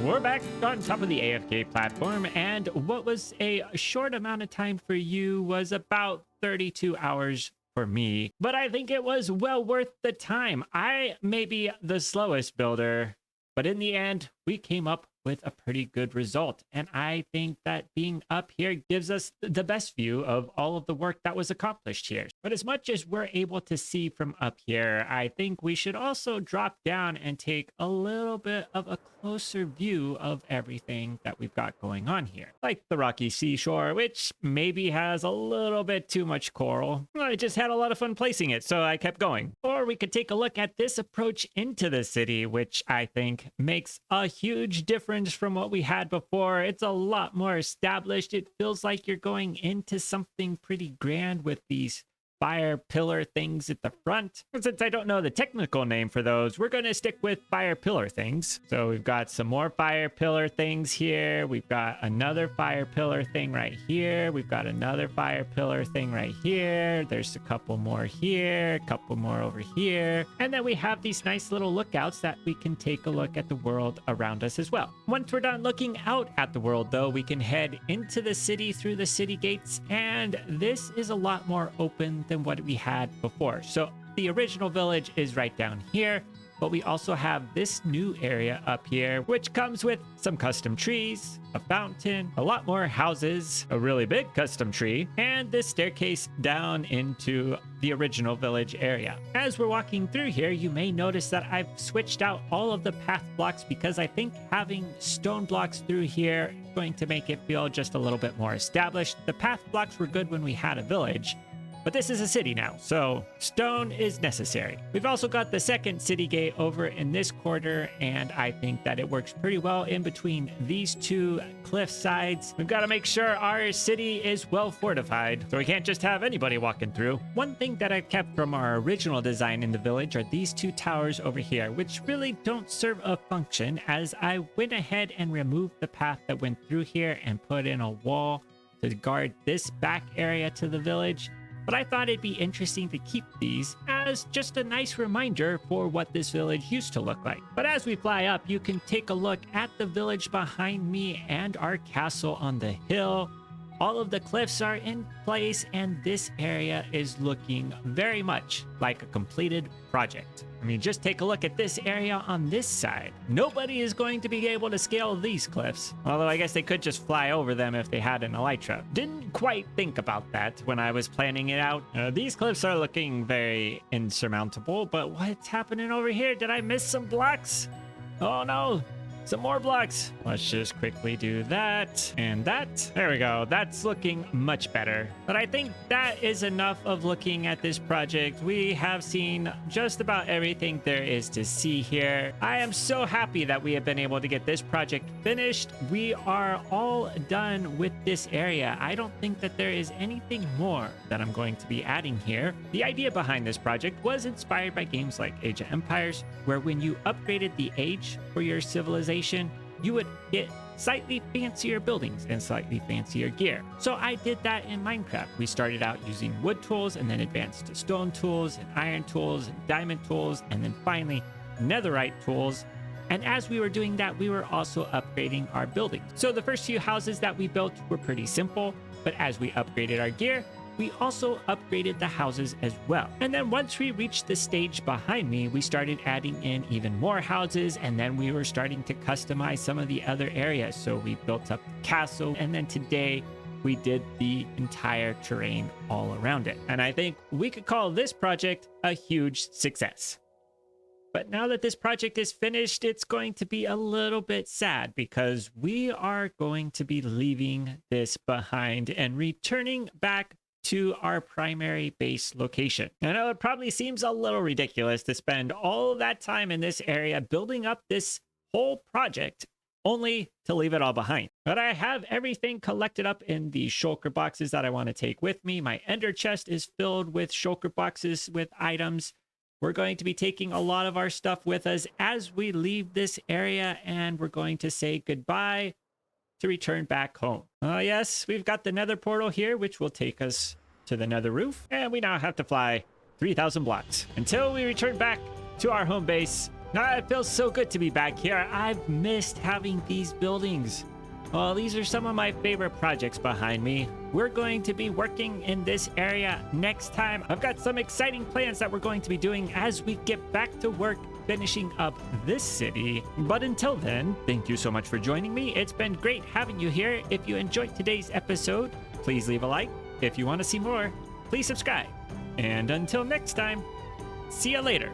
We're back on top of the AFK platform, and what was a short amount of time for you was about 32 hours for me, but I think it was well worth the time. I may be the slowest builder, but in the end, we came up with a pretty good result. And I think that being up here gives us the best view of all of the work that was accomplished here. But as much as we're able to see from up here, I think we should also drop down and take a little bit of a closer view of everything that we've got going on here. Like the rocky seashore, which maybe has a little bit too much coral. I just had a lot of fun placing it, so I kept going. Or we could take a look at this approach into the city, which I think makes a huge difference from what we had before. It's a lot more established. It feels like you're going into something pretty grand with these fire pillar things at the front. Since I don't know the technical name for those, we're going to stick with fire pillar things. So we've got some more fire pillar things here. We've got another fire pillar thing right here. We've got another fire pillar thing right here. There's a couple more here, a couple more over here. And then we have these nice little lookouts that we can take a look at the world around us as well. Once we're done looking out at the world, though, we can head into the city through the city gates. And this is a lot more open than what we had before. So the original village is right down here, but we also have this new area up here, which comes with some custom trees, a fountain, a lot more houses, a really big custom tree, and this staircase down into the original village area. As we're walking through here, you may notice that I've switched out all of the path blocks because I think having stone blocks through here is going to make it feel just a little bit more established. The path blocks were good when we had a village, but this is a city now, so stone is necessary. We've also got the second city gate over in this quarter, and I think that it works pretty well in between these two cliff sides. We've got to make sure our city is well fortified, so we can't just have anybody walking through. One thing that I've kept from our original design in the village are these two towers over here, which really don't serve a function, as I went ahead and removed the path that went through here and put in a wall to guard this back area to the village. But I thought it'd be interesting to keep these as just a nice reminder for what this village used to look like. But as we fly up, you can take a look at the village behind me and our castle on the hill. All of the cliffs are in place, and this area is looking very much like a completed project. I mean, just take a look at this area on this side. Nobody is going to be able to scale these cliffs. Although I guess they could just fly over them if they had an elytra. Didn't quite think about that when I was planning it out. These cliffs are looking very insurmountable, but what's happening over here? Did I miss some blocks? Oh no. Some more blocks. Let's just quickly do that and that. There we go. That's looking much better. But I think that is enough of looking at this project. We have seen just about everything there is to see here. I am so happy that we have been able to get this project finished. We are all done with this area. I don't think that there is anything more that I'm going to be adding here. The idea behind this project was inspired by games like Age of Empires, where when you upgraded the age for your civilization, you would get slightly fancier buildings and slightly fancier gear. So I did that in Minecraft. We started out using wood tools and then advanced to stone tools and iron tools and diamond tools, and then finally netherite tools. And as we were doing that, we were also upgrading our buildings. So the first few houses that we built were pretty simple, but as we upgraded our gear, we also upgraded the houses as well. And then once we reached the stage behind me, we started adding in even more houses, and then we were starting to customize some of the other areas. So we built up the castle, and then today we did the entire terrain all around it. And I think we could call this project a huge success. But now that this project is finished, it's going to be a little bit sad because we are going to be leaving this behind and returning back to our primary base location. I know it probably seems a little ridiculous to spend all that time in this area building up this whole project only to leave it all behind. But I have everything collected up in the shulker boxes that I want to take with me. My ender chest is filled with shulker boxes with items. We're going to be taking a lot of our stuff with us as we leave this area, and we're going to say goodbye to return back home. Yes, we've got the nether portal here, which will take us to the nether roof, and we now have to fly 3,000 blocks until we return back to our home base. It feels so good to be back here. I've missed having these buildings. Well, these are some of my favorite projects behind me. We're going to be working in this area next time. I've got some exciting plans that we're going to be doing as we get back to work finishing up this city. But until then, thank you so much for joining me. It's been great having you here. If you enjoyed today's episode, please leave a like. If you want to see more, please subscribe. And until next time, see you later.